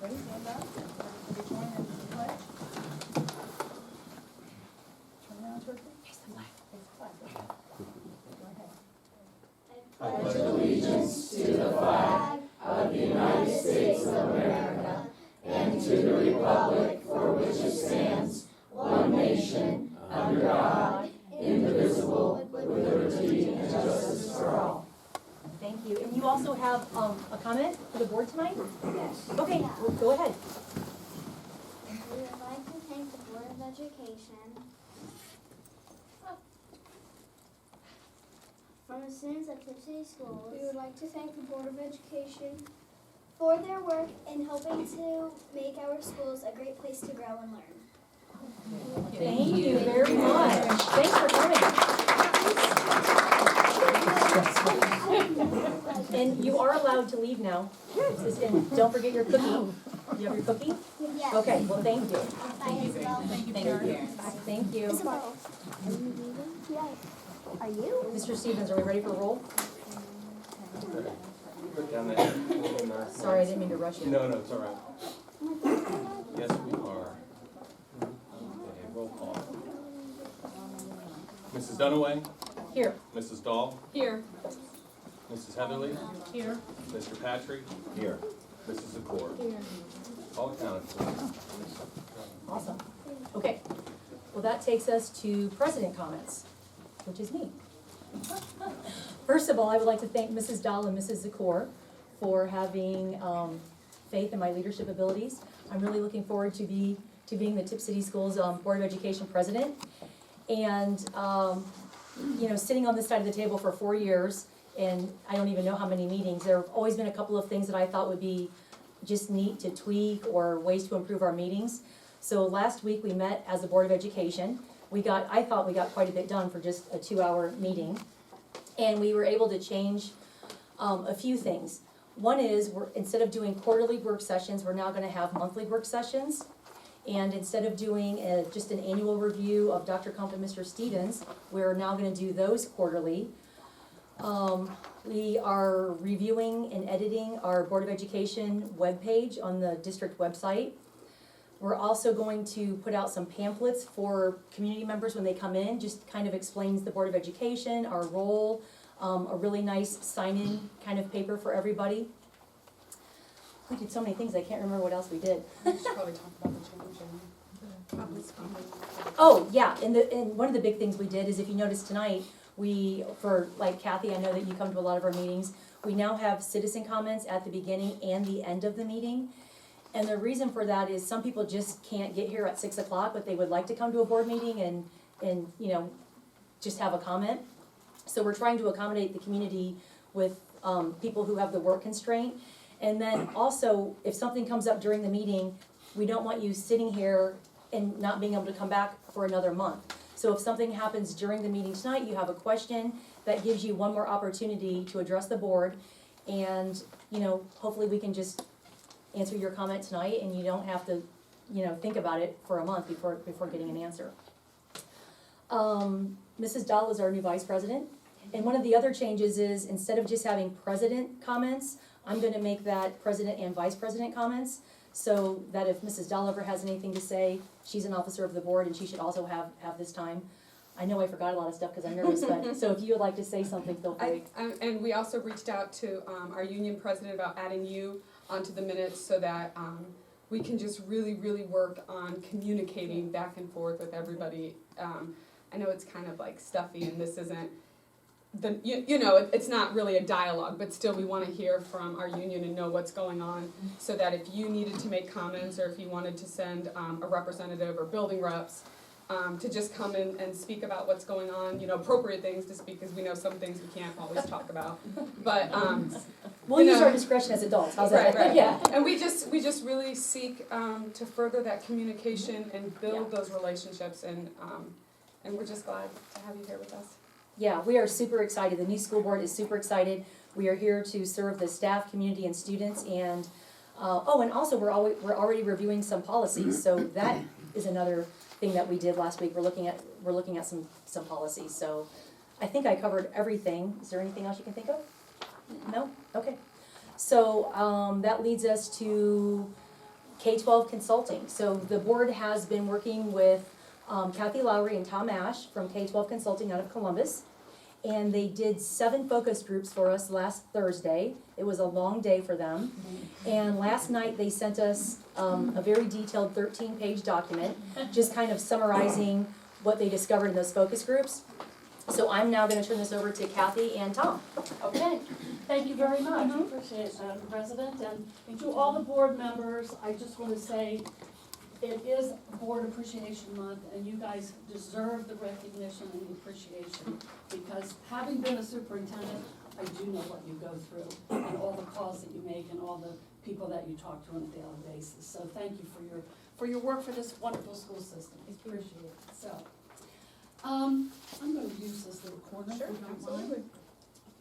Ready, stand up. Everybody join in the pledge. Turn around towards me. Face the flag. Face the flag. Go ahead. I pledge allegiance to the flag of the United States of America and to the republic for which it stands, one nation, under God, indivisible, with liberty and justice for all. Thank you. And you also have a comment for the board tonight? Yes. Okay, well, go ahead. We would like to thank the Board of Education from the students at Tipp City Schools. We would like to thank the Board of Education For their work in helping to make our schools a great place to grow and learn. Thank you very much. Thanks for coming. And you are allowed to leave now. And don't forget your cookie. You have your cookie? Yes. Okay, well, thank you. Bye as well. Thank you for your parents. Thank you. Isabel, are you leaving? Yes. Are you? Mr. Stevens, are we ready for roll? Put down that. Sorry, I didn't mean to rush you. No, it's all right. Yes, we are. Okay, roll call. Mrs. Dunaway, Here. Mrs. Dahl, Here. Mrs. Heatherly, Here. Mr. Patrick, Here. Mrs. Zakor. All accounted for. Awesome. Okay. Well, that takes us to president comments, which is me. First of all, I would like to thank Mrs. Dahl and Mrs. Zakor for having faith in my leadership abilities. I'm really looking forward to being the Tipp City Schools Board of Education president. And, sitting on this side of the table for 4 years, and I don't even know how many meetings, there have always been a couple of things that I thought would be just neat to tweak or ways to improve our meetings. So last week we met as a Board of Education. I thought we got quite a bit done for just a 2-hour meeting. And we were able to change a few things. One is, instead of doing quarterly work sessions, we're now gonna have monthly work sessions. And instead of doing just an annual review of Dr. Kump and Mr. Stevens, we're now gonna do those quarterly. We are reviewing and editing our Board of Education webpage on the district website. We're also going to put out some pamphlets for community members when they come in, just kind of explains the Board of Education, our role, a really nice sign-in kind of paper for everybody. We did so many things, I can't remember what else we did. We should probably talk about the change in public speaking. Oh, yeah, and one of the big things we did is, if you notice tonight, for Kathy, I know that you come to a lot of our meetings, we now have citizen comments at the beginning and the end of the meeting. And the reason for that is some people just can't get here at 6 o'clock, but they would like to come to a board meeting and just have a comment. So we're trying to accommodate the community with people who have the work constraint. And then also, if something comes up during the meeting, we don't want you sitting here and not being able to come back for another month. So if something happens during the meeting tonight, you have a question, that gives you one more opportunity to address the board. And, hopefully we can just answer your comment tonight and you don't have to, think about it for a month before getting an answer. Mrs. Dahl is our new vice president. And one of the other changes is, instead of just having president comments, I'm gonna make that president and vice president comments, so that if Mrs. Dahl ever has anything to say, she's an officer of the board and she should also have this time. I know I forgot a lot of stuff because I'm nervous, but, so if you would like to say something, feel free. And we also reached out to our union president about adding you onto the minutes so that we can just really, really work on communicating back and forth with everybody. I know it's kind of like stuffy and this isn't, it's not really a dialogue, but still we want to hear from our union and know what's going on, so that if you needed to make comments or if you wanted to send a representative or building reps to just come in and speak about what's going on, appropriate things to speak, because we know some things we can't always talk about. But We'll use our discretion as adults, how's that? Right. Yeah. And we just really seek to further that communication and build those relationships, and we're just glad to have you here with us. Yeah, we are super excited. The new school board is super excited. We are here to serve the staff, community, and students. And and also we're already reviewing some policies. So that is another thing that we did last week. We're looking at some policies. So I think I covered everything. Is there anything else you can think of? No? Okay. So that leads us to K-12 consulting. So the board has been working with Kathy Lowry and Tom Ash from K-12 Consulting out of Columbus. And they did 7 focus groups for us last Thursday. It was a long day for them. And last night, they sent us a very detailed 13-page document, just kind of summarizing what they discovered in those focus groups. So I'm now gonna turn this over to Kathy and Tom. Okay, thank you very much, appreciate it, Madam President, and to all the board members, I just wanna say, it is Board Appreciation Month, and you guys deserve the recognition and the appreciation, because having been a superintendent, I do know what you go through, and all the calls that you make, and all the people that you talk to on a daily basis, so thank you for your work for this wonderful school system, I appreciate it, so. I'm gonna use this little corner, if you don't mind.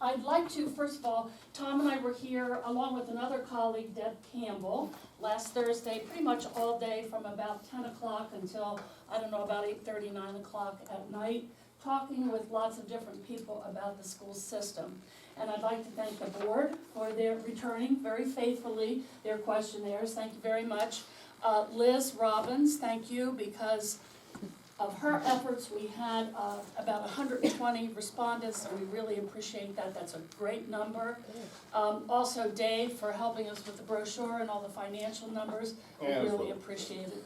I'd like to, first of all, Tom and I were here, along with another colleague, Deb Campbell, last Thursday, pretty much all day from about 10 o'clock until, I don't know, about 8:30, 9 o'clock at night, talking with lots of different people about the school system. And I'd like to thank the board for their returning very faithfully their questionnaires. Thank you very much. Liz Robbins, thank you, because of her efforts, we had about 120 respondents, and we really appreciate that. That's a great number. Also Dave for helping us with the brochure and all the financial numbers. We really appreciate it.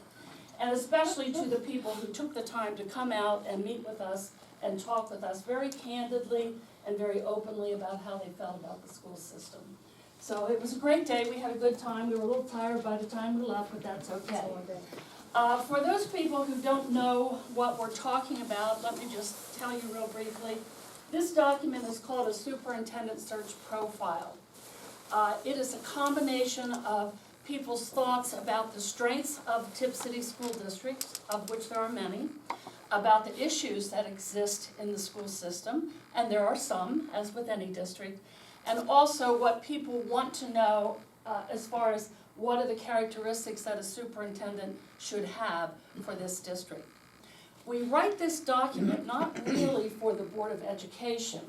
And especially to the people who took the time to come out and meet with us and talk with us very candidly and very openly about how they felt about the school system. So it was a great day. We had a good time. We were a little tired by the time we left, but that's okay. For those people who don't know what we're talking about, let me just tell you real briefly. This document is called a Superintendent Search Profile. It is a combination of people's thoughts about the strengths of Tipp City School District, of which there are many, about the issues that exist in the school system, and there are some, as with any district, and also what people want to know as far as what are the characteristics that a superintendent should have for this district. We write this document not really for the Board of Education.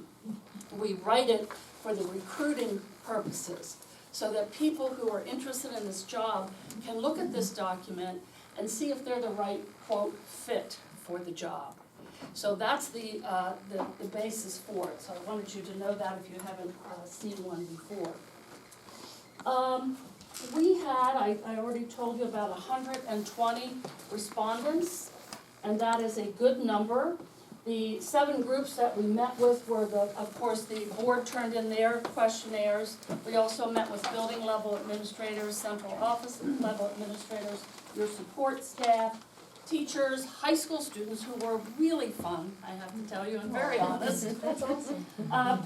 We write it for the recruiting purposes, so that people who are interested in this job can look at this document and see if they're the right, quote, fit for the job. So that's the basis for it. So I wanted you to know that if you haven't seen one before. We had, I already told you, about 120 respondents, and that is a good number. The 7 groups that we met with were of course, the board turned in their questionnaires. We also met with building level administrators, central office level administrators, your support staff, teachers, high school students who were really fun, I have to tell you, and very honest. That's awesome.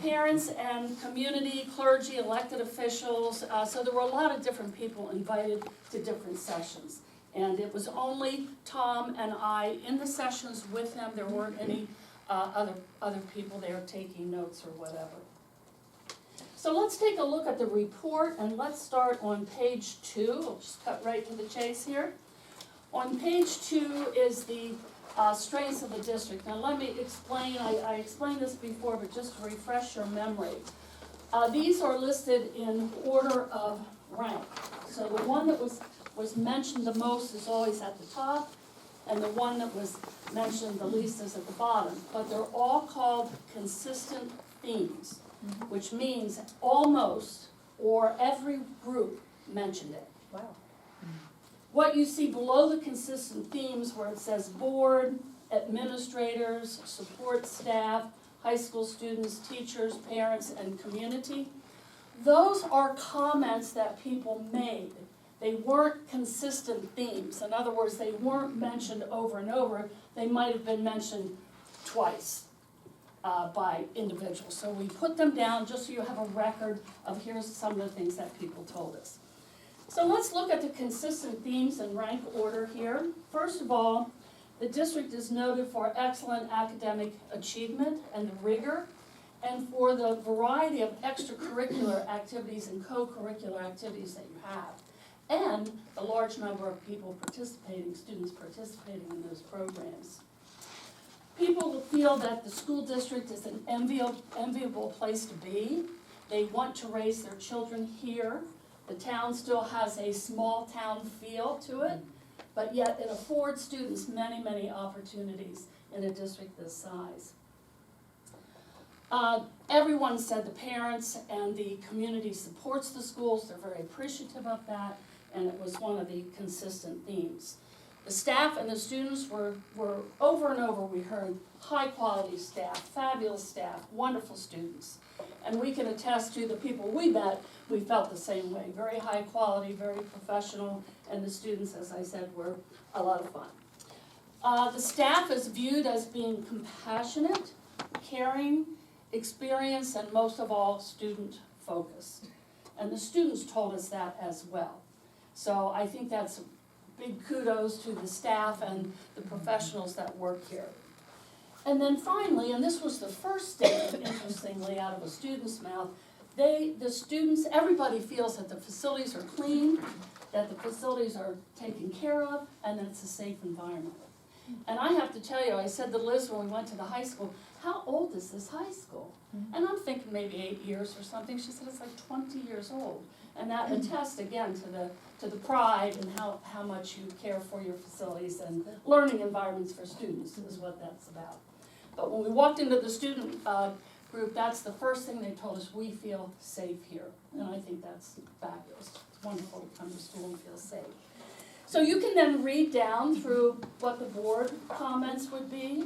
Parents and community, clergy, elected officials, so there were a lot of different people invited to different sessions. And it was only Tom and I in the sessions with them. There weren't any other people there taking notes or whatever. So let's take a look at the report, and let's start on page 2. We'll just cut right to the chase here. On page 2 is the strengths of the district. Now let me explain, I explained this before, but just to refresh your memory. These are listed in order of rank. So the one that was mentioned the most is always at the top, and the one that was mentioned the least is at the bottom. But they're all called consistent themes, which means almost or every group mentioned it. Wow. What you see below the consistent themes where it says board, administrators, support staff, high school students, teachers, parents, and community, those are comments that people made. They weren't consistent themes. In other words, they weren't mentioned over and over. They might have been mentioned twice by individuals. So we put them down just so you have a record of here's some of the things that people told us. So let's look at the consistent themes in rank order here. First of all, the district is noted for excellent academic achievement and rigor, and for the variety of extracurricular activities and co-curricular activities that you have, and the large number of people participating, students participating in those programs. People feel that the school district is an enviable place to be. They want to raise their children here. The town still has a small town feel to it, but yet it affords students many, many opportunities in a district this size. Everyone said the parents and the community supports the schools, they're very appreciative of that, and it was one of the consistent themes. The staff and the students were over and over, we heard high quality staff, fabulous staff, wonderful students. And we can attest to the people we met, we felt the same way, very high quality, very professional, and the students, as I said, were a lot of fun. The staff is viewed as being compassionate, caring, experienced, and most of all, student-focused. And the students told us that as well. So I think that's big kudos to the staff and the professionals that work here. And then finally, and this was the first statement, interestingly, out of a student's mouth, the students, everybody feels that the facilities are clean, that the facilities are taken care of, and that it's a safe environment. And I have to tell you, I said to Liz when we went to the high school, how old is this high school? And I'm thinking maybe 8 years or something. She said it's like 20 years old. And that attests again to the pride and how much you care for your facilities and learning environments for students is what that's about. But when we walked into the student group, that's the first thing they told us, we feel safe here. And I think that's fabulous. It's wonderful to come to school and feel safe. So you can then read down through what the board comments would be,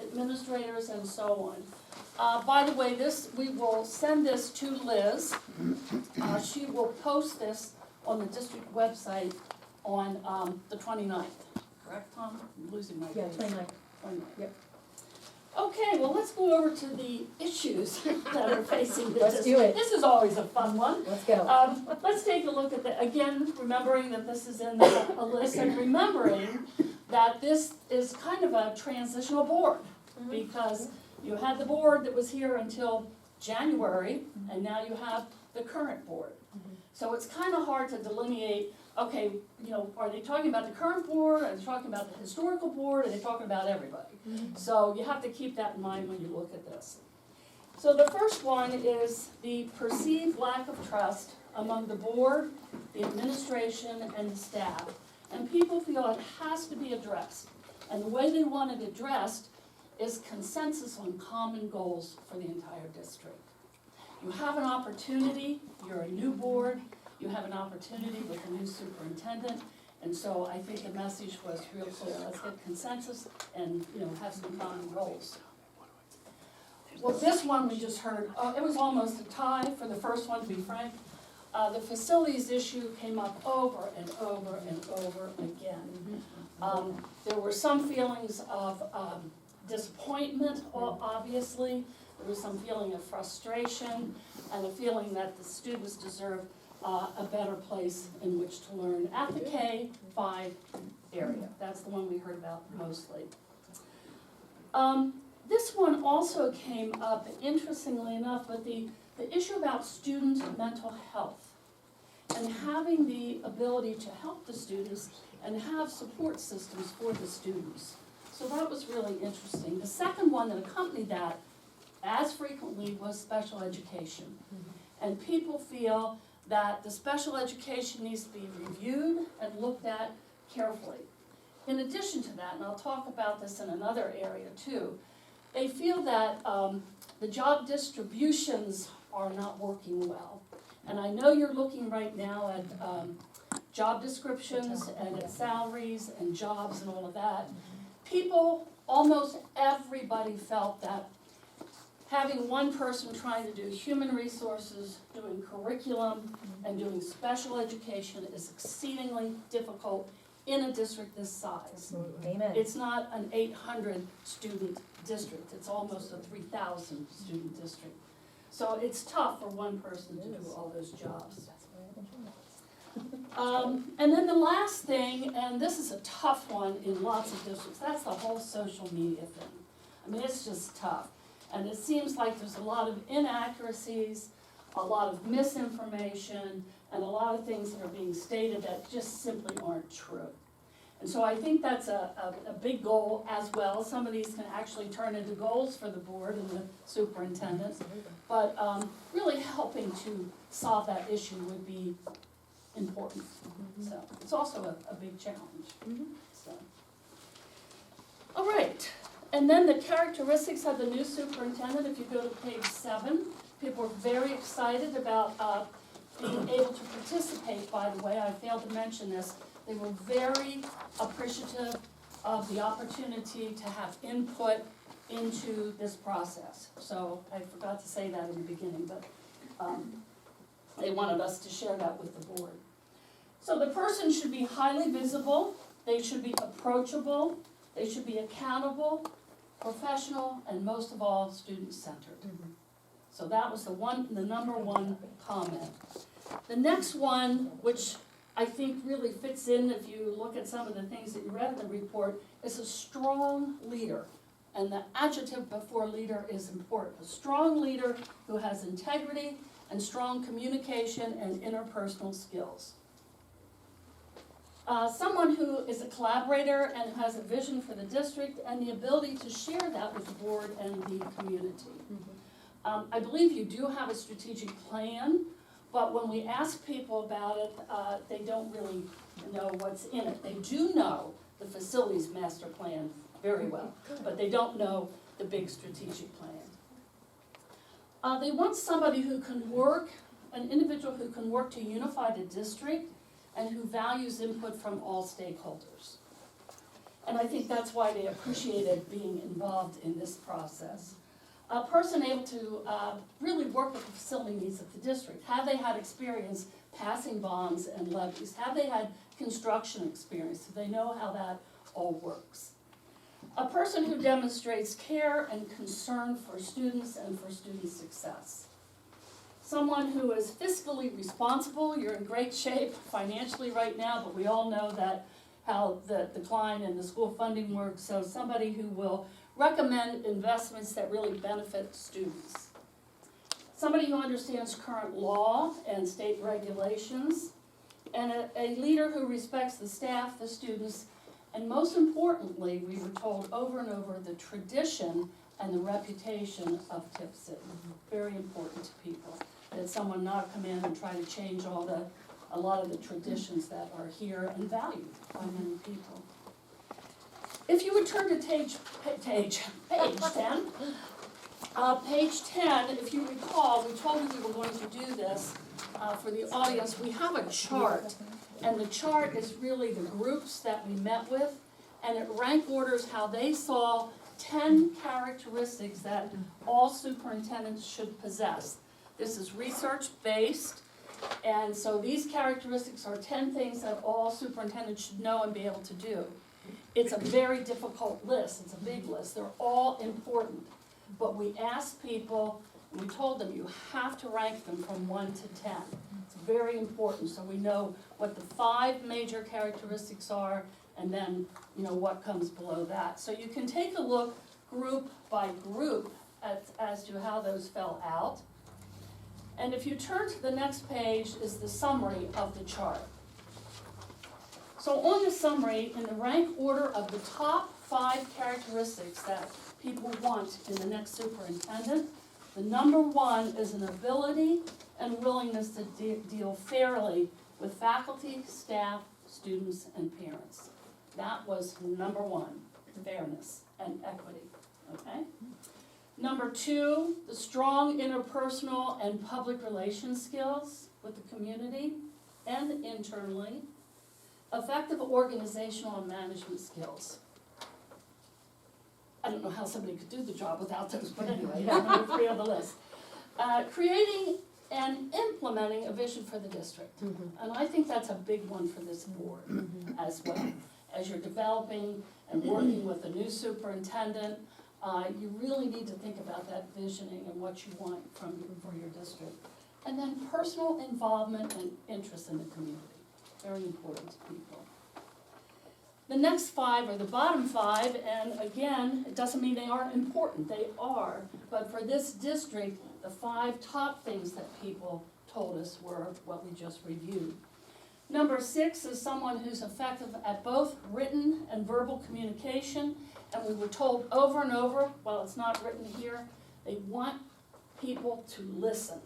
administrators and so on. By the way, we will send this to Liz. She will post this on the district website on the 29th. Correct, Tom? I'm losing my Yeah, dates. 29. 29th. Yep. Okay, well, let's go over to the issues that are facing the Let's district. do it. This is always a fun one. Let's go. Let's take a look at again, remembering that this is in a list, and remembering that this is kind of a transitional board, because you had the board that was here until January, and now you have the current board. So it's kind of hard to delineate, okay, are they talking about the current board, are they talking about the historical board, are they talking about everybody? So you have to keep that in mind when you look at this. So the first one is the perceived lack of trust among the board, the administration, and the staff. And people feel it has to be addressed. And the way they want it addressed is consensus on common goals for the entire district. You have an opportunity, you're a new board, you have an opportunity with a new superintendent, and so I think the message was real clear. Let's get consensus and have some common goals. Well, this one we just heard, it was almost a tie for the first one, to be frank. The facilities issue came up over and over and over again. There were some feelings of disappointment, obviously. There was some feeling of frustration and a feeling that the students deserve a better place in which to learn at the K-5 area. That's the one we heard about mostly. This one also came up, interestingly enough, but the issue about student mental health and having the ability to help the students and have support systems for the students. So that was really interesting. The second one that accompanied that, as frequently, was special education. And people feel that the special education needs to be reviewed and looked at carefully. In addition to that, and I'll talk about this in another area too, they feel that the job distributions are not working well. And I know you're looking right now at job descriptions and at salaries and jobs and all of that. People, almost everybody felt that having one person trying to do human resources, doing curriculum, and doing special education is exceedingly difficult in a district this size. Amen. It's not an 800 student district, it's almost a 3,000 student district. So it's tough for one person to do all those jobs. And then the last thing, and this is a tough one in lots of districts, that's the whole social media thing. I mean, it's just tough. And it seems like there's a lot of inaccuracies, a lot of misinformation, and a lot of things that are being stated that just simply aren't true. And so I think that's a big goal as well. Some of these can actually turn into goals for the board and the superintendent. But really helping to solve that issue would be important. So it's also a big challenge. So. All right, and then the characteristics of the new superintendent, if you go to page 7, people are very excited about being able to participate, by the way. I failed to mention this. They were very appreciative of the opportunity to have input into this process. So I forgot to say that in the beginning, but they wanted us to share that with the board. So the person should be highly visible, they should be approachable, they should be accountable, professional, and most of all, student-centered. So that was the number one comment. The next one, which I think really fits in if you look at some of the things that you read in the report, is a strong leader. And the adjective before leader is important. A strong leader who has integrity and strong communication and interpersonal skills. Someone who is a collaborator and has a vision for the district and the ability to share that with the board and the community. I believe you do have a strategic plan, but when we ask people about it, they don't really know what's in it. They do know the facilities master plan very well, but they don't know the big strategic plan. They want somebody who can work, an individual who can work to unify the district and who values input from all stakeholders. And I think that's why they appreciated being involved in this process. A person able to really work with the facility needs of the district. Have they had experience passing bonds and levies? Have they had construction experience? Do they know how that all works? A person who demonstrates care and concern for students and for student success. Someone who is fiscally responsible. You're in great shape financially right now, but we all know that how the decline in the school funding works. So somebody who will recommend investments that really benefit students. Somebody who understands current law and state regulations, and a leader who respects the staff, the students, and most importantly, we were told over and over, the tradition and the reputation of Tipp. Very important to people. That someone not come in and try to change a lot of the traditions that are here and valued by many people. If you would turn to page 10, page 10, if you recall, we told you we were going to do this for the audience. We have a chart, and the chart is really the groups that we met with, and it rank orders how they saw 10 characteristics that all superintendents should possess. This is research-based, and so these characteristics are 10 things that all superintendents should know and be able to do. It's a very difficult list, it's a big list, they're all important. But we asked people, and we told them you have to rank them from 1 to 10. It's very important, so we know what the 5 major characteristics are, and then what comes below that. So you can take a look group by group as to how those fell out. And if you turn to the next page is the summary of the chart. So on the summary, in the rank order of the top 5 characteristics that people want in the next superintendent, the number 1 is an ability and willingness to deal fairly with faculty, staff, students, and parents. That was number 1, fairness and equity, okay? Number 2, the strong interpersonal and public relations skills with the community and internally. Effective organizational and management skills. I don't know how somebody could do the job without those, but anyway, number 3 on the list. Creating and implementing a vision for the district. And I think that's a big one for this board as well. As you're developing and working with a new superintendent, you really need to think about that visioning and what you want for your district. And then personal involvement and interest in the community. Very important to people. The next 5 are the bottom 5, and again, it doesn't mean they aren't important, they are, but for this district, the 5 top things that people told us were what we just reviewed. Number 6 is someone who's effective at both written and verbal communication. And we were told over and over, while it's not written here, they want people to listen.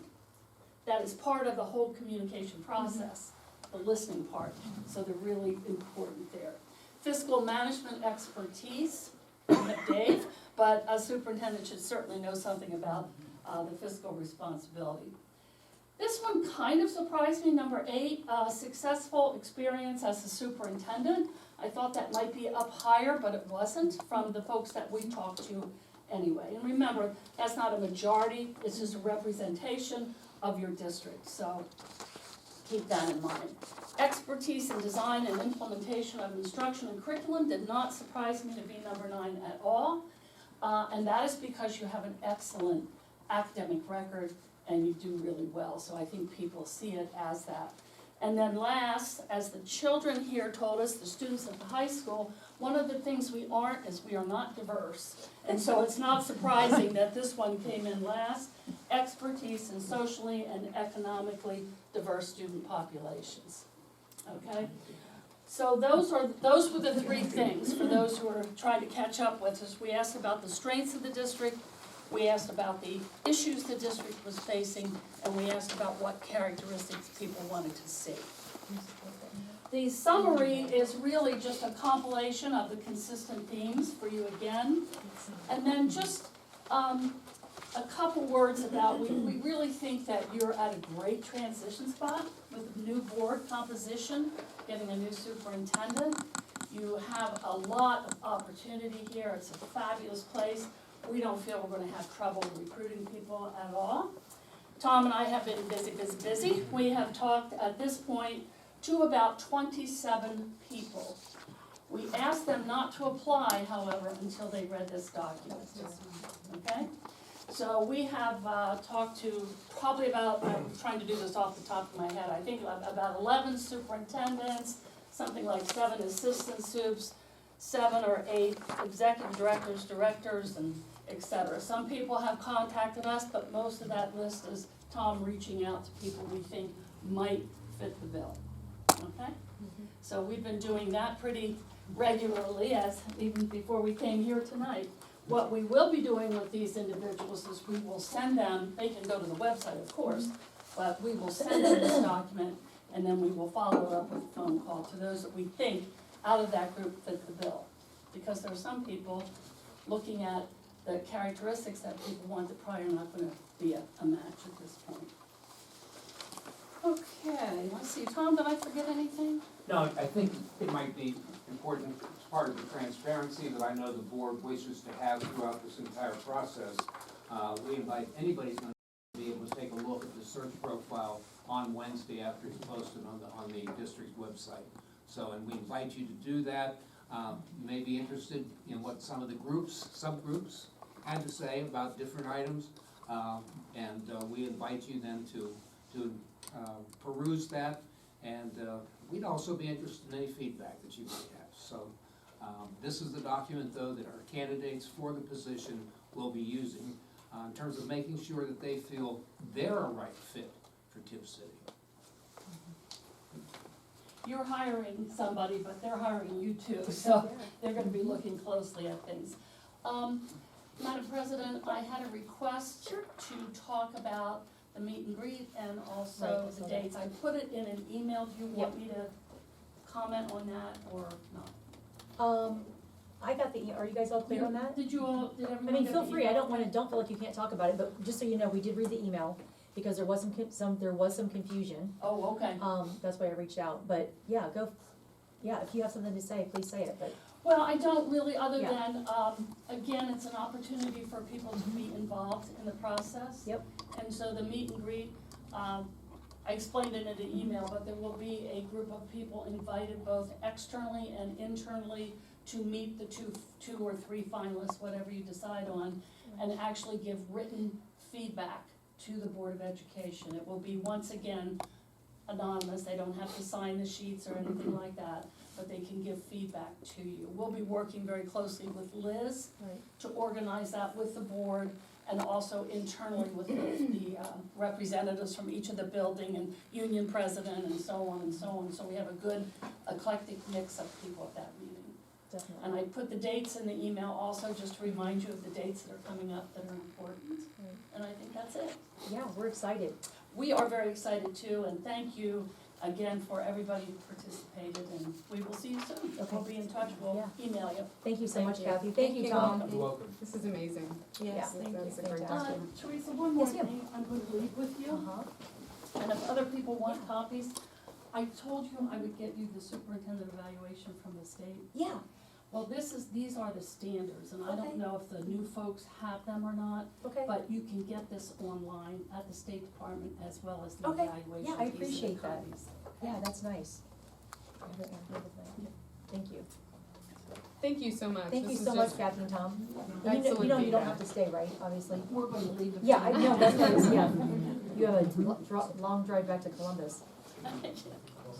That is part of the whole communication process, the listening part. So they're really important there. Fiscal management expertise, we have Dave, but a superintendent should certainly know something about the fiscal responsibility. This one kind of surprised me, number 8, successful experience as a superintendent. I thought that might be up higher, but it wasn't from the folks that we talked to anyway. And remember, that's not a majority, it's just a representation of your district, so keep that in mind. Expertise in design and implementation of instruction and curriculum did not surprise me to be number 9 at all. And that is because you have an excellent academic record and you do really well, so I think people see it as that. And then last, as the children here told us, the students at the high school, one of the things we aren't is we are not diverse. And so it's not surprising that this one came in last, expertise in socially and economically diverse student populations. Okay? So those were the 3 things for those who are trying to catch up with us. We asked about the strengths of the district, we asked about the issues the district was facing, and we asked about what characteristics people wanted to see. The summary is really just a compilation of the consistent themes for you again. And then just a couple words about, we really think that you're at a great transition spot with the new board composition, getting a new superintendent. You have a lot of opportunity here. It's a fabulous place. We don't feel we're going to have trouble recruiting people at all. Tom and I have been busy. We have talked at this point to about 27 people. We asked them not to apply, however, until they read this document. Okay? So we have talked to probably about, I'm trying to do this off the top of my head, I think about 11 superintendents, something like 7 assistant supes, 7 or 8 executive directors, and etc. Some people have contacted us, but most of that list is Tom reaching out to people we think might fit the bill. Okay? So we've been doing that pretty regularly, as even before we came here tonight. What we will be doing with these individuals is we will send them, they can go to the website of course, but we will send them this document and then we will follow up with a phone call to those that we think out of that group fit the bill. Because there are some people looking at the characteristics that people want that probably are not going to be a match at this point. Okay, let's see, Tom, did I forget anything? No, I think it might be important as part of the transparency that I know the board wishes to have throughout this entire process. We invite anybody who's going to be able to take a look at the search profile on Wednesday after it's posted on the district's website. So, and we invite you to do that. You may be interested in what some of the subgroups had to say about different items, and we invite you then to peruse that, and we'd also be interested in any feedback that you may have. So this is the document, though, that our candidates for the position will be using in terms of making sure that they feel they're a right fit for Tipp City. You're hiring somebody, but they're hiring you too, so they're going to be looking closely at things. Madam President, I had a request to talk about the meet and greet and also the dates. I put it in an email. Do you want me to comment on that or not? I got are you guys all clear on that? Did everyone I mean, get feel the free, I email? don't feel like you can't talk about it, but just so you know, we did read the email, because there was some confusion. Oh, okay. That's why I reached out, but yeah, if you have something to say, please say it, but. Well, I don't really, other Yeah. than, again, it's an opportunity for people to be involved in the process. Yep. And so the meet and greet, I explained it in an email, but there will be a group of people invited both externally and internally to meet the two or three finalists, whatever you decide on, and actually give written feedback to the Board of Education. It will be, once again, anonymous. They don't have to sign the sheets or anything like that, but they can give feedback to you. We'll be working very closely with Liz to organize that with the board. and also internally with the representatives from each of the building and union president and so on and so on. So we have a good eclectic mix of people at that meeting. Definitely. And I put the dates in the email also, just to remind you of the dates that are coming up that are important. And I think that's it. Yeah, we're excited. We are very excited too, and thank you again for everybody who participated, and we will see you soon. Okay. We'll be in touch, we'll email you. Thank you so Thank much, you. Kathy. Thank you, Tom. You're welcome. This is amazing. Yeah. Yes, thank you. That's a great Fantastic. document. Teresa, one more Yes, ma'am. thing I'm gonna leave with you, Uh-huh. and if other people want copies, I told you I would get you the superintendent evaluation from the state. Yeah, Well, these are the standards, and I Okay. don't know if the new folks have them or not, okay. but you can get this online at the State Department as well as the Okay. evaluation. Yeah, I piece of the appreciate that. copies. Yeah, that's nice. Thank you. Thank you so much. Thank you This was so much, just Kathy and Tom. And you know, excellent you don't feedback. have to stay, right, obviously? We're gonna leave it. Yeah, I know, that's nice, yeah. You have a long drive back to Columbus.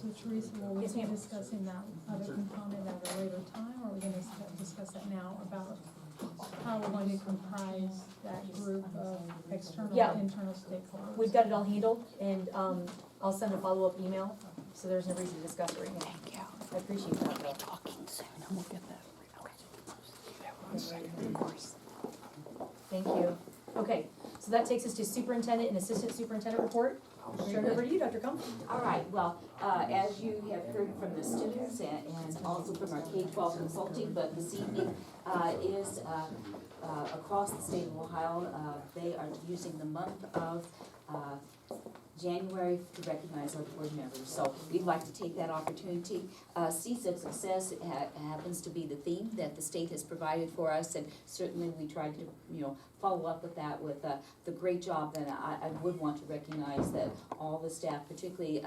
So Teresa, will we Yes, be ma'am. discussing that other component at a later time, or are we gonna discuss that now about how we're going to comprise that group of external Yeah. and internal stakeholders? We've got it all handled, and I'll send a follow-up email, so there's no reason to discuss it right now. Thank you. I appreciate that, though. Thank you. Okay, so that takes us to superintendent and assistant superintendent report. I'll turn it over to you, Dr. Kump. All right, well, as you have heard from the students and also from our K-12 consulting, but this evening is across the state of Ohio, they are using the month of January to recognize our board members. So we'd like to take that opportunity. Seeds of Success happens to be the theme that the state has provided for us, and certainly we tried to, follow up with that with the great job that I would want to recognize that all the staff, particularly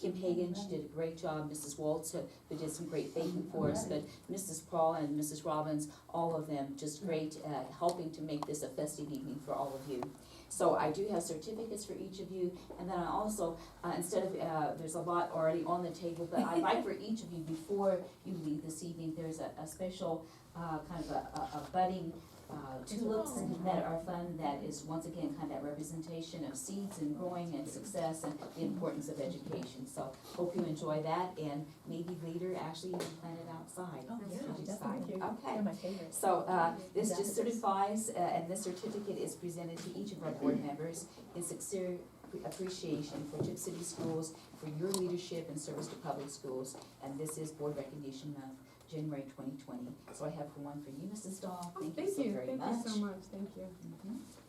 Kim Hagan, she did a great job, Mrs. Waltz, who did some great baking for us, but Mrs. Paul and Mrs. Robbins, all of them just great, helping to make this a festive evening for all of you. So I do have certificates for each of you, and then I also, instead of, there's a lot already on the table, but I'd like for each of you, before you leave this evening, there's a special kind of a budding tulips that are fun, that is once again kind of that representation of seeds and growing and success and the importance of education. So hope you enjoy that, and maybe later actually even plant it outside. Oh, yeah, If you decide. definitely. Okay. They're my favorites. So, this just certifies, and this certificate is presented to each of our board members in sincere appreciation for Tipp City Schools, for your leadership and service to public schools, and this is Board Recognition Month, January 2020. So I have one for you, Mrs. Dahl. Thank you so very much. Thank you so much, thank you.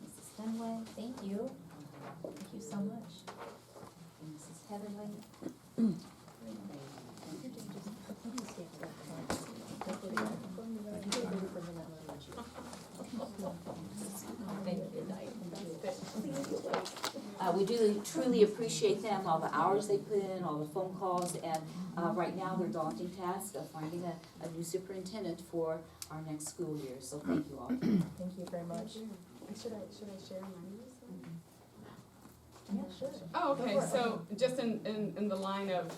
Mrs. Dunaway, Thank you. Thank you so much. and Mrs. Heatherly. We do truly appreciate them, all the hours they put in, all the phone calls, and right now their daunting task of finding a new superintendent for our next school year. So thank you all. Thank you very much. Should I share my news? Yeah, sure. Oh, okay, so just in the line of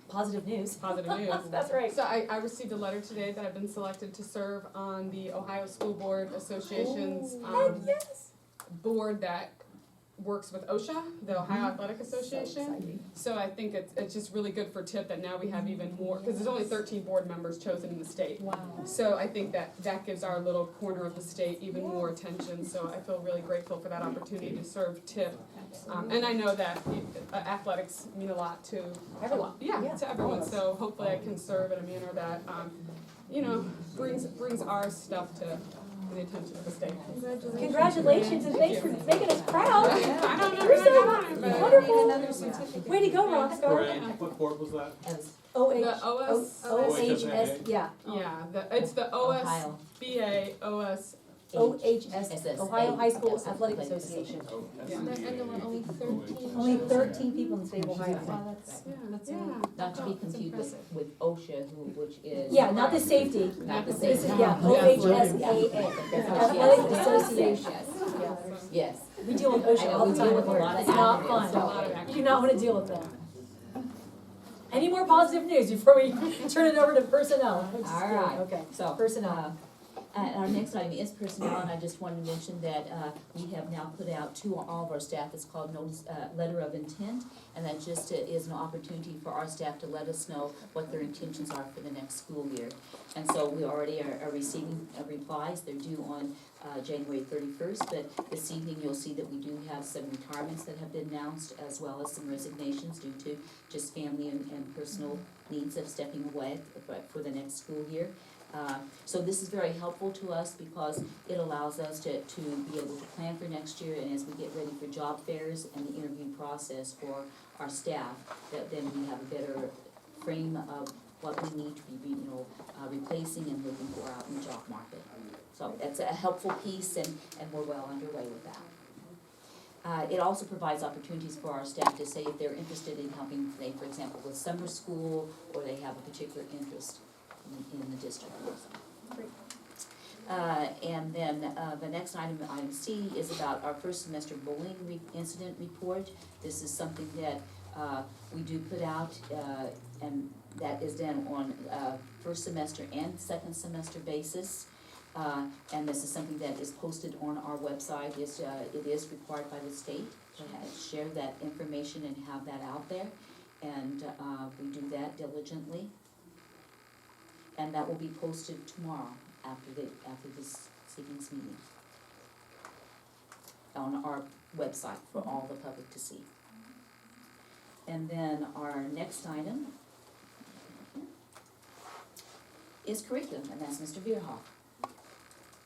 Positive news. positive news. That's right. So I received a letter today that I've been selected to serve on the Ohio School Board Association's Yes. board that works with OSHA, the Ohio Athletic Association. So I think it's just really good for Tipp that now we have even more, because there's only 13 board members chosen in the state. Wow. So I think that gives our little corner of the state even more attention, so I feel really grateful for that opportunity to serve Tipp. And I know that athletics mean a lot to Everyone. Yeah, to everyone, so hopefully I can serve in a manner that, brings our stuff to the attention of the state. Congratulations, and thanks for making us proud. I don't know You're so what I'm doing, wonderful. Way to go, Rockstar. Brian, what board was that? The OHS, yeah. Yeah, it's the Ohio. OSBA, OS. OHS, Ohio High School Athletic Association. Yeah. And there were only 13. Only 13 people in the state of Ohio. Wow, that's Not to be confused with OSHA, which is. Yeah, not the safety. Not the This is, safety. yeah, OHSAA, Athletic Association. Yeah. Yes. We deal with OSHA all the time at work. It's not acronyms. fun. You do not want to deal with them. Any more positive news before we turn it over to personnel? All right. Okay, So, personnel. Our next item is personnel, and I just wanted to mention that we have now put out to all of our staff, it's called notice, letter of intent, and that just is an opportunity for our staff to let us know what their intentions are for the next school year. And so we already are receiving replies. They're due on January 31st, but this evening you'll see that we do have some retirements that have been announced, as well as some resignations due to just family and personal needs of stepping away for the next school year. So this is very helpful to us because it allows us to be able to plan for next year, and as we get ready for job fairs and the interview process for our staff, that then we have a better frame of what we need to be, replacing and looking for out in the job market. So it's a helpful piece, and we're well underway with that. It also provides opportunities for our staff to say if they're interested in helping, say, for example, with summer school, or they have a particular interest in the district. Great. And then the next item, item C, is about our first semester bullying incident report. This is something that we do put out, and that is done on first semester and second semester basis. And this is something that is posted on our website. It is required by the state to share that information and have that out there, and we do that diligently. And that will be posted tomorrow after this evening's meeting on our website for all the public to see. And then our next item is curriculum, and that's Mr. Bierhoff.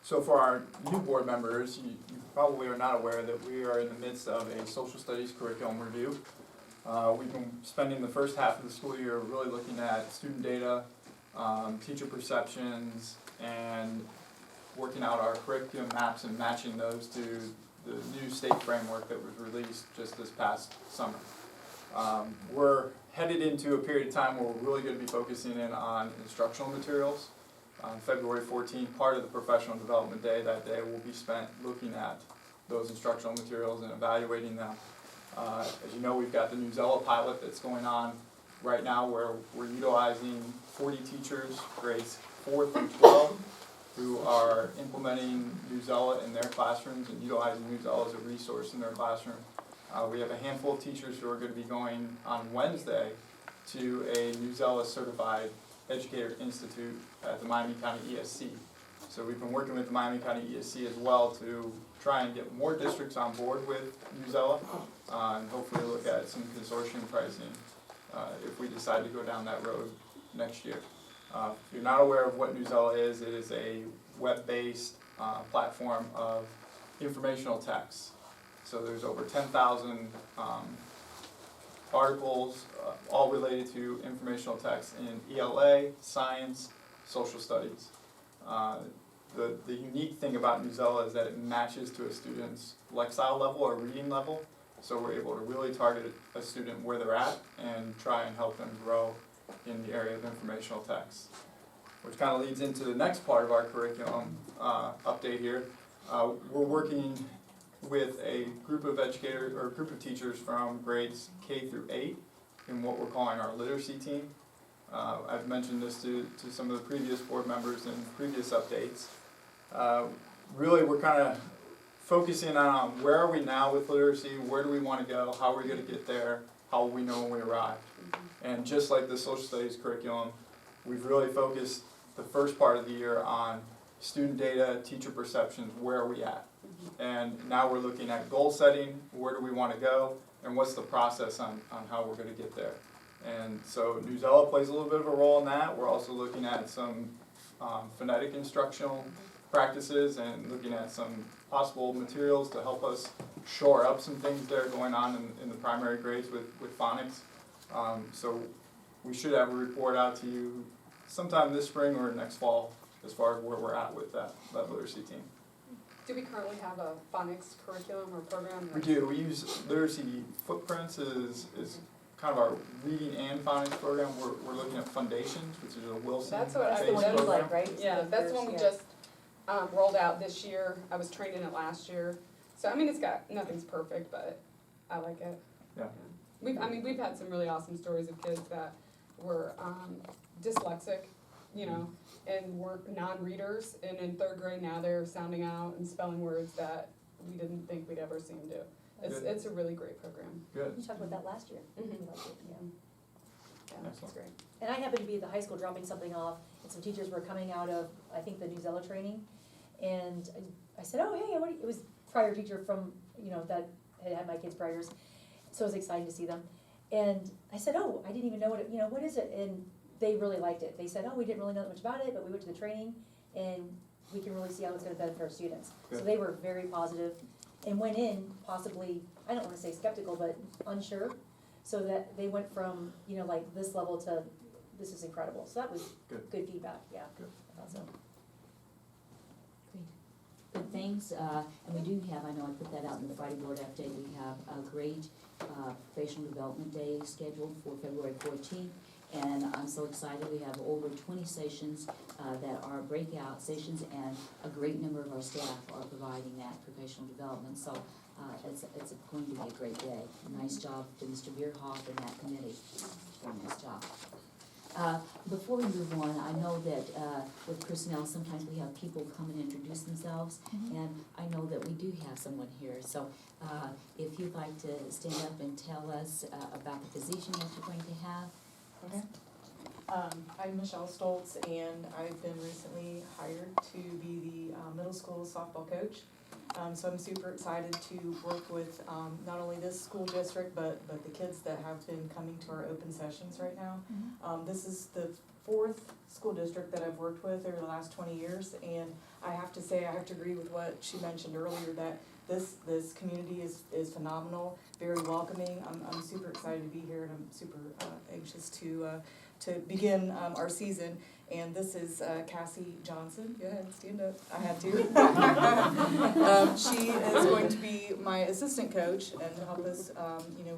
So for our new board members, you probably are not aware that we are in the midst of a social studies curriculum review. We've been spending the first half of the school year really looking at student data, teacher perceptions, and working out our curriculum maps and matching those to the new state framework that was released just this past summer. We're headed into a period of time where we're really going to be focusing in on instructional materials. On February 14th, part of the professional development day, that day will be spent looking at those instructional materials and evaluating them. As you know, we've got the New Zella pilot that's going on right now, where we're utilizing 40 teachers, grades 4 through 12, who are implementing New Zella in their classrooms and utilizing New Zella as a resource in their classroom. We have a handful of teachers who are going to be going on Wednesday to a New Zella certified Educator Institute at the Miami County ESC. So we've been working with the Miami County ESC as well to try and get more districts on board with New Zella, and hopefully look at some consortium pricing if we decide to go down that road next year. If you're not aware of what New Zella is, it is a web-based platform of informational texts. So there's over 10,000 articles, all related to informational text in ELA, science, social studies. The unique thing about New Zella is that it matches to a student's lexile level or reading level. So we're able to really target a student where they're at and try and help them grow in the area of informational text. Which kind of leads into the next part of our curriculum update here. We're working with a group of educators or group of teachers from grades K through 8 in what we're calling our literacy team. I've mentioned this to some of the previous board members in previous updates. Really, we're kind of focusing on where are we now with literacy, where do we want to go, how are we going to get there, how will we know when we arrive. And just like the social studies curriculum, we've really focused the first part of the year on student data, teacher perceptions, where are we at. And now we're looking at goal setting, where do we want to go, and what's the process on how we're going to get there. And so New Zella plays a little bit of a role in that. We're also looking at some phonetic instructional practices and looking at some possible materials to help us shore up some things that are going on in the primary grades with phonics. So we should have a report out to you sometime this spring or next fall as far as where we're at with that literacy team. Do we currently have a phonics curriculum or program? We do. We use Literacy Footprints is kind of our reading and phonics program. We're looking at Foundations, which is a Wilson That's what I based think program. like, right? Yeah, that's the one we just rolled out this year. I was trained in it last year. So I mean, it's got, nothing's perfect, but I like it. Yeah. We've had some really awesome stories of kids that were dyslexic you know, and weren't non-readers, and in third grade now they're sounding out and spelling words that we didn't think we'd ever see them do. It's a really great program. Good. You talked about that last year. Mhm. You liked it, yeah. Yeah, it's Excellent. great. And I happened to be at the high school dropping something off, and some teachers were coming out of, I think, the New Zealand training. And I said, oh, hey, it was prior teacher from, that had had my kids prior years. So it was exciting to see them. And I said, oh, I didn't even know what is it? And they really liked it. They said, oh, we didn't really know that much about it, but we went to the training, and we can really see how it's gonna benefit our students. So Good. they were very positive and went in possibly, I don't wanna say skeptical, but unsure. So that they went from, like this level to, this is incredible. So that was Good. good feedback, yeah. Good. I thought so. Good, thanks, and we do have, I know I put that out in the Friday board update, we have a great professional development day scheduled for February 14th, and I'm so excited, we have over 20 sessions that are breakout sessions, and a great number of our staff are providing that professional development, so it's going to be a great day. Nice job to Mr. Bierhoff and that committee, very nice job. Before we move on, I know that with personnel, sometimes we have people come and introduce themselves, and I know that we do have someone here. So if you'd like to stand up and tell us about the position that you're going to have. Okay. I'm Michelle Stoltz, and I've been recently hired to be the middle school softball coach. So I'm super excited to work with not only this school district, but the kids that have been coming to our open sessions right now. This is the 4th school district that I've worked with over the last 20 years, and I have to say, I have to agree with what she mentioned earlier, that this community is phenomenal, very welcoming. I'm super excited to be here, and I'm super anxious to begin our season. And this is Cassie Johnson. Go ahead, stand up. I had to. She is going to be my assistant coach and help us,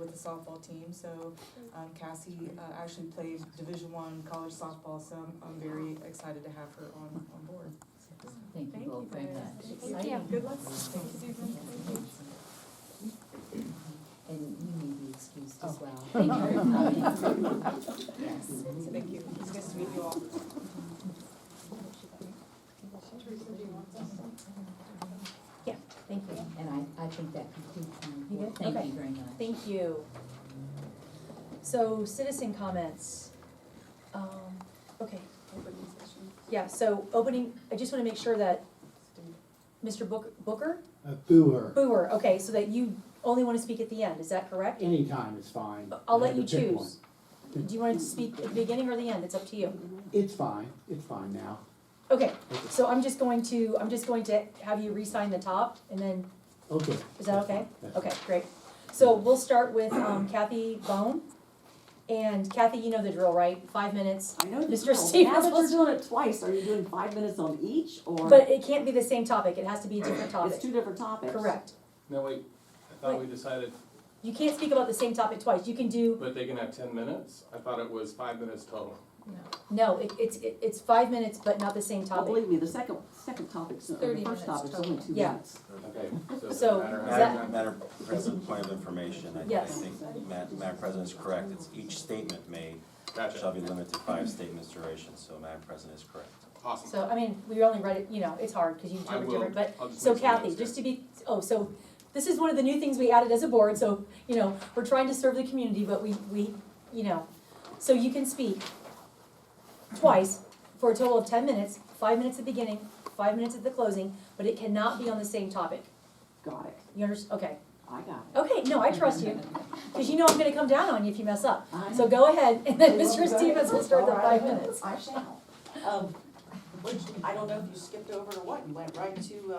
with the softball team. So Cassie actually played Division I college softball, so I'm very excited to have her on board. Thank you both very much. Thank you. Good luck. And you may be excused as well. Thank you for coming. Yes. Thank you. It's nice to meet you all. Yeah, thank you. And I think that completes my You report. good? Thank Okay. you very much. Thank you. So citizen comments. Okay, Opening session. yeah, so opening, I just wanna make sure that Mr. Booker? Booher, Okay, so that you only wanna speak at the end, is that correct? anytime is fine. I'll I let had you to pick choose. Do you want to speak at the beginning or the end? It's up to you. one. It's fine now. Okay, so I'm just going to have you re-sign the top, and then, Okay. is that that's okay? fine, that's Okay, fine. great. So we'll start with Kathy Bone. And Kathy, you know the drill, right? 5 minutes. I know the Mr. drill. Stevens Now that you're was- doing it twice, are you doing 5 minutes on each, or? But it can't be the same topic, it has to be a different It's topic. 2 different topics. Correct. No, wait, I thought we decided, You can't speak about the same topic twice. You can do, but they can have 10 minutes? I thought it was 5 minutes total. no, it's 5 minutes, but not the same Well, topic. believe me, the second topic's, the 30 first minutes topic's only 2 Yeah. minutes. Okay, so So, does it matter is how? that- Madam President, point of information, I Yes. think Madam President is correct, it's each statement made Gotcha. shall be limited to 5 statements duration, so Madam President is correct. Awesome. So, I mean, we only read it, it's hard, because you I interpret will. different, but I'll just so make some Kathy, notes just here. to be, so this is one of the new things we added as a board, so, we're trying to serve the community, but we, so you can speak twice for a total of 10 minutes, 5 minutes at the beginning, 5 minutes at the closing, but it cannot be on the same topic. Got it. You understand? Okay. I got it. Okay, no, I trust you, because I'm gonna come down on you if you mess up. I So know. go ahead, and then Well, Mr. go ahead. Stevens will start the All right, 5 minutes. I shall. Which, I don't know if you skipped over or what, you went right to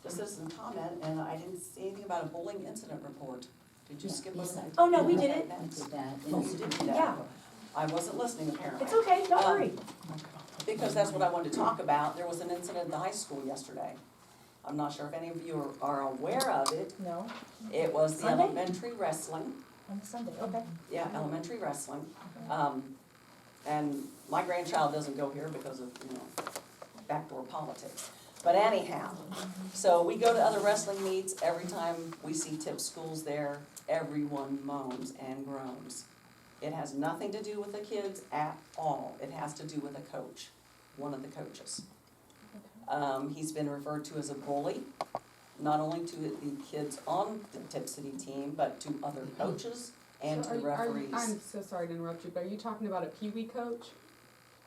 the citizen comment, and I didn't see anything about a bullying incident report. Did you skip over that? Oh, no, we did it. I did that. Oh, you did do that? Yeah. I wasn't listening apparently. It's okay, don't worry. Because that's what I wanted to talk about. There was an incident at the high school yesterday. I'm not sure if any of you are aware of it. No, It was the Sunday? elementary wrestling. on Sunday, okay. Yeah, elementary wrestling. And my grandchild doesn't go here because of, backdoor politics. But anyhow, so we go to other wrestling meets, every time we see Tipp schools there, everyone moans and groans. It has nothing to do with the kids at all. It has to do with a coach. one of the coaches. He's been referred to as a bully, not only to the kids on the Tipp City team, but to other coaches and to the referees. I'm so sorry to interrupt you, but are you talking about a Pee-wee coach?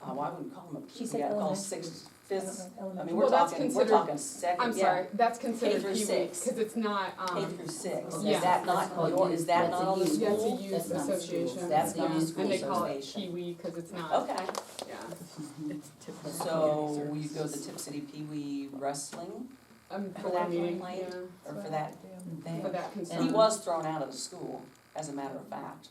I wouldn't call him a She Pee-wee, said I'd call elementary. sixth, fifth, I mean, Elementary. we're Well, that's talking, considered- second, I'm yeah. sorry, that's considered through Pee-wee, six. because it's not, K through six, Yeah. is that not your, is that That's not a on the youth. school? that's a youth That's not association. That's not yeah, a school and they call it association. Pee-wee, because it's not, Okay, yeah. so will you go to Tipp City Pee Wee Wrestling For For that that meeting, complaint? yeah, or for that thing? for that He concern. was thrown out of the school, as a matter of fact.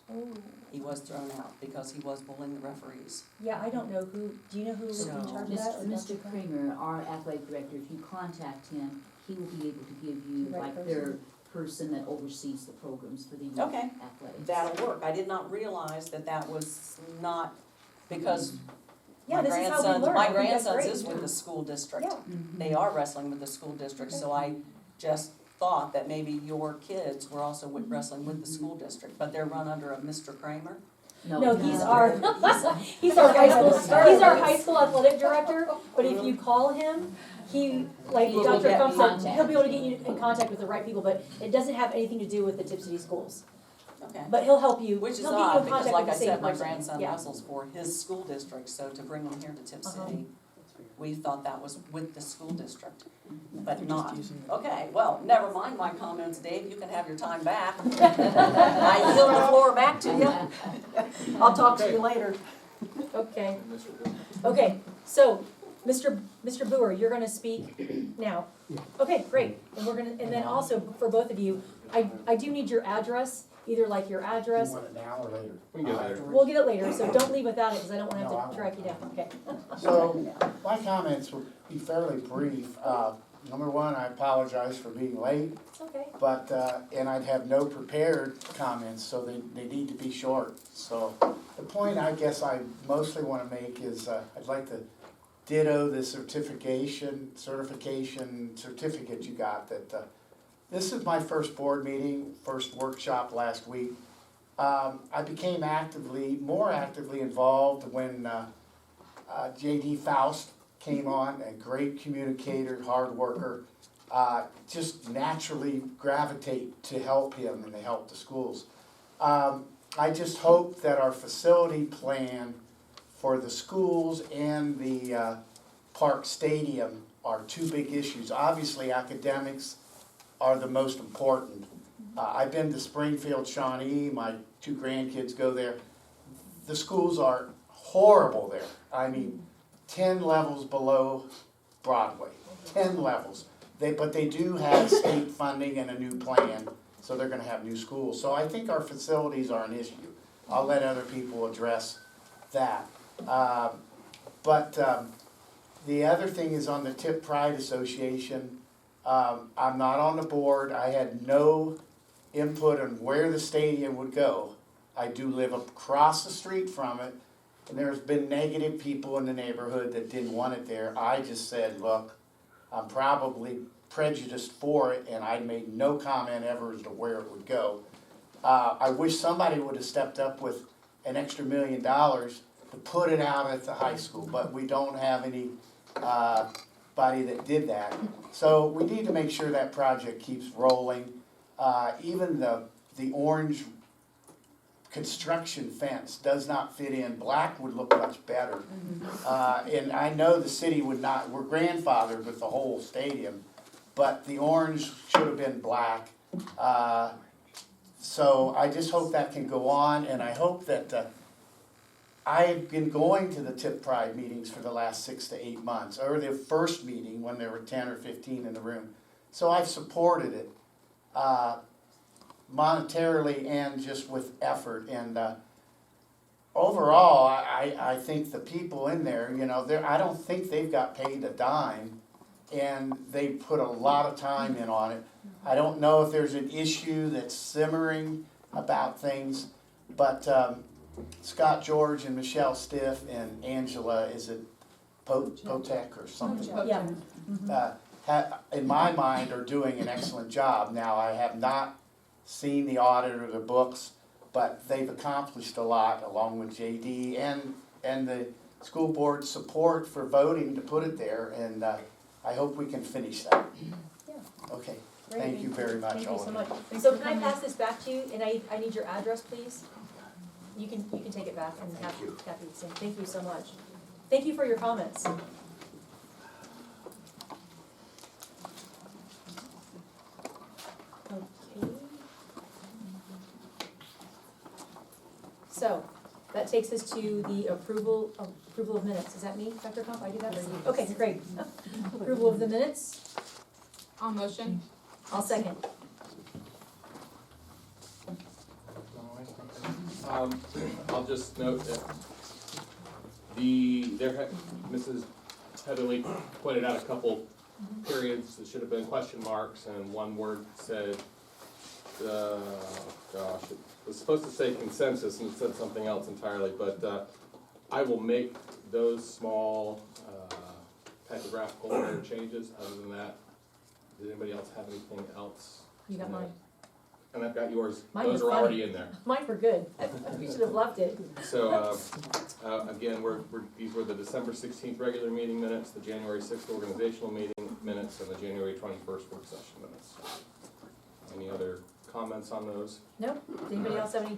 He was thrown out because he was bullying the referees. Yeah, I don't know who, do you know who was in So- charge of that? or Mr. Dr. Kramer, our athletic director, if you contact him, he will be able to give you The right like their person that oversees the programs for the youth Okay. athletics. That'll work. I did not realize that that was not, because Yeah, my this is how we grandson's, learn. my I think that's grandson's great. is with the school district. Yeah. Mhm. They are wrestling with the school district, so I just thought that maybe your kids were also wrestling with the school district, but they're run under a Mr. Kramer? No, he's our, he's our high school, he's our high school athletic director, but if you call him, he, like He will Dr. get Crump said, contact. he'll be able to get you in contact with the right people, but it doesn't have anything to do with the Tipp City schools. Okay. But he'll help you, Which is he'll get you odd, in because contact like with I the same said, my person. grandson Yeah. wrestles for his school district, so to bring him here to Tipp Uh-huh. City, we thought that was with the school district, but not. Okay, well, never mind my comments, Dave, you can have your time back. I yield the floor back to you. I'll talk to you later. Okay, okay, so, Mr. Boer, you're gonna speak now. Okay, great, and we're gonna, and then also, for both of you, I do need your address, either like your You address, want it now or later? We can get it later. we'll get it later, so don't leave without it, because I don't wanna No, I have to track you down, okay? So, my comments will be fairly brief. Number one, I apologize for being late, It's okay. but, and I'd have no prepared comments, so they need to be short. So, the point I guess I mostly wanna make is, I'd like to ditto the certificate you got that, this is my first board meeting, first workshop last week. I became more actively involved when J.D. Faust came on, a great communicator, hard worker. Just naturally gravitate to help him and to help the schools. I just hope that our facility plan for the schools and the Park Stadium are two big issues. Obviously, academics are the most important. I've been to Springfield, Shawnee, my two grandkids go there. The schools are horrible there. I mean, 10 levels below Broadway, 10 levels. But they do have state funding and a new plan, so they're gonna have new schools. So I think our facilities are an issue. I'll let other people address that. The other thing is on the Tipp Pride Association. I'm not on the board. I had no input on where the stadium would go. I do live across the street from it, and there's been negative people in the neighborhood that didn't want it there. I just said, look, I'm probably prejudiced for it, and I made no comment ever as to where it would go. I wish somebody would have stepped up with an extra $1 million to put it out at the high school, but we don't have any body that did that. So we need to make sure that project keeps rolling. Even the orange construction fence does not fit in. Black would look much better. And I know the city would not, we're grandfathered with the whole stadium, but the orange should have been black. So I just hope that can go on, and I hope that I've been going to the Tipp Pride meetings for the last 6 to 8 months, or the first meeting when there were 10 or 15 in the room. So I've supported it monetarily and just with effort. And overall, I think the people in there, you know, I don't think they've got paid a dime, and they put a lot of time in on it. I don't know if there's an issue that's simmering about things, but Scott George and Michelle Stiff and Angela, is it Potek or something? Yeah. In my mind, are doing an excellent job. Now, I have not seen the audit or the books, but they've accomplished a lot along with JD and the school board support for voting to put it there, and I hope we can finish that. Yeah. Okay, Great. thank you very much, Thank you all so of much. you. So can I pass this back to you, and I need your address, please? You can take it back and have Kathy sing. Thank you so much. Thank you for your comments. Okay. So, that takes us to the approval of minutes. Is that me, Dr. Comp? I do that? Or you? Okay, great. Approval of the minutes. I'll motion. I'll second. I'll just note that Mrs. Heatherly pointed out a couple periods that should have been question marks, and one word said, it was supposed to say consensus, and it said something else entirely, but I will make those small typographical error changes. Other than that, did anybody else have anything else? You got mine. And I've got yours. Mine Those were are already in there. Mine were good. We should have left it. So, again, these were the December 16th regular meeting minutes, the January 6th organizational meeting minutes, and the January 21st work session minutes. Any other comments on those? Nope. Does anybody else have any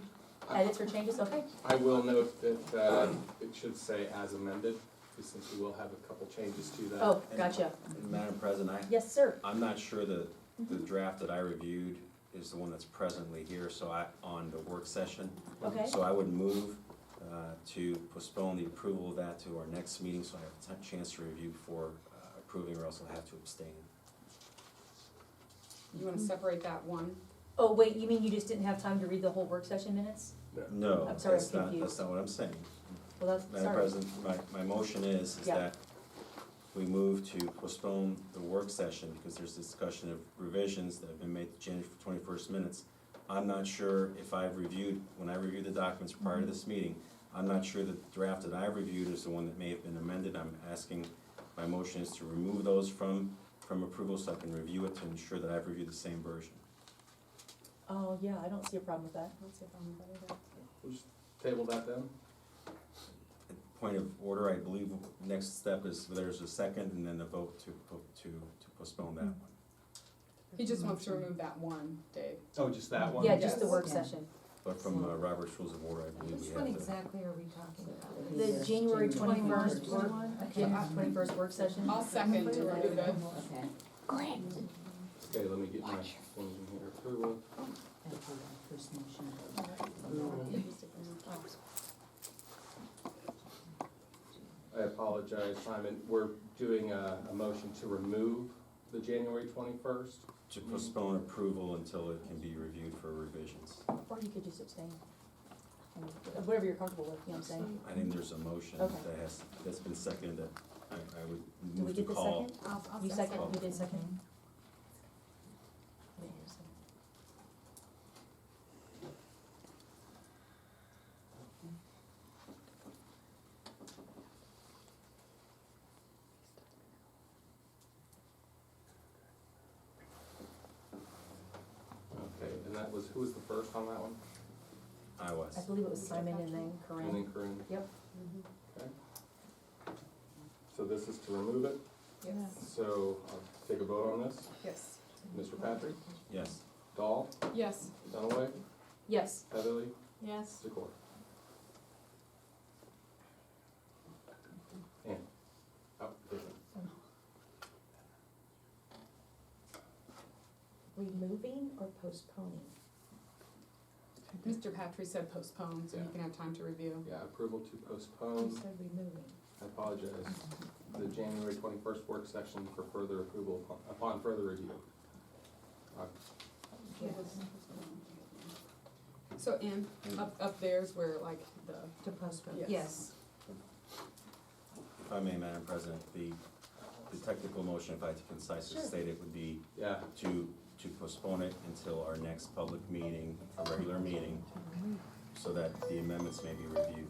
edits or changes? Okay. I will note that it should say as amended, since we will have a couple changes to that. Oh, gotcha. And Madam President, Yes, sir. I'm not sure that the draft that I reviewed is the one that's presently here, so on the work session. Okay. So I would move to postpone the approval of that to our next meeting, so I have a chance to review before approving, or else I'll have to abstain. You wanna separate that one? Oh, wait, you mean you just didn't have time to read the whole work session minutes? No, I'm sorry, that's I'm not, confused. that's not what I'm saying. Well, that's, Madam sorry. President, my motion is Yeah. that we move to postpone the work session because there's discussion of revisions that have been made to January 21st minutes. I'm not sure if when I reviewed the documents prior to this meeting, I'm not sure that the draft that I reviewed is the one that may have been amended. I'm asking, my motion is to remove those from approval so I can review it to ensure that I've reviewed the same version. Oh, yeah, I don't see a problem with that. I don't see a problem with that either. We'll just table that then. Point of order, I believe next step is there's a second and then a vote to postpone that one. He just wants to remove that one, Dave. Oh, just that one? Yeah, just the Yes. work session. But from Robert's Rules of Order, I believe we have to. exactly are we talking about? The January 21st work, Okay. January 21st work session. I'll second to remove it. Okay. Okay, let me get my things in here. Approval. First motion. I apologize, Simon. We're doing a motion to remove the January 21st. To postpone approval until it can be reviewed for revisions. Or you could just abstain. Whatever you're comfortable with, you know what I'm saying? I think there's a motion Okay. that's been seconded that I would Did we move to get the call. second? You second, you did second. Okay, and that was, who was the first on that one? I was. I believe it was Simon and then And Corinne. then Corinne? Yep. Okay. So this is to remove it, Yes. so I'll take a vote on this. Yes. Mr. Patrick? Yes. Dahl? Yes. Dunaway? Yes. Heatherly? Yes. Zakor? And, oh, different. Removing or postponing? Mr. Patrick said postpone, so you can have time to review. Yeah, approval to Who postpone, said removing? I apologize, the January 21st work session for further approval upon further review. So Ann, up there's where like the, To postpone? Yes. Yes. If I may, Madam President, the technical motion, if I had to concisely Sure. state it, would be Yeah, to postpone it until our next public meeting, a regular meeting, so that the amendments may be reviewed.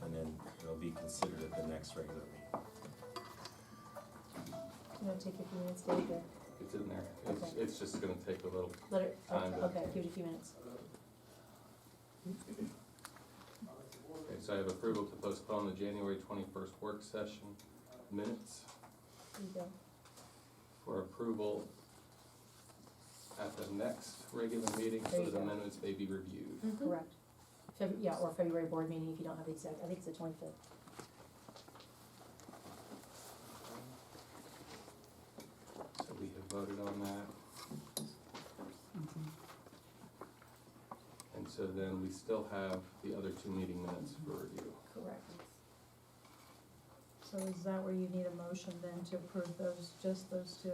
And then it'll be considered at the next regular meeting. You want to take a few minutes, Dave, to it's in there. Okay. It's just gonna take a little, let it, Time to- okay, give it a few minutes. okay, so I have approval to postpone the January 21st work session minutes There you go. for approval at the next regular meeting, There so you that the go. minutes may be reviewed. Correct. Yeah, or February board meeting if you don't have the exact, I think it's the 25th. So we have voted on that. And so then we still have the other two meeting minutes for review. Correct. So is that where you need a motion then to approve those, just those two?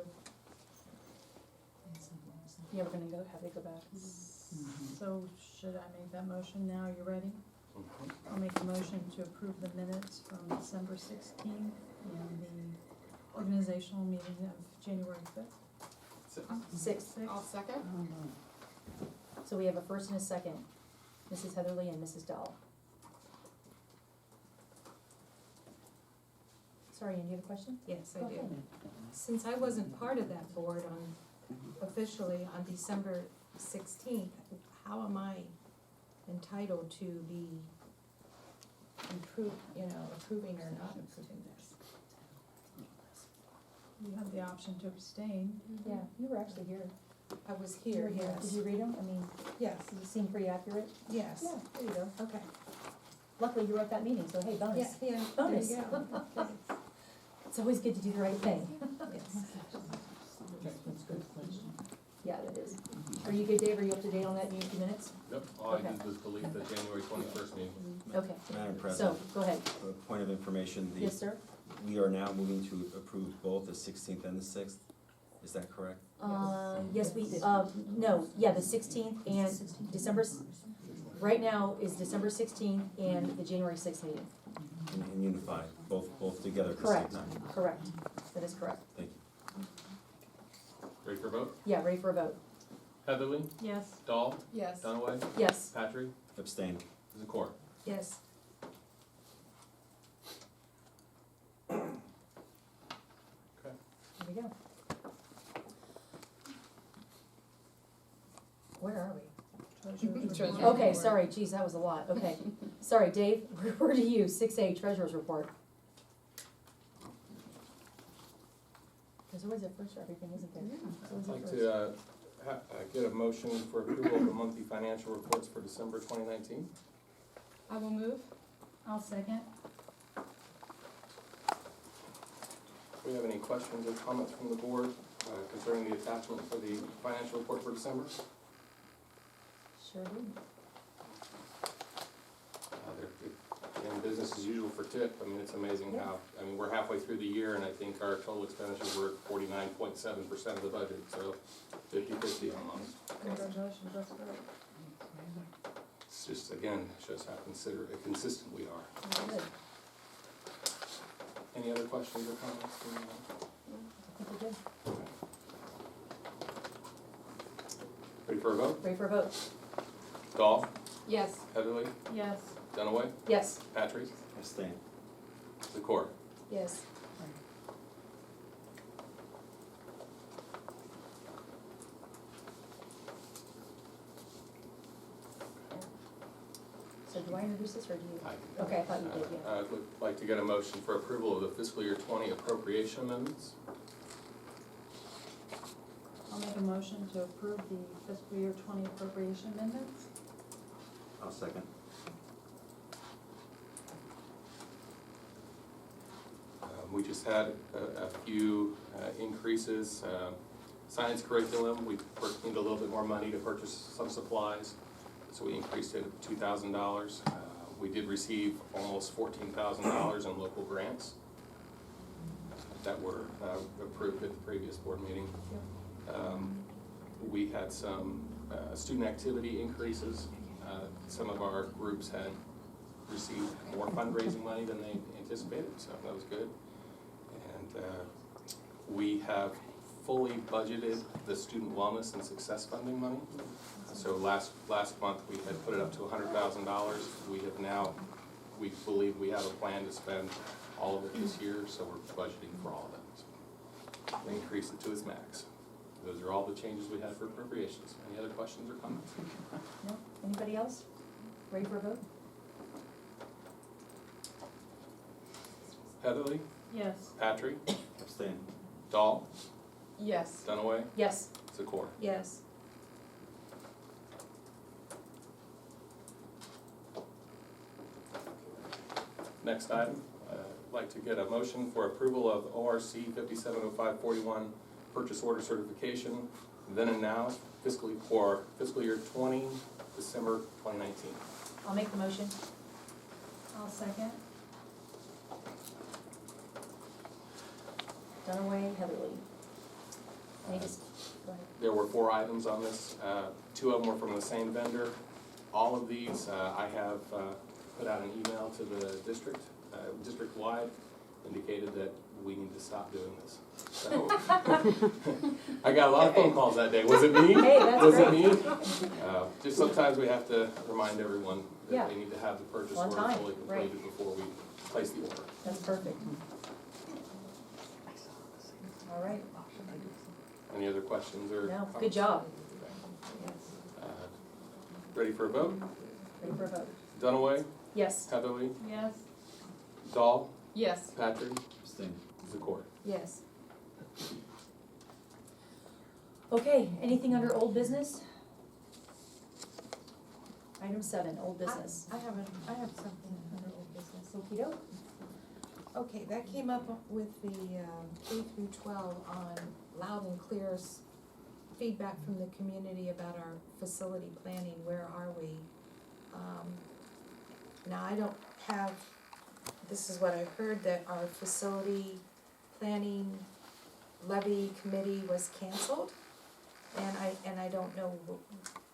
Yeah, we're gonna have it go back. So should I make that motion now? You ready? Mhm. I'll make a motion to approve the minutes from December 16th and the organizational meeting of January 5th. Six. I'll second. So we have a first and a second, Mrs. Heatherly and Mrs. Dahl. Sorry, Ann, do you have a question? Yes, I Go do. ahead. Since I wasn't part of that board officially on December 16th, how am I entitled to be approving or not approving this? You have the option to abstain. Yeah, you were actually here. I was You here, were here. Did yes. you read them? I mean, Yes, does it seem pretty accurate? yes. Yeah, there you go. Okay. Luckily, you were at that meeting, so hey, bonus. Yeah, there Bonus. you go. Okay. It's always good to do the right thing. Yes. Yeah, it is. Are you good, Dave? Are you up to date on that? You need a few minutes? Yep, all I Okay. did was delete the January 21st meeting. Okay. Madam So, President, go ahead. a point of information, Yes, sir? we are now moving to approve both the 16th and the 6th. Is that correct? Yes, no, yeah, the 16th and right now is December 16th and the January 6th meeting. And unified, both together at the same Correct, time? correct. That is correct. Thank you. Ready for a vote? Yeah, ready for a vote? Heatherly, Yes. Dahl, Yes. Dunaway, Yes. Patrick, Abstain. Zakor. Yes. Okay. There we go. Where are we? Treasurer's report. Okay, sorry, geez, that was a lot, okay. Sorry, Dave, where do you, 6A, treasurer's report? There's always a first for everything, isn't there? There's always I'd a like first. to get a motion for approval of the monthly financial reports for December 2019. I will move. I'll second. Do we have any questions or comments from the board concerning the attachment for the financial report for December? Sure do. Again, business as usual for Tipp. I mean, it's amazing how, I mean, we're halfway through the year and I think our total expenditures were at 49.7% of the budget, so 50-50 almost. Congratulations, that's great. It's just, again, shows how consistent we are. Good. Any other questions or comments from anyone? I think we're good. Ready for a vote? Ready for a vote? Dahl, Yes. Heatherly, Yes. Dunaway, Yes. Patrick, Abstain. Zakor. Yes. So do I introduce this or do you? Okay, I thought you did, yeah. I would like to get a motion for approval of the fiscal year 20 appropriation amendments. I'll make a motion to approve the fiscal year 20 appropriation amendments. I'll second. We just had a few increases. Science curriculum, we need a little bit more money to purchase some supplies, so we increased it to $2,000. We did receive almost $14,000 in local grants that were approved at the previous board meeting. We had some student activity increases. Some of our groups had received more fundraising money than they anticipated, so that was good. And we have fully budgeted the student wellness and success funding money. So last month, we had put it up to $100,000. We have now, we believe we have a plan to spend all of it this year, so we're budgeting for all of it. So we increased it to its max. Those are all the changes we had for appropriations. Any other questions or comments? No? Anybody else? Ready for a vote? Heatherly, Yes. Patrick, Abstain. Dahl, Yes. Dunaway, Yes. Zakor. Yes. Next item, I'd like to get a motion for approval of ORC 570541 purchase order certification, then and now, for fiscal year 20, December 2019. I'll make the motion. I'll second. Dunaway, Heatherly. Any go ahead. There were 4 items on this. 2 of them were from the same vendor. All of these, I have put out an email to the district, district-wide, indicated that we need to stop doing this. So, I got a lot of phone calls that day. Was it me? Hey, that's Was great. it me? Just sometimes we have to remind everyone Yeah. that they need to have the purchase On order time, fully right. completed before we place the order. That's perfect. All right. Any other questions or? No, comments? good job. Uh, Ready for a vote? Ready for a vote? Dunaway, Yes. Heatherly, Yes. Dahl, Yes. Patrick, Abstain. Zakor. Yes. Okay, anything under old business? Item 7, old business. I have something under old business. Okey-doke. Okay, that came up with the K through 12 on loud and clear feedback from the community about our facility planning. Where are we? Now, I don't have, this is what I heard, that our facility planning levy committee was canceled. And I don't know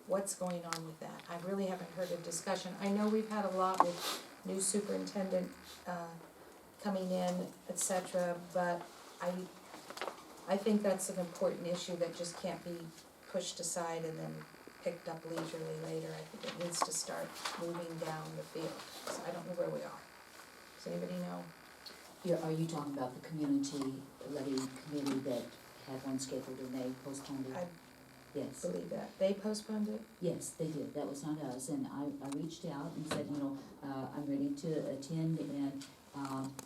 what's going on with that. I really haven't heard a discussion. I know we've had a lot with new superintendent, coming in, et cetera, but I think that's an important issue that just can't be pushed aside and then picked up leisurely later. I think it needs to start moving down the field, so I don't know where we are. Does anybody know? Are you talking about the community levy committee that had one scheduled and they postponed it? I Yes, believe that. They postponed it? yes, they did, that was not us, and I reached out and said, I'm ready to attend, and,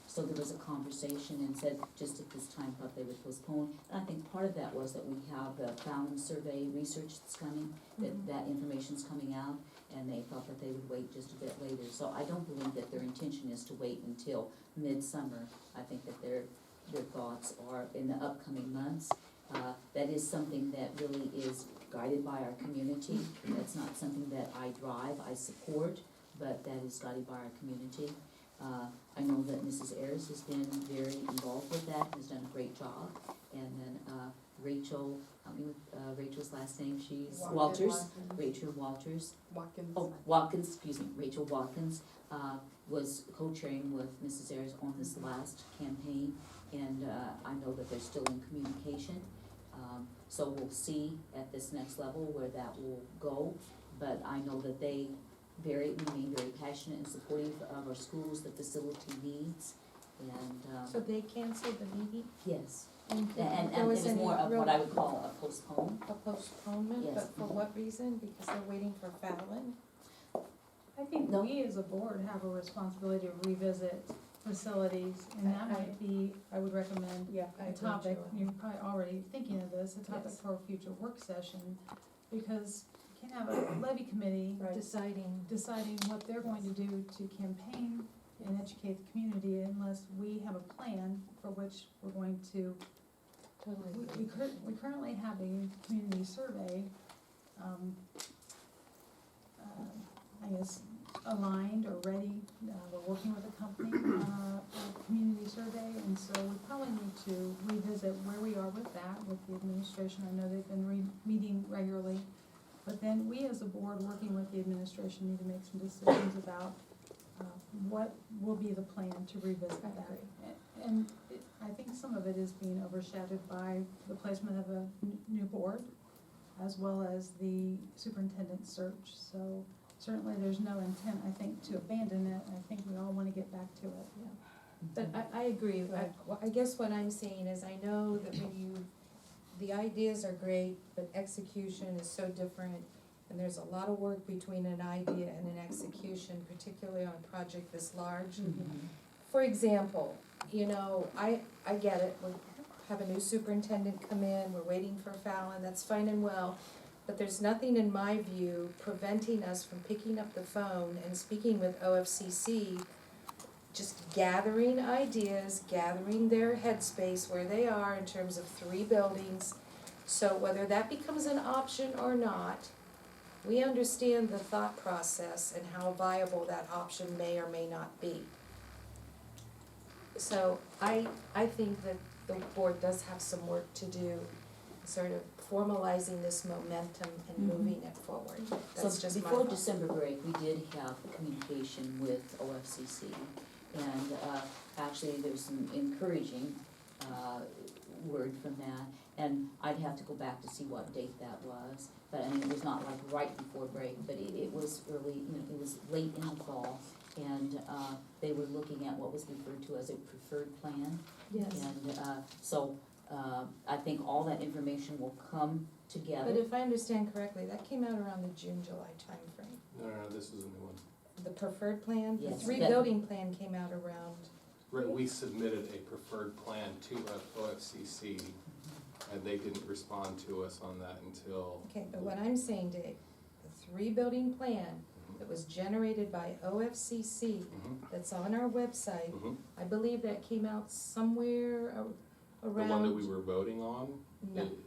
so there was a conversation and said, just at this time, thought they would postpone. And I think part of that was that we have the Fallon survey research that's coming, that information's coming out, and they thought that they would wait just a bit later. So I don't believe that their intention is to wait until midsummer. I think that their thoughts are in the upcoming months. That is something that really is guided by our community. That's not something that I drive, I support, but that is guided by our community. I know that Mrs. Ayers has been very involved with that, has done a great job. And then Rachel, help me with Rachel's last name, she's Walters, Rachel Walters. Watkins. Oh, Watkins, excuse me, Rachel Watkins, was co-chairing with Mrs. Ayers on this last campaign. And I know that they're still in communication. So we'll see at this next level where that will go. But I know that they remain very passionate and supportive of our schools, the facility needs. And, So they canceled the meeting? yes. And And there it was was any more of real- what I would call a postpone. A postponement, Yes. but for what reason? Because they're waiting for Fallon? I think No. we as a board have a responsibility to revisit facilities, and that might be, I would recommend Yeah, I a agree, topic, Joy. you're probably already thinking of this, a topic Yes. for a future work session, because you can have a levy committee Right. deciding what they're going to do to campaign and educate the community unless we have a plan for which we're going to. Totally. We currently have a community survey, I guess, aligned or ready. We're working with a company on a community survey, and so we probably need to revisit where we are with that, with the administration. I know they've been meeting regularly, but then we as a board, working with the administration, need to make some decisions about what will be the plan to revisit that. And I think some of it is being overshadowed by the placement of a new board, as well as the superintendent search. So certainly there's no intent, I think, to abandon it. I think we all want to get back to it. But I agree. I guess what I'm saying is I know that the ideas are great, but execution is so different. And there's a lot of work between an idea and an execution, particularly on a project this large. For example, you know, I get it, we have a new superintendent come in, we're waiting for Fallon, that's fine and well. But there's nothing in my view preventing us from picking up the phone and speaking with OFCC, just gathering ideas, gathering their headspace where they are in terms of 3 buildings. So whether that becomes an option or not, we understand the thought process and how viable that option may or may not be. So I think that the board does have some work to do, sort of formalizing this momentum and moving it forward. That's just my So before thought. December break, we did have communication with OFCC. And actually, there's some encouraging word from that. And I'd have to go back to see what date that was. But I mean, it was not like right before break, but it was early, you know, it was late in the fall. And they were looking at what was referred to as a preferred plan. Yes. And so I think all that information will come together. But if I understand correctly, that came out around the June-July timeframe. No, this is a new one. The preferred plan, the Yes, 3 that- building plan came out around, Right, we submitted a preferred plan to OFCC, and they didn't respond to us on that until. okay, but what I'm saying, Dave, the 3 building plan that was generated by OFCC, Mhm. that's on our website, Mhm. I believe that came out somewhere The around. one that we were voting on? No, it-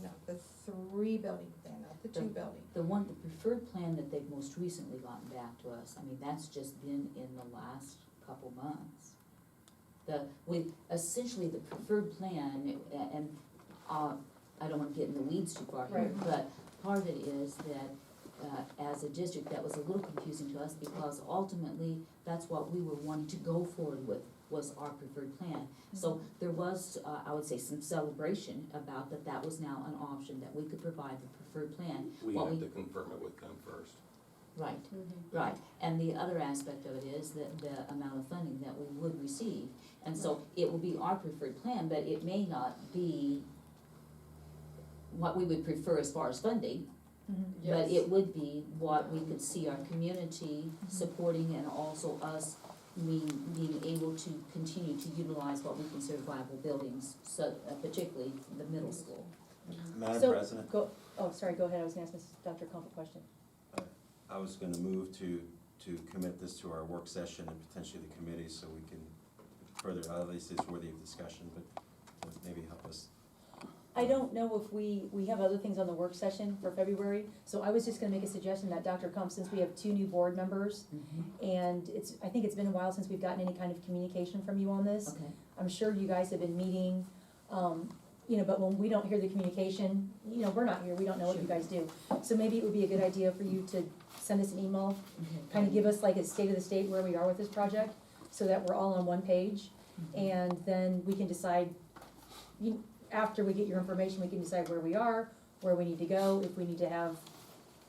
no, the 3 building plan, not the 2 building. The preferred plan that they've most recently gotten back to us, I mean, that's just been in the last couple months. Essentially, the preferred plan, and, I don't wanna get in the weeds too far here, Right. but part of it is that, as a district, that was a little confusing to us, because ultimately, that's what we were wanting to go forward with, was our preferred plan. So there was, I would say, some celebration about that was now an option, that we could provide the preferred plan. We What have to confirm it with them first. Right, right, and the other aspect of it is that the amount of funding that we would receive. And so it will be our preferred plan, but it may not be what we would prefer as far as funding, but it would be what we could see our community supporting, and also us being able to continue to utilize what we consider viable buildings, so particularly the middle school. Madam So, President, sorry, go ahead, I was gonna ask Dr. Kump a question. I was gonna move to commit this to our work session and potentially the committee, so we can further, at least it's worthy of discussion, but maybe help us. I don't know if we have other things on the work session for February, so I was just gonna make a suggestion that Dr. Kump, since we have 2 new board members, and I think it's been a while since we've gotten any kind of communication from you on this. Okay, I'm sure you guys have been meeting, you know, but when we don't hear the communication, you know, we're not here, we don't know what you guys do. So maybe it would be a good idea for you to send us an email, kind of give us like a state of the state where we are with this project, so that we're all on one page. And then we can decide, after we get your information, we can decide where we are, where we need to go, if we need to have,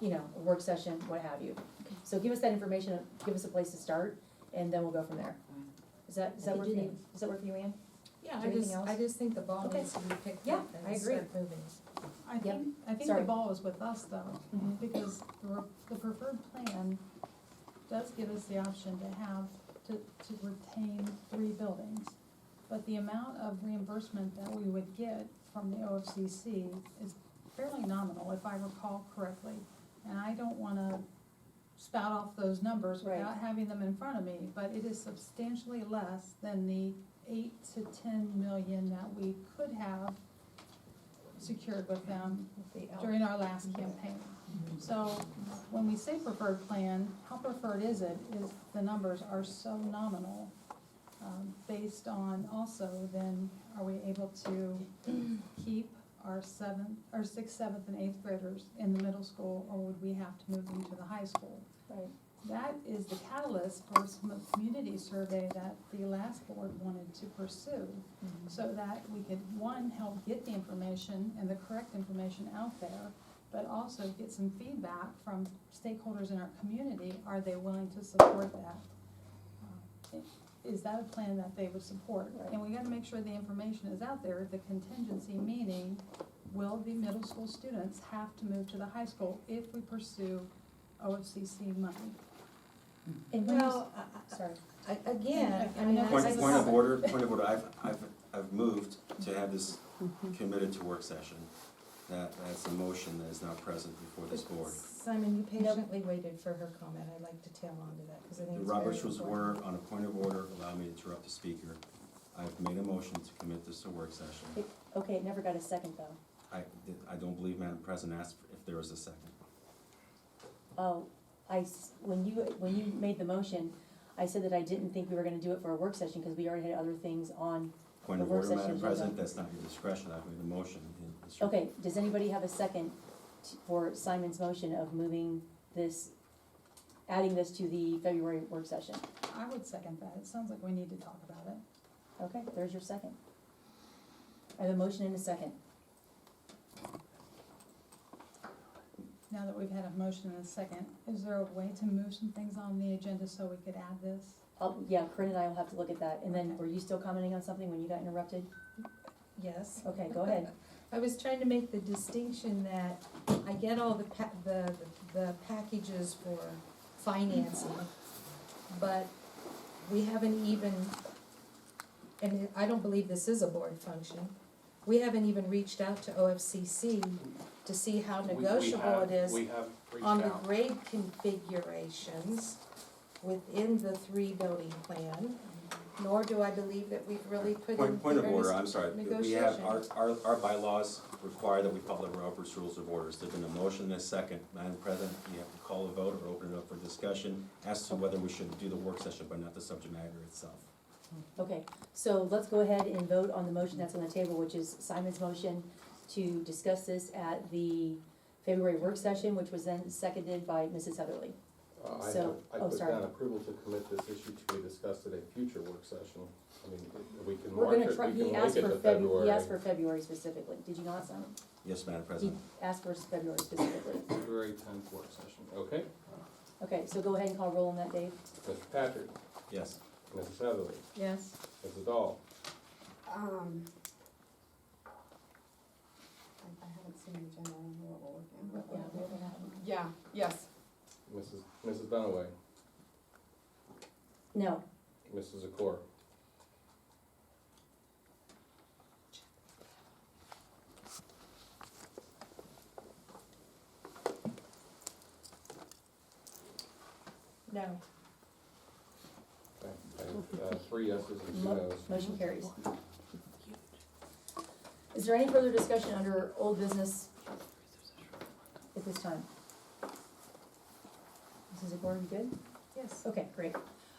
you know, a work session, what have you. So give us that information, give us a place to start, and then we'll go from there. Does that I work can for do you? Does that work for you, Ann? Yeah, Is there anything else? I just think the ball Okay. needs to be picked Yeah, up I and agree. start moving. I think Sorry. the ball is with us though, Mhm. because the preferred plan does give us the option to have, to retain 3 buildings. But the amount of reimbursement that we would get from the OFCC is fairly nominal, if I recall correctly. And I don't wanna spout off those numbers Right. without having them in front of me, but it is substantially less than the 8 to 10 million that we could have secured with them during our last campaign. So when we say preferred plan, how preferred is it, is the numbers are so nominal, based on also then, are we able to keep our 6th, 7th, and 8th graders in the middle school, or would we have to move them to the high school? Right. That is the catalyst for some of the community survey that the last board wanted to pursue, so that we could, one, help get the information and the correct information out there, but also get some feedback from stakeholders in our community. Are they willing to support that? Is that a plan that they would support? Right. And we gotta make sure the information is out there, the contingency meaning, will the middle school students have to move to the high school if we pursue OFCC money? And when you, Well, sorry. Again, I I mean, know Point, this is a point of comment. order, I've moved to have this committed to work session. That's a motion that is now present before this board. Simon, you patiently waited for her comment. I'd like to tail on to that, because I think The it's very Robert's Rules of important. Order, on a point of order, allow me to interrupt the speaker. I've made a motion to commit this to work session. Okay, it never got a second though. I don't believe Madam President asked if there was a second. Oh, when you made the motion, I said that I didn't think we were gonna do it for a work session, because we already had other things on. Point of The work order, session Madam agenda. President, that's not your discretion, I've made a motion. Okay, does anybody have a second for Simon's motion of moving this, adding this to the February work session? I would second that. It sounds like we need to talk about it. Okay, there's your second. I have a motion and a second. Now that we've had a motion and a second, is there a way to move some things on the agenda so we could add this? Yeah, Corinne and I will have to look at that, and then were you still commenting on something when you got interrupted? Yes. Okay, go ahead. I was trying to make the distinction that I get all the packages for financing, but we haven't even, and I don't believe this is a board function, we haven't even reached out to OFCC to see how negotiable it is We have reached on the out. grade configurations within the 3-building plan, nor do I believe that we've really put in Point of order, earnest I'm sorry, we have, negotiation. our bylaws require that we follow the Robert's Rules of Orders. There's been a motion and a second. Madam President, you have to call a vote or open it up for discussion as to whether we should do the work session, but not the subject matter itself. Okay, so let's go ahead and vote on the motion that's on the table, which is Simon's motion to discuss this at the February work session, which was then seconded by Mrs. Heatherly. I put sorry. down approval to commit this issue to be discussed at a future work session. I mean, we can We're mark gonna it, try, we he can make asked it for to February, February. he asked for February specifically, did you not, Simon? Yes, Madam He President. asked for February specifically. February 10th work session, okay? Okay, so go ahead and call roll on that, Dave. Mr. Patrick, Yes. Mrs. Heatherly, Yes. Mrs. Dahl, I haven't seen the agenda, I don't know what we're looking at. Yeah, we haven't had one. Yeah, yes, Mrs. Dunaway, No, Mrs. Zakor, No. okay, 3 yeses and 2 noes. motion carries. Is there any further discussion under old business at this time? Mrs. Zakor, you good? Yes. Okay, great.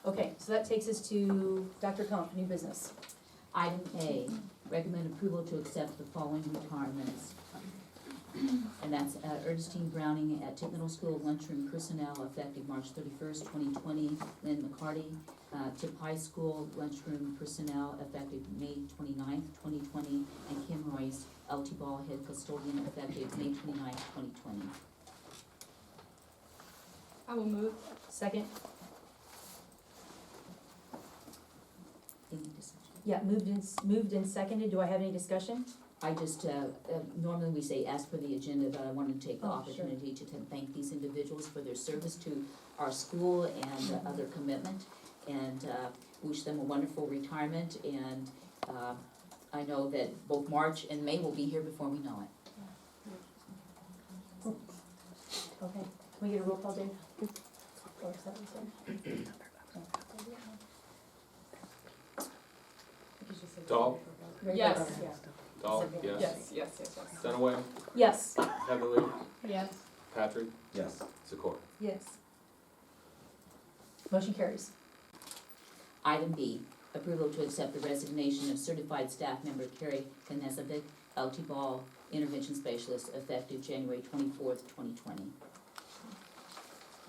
Okay, so that takes us to Dr. Kump, new business. Item A, recommend approval to accept the following retirements. And that's Ernestine Browning at Tipp Middle School lunchroom personnel effective March 31st, 2020. Lynn McCarty, Tipp High School lunchroom personnel effective May 29th, 2020. And Kim Royce, LT Ball head custodian effective May 29th, 2020. I will move. Second? Any discussion? Yeah, moved and seconded. Do I have any discussion? I just, normally we say ask for the agenda, but I wanted to take the Oh, sure. opportunity to thank these individuals for their service to our school and other commitment, and wish them a wonderful retirement, and I know that both March and May will be here before we know it. Okay, can we get a roll call, Dave? Or is that what you said? Dahl, Yes. Yeah. Dahl, Yes, yes. yes. Dunaway, Yes. Heatherly, Yes. Patrick, Yes. Zakor. Yes. Motion carries. Item B, approval to accept the resignation of certified staff member Carrie Knezovic, LT Ball intervention specialist, effective January 24th, 2020.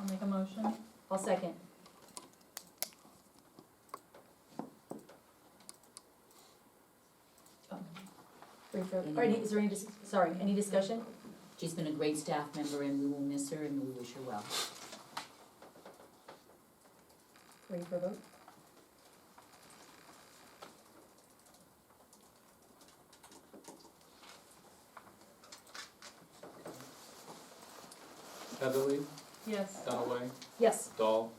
I'll make a motion. I'll second. Is there any, sorry, any discussion? She's been a great staff member, and we will miss her, and we wish her well. Ready for a vote? Heatherly, Yes. Dunaway, Yes. Dahl,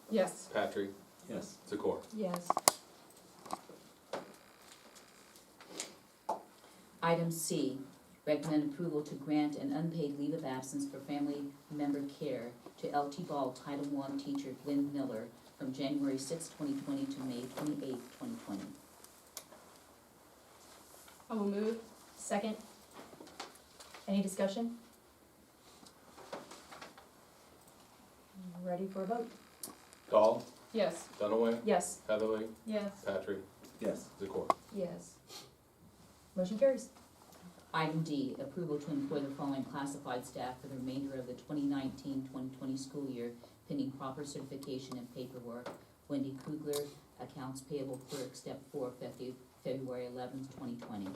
Yes. Patrick, Yes. Zakor. Yes. Item C, recommend approval to grant an unpaid leave of absence for family member care to LT Ball Title I teacher Glenn Miller from January 6, 2020 to May 28, 2020. I will move. Second? Any discussion? Ready for a vote? Dahl, Yes. Dunaway, Yes. Heatherly, Yes. Patrick, Yes. Zakor. Yes. Motion carries. Item D, approval to employ the following classified staff for the remainder of the 2019-2020 school year pending proper certification and paperwork. Wendy Kugler, Accounts Payable Clerk, Step 4, effective February 11th, 2020.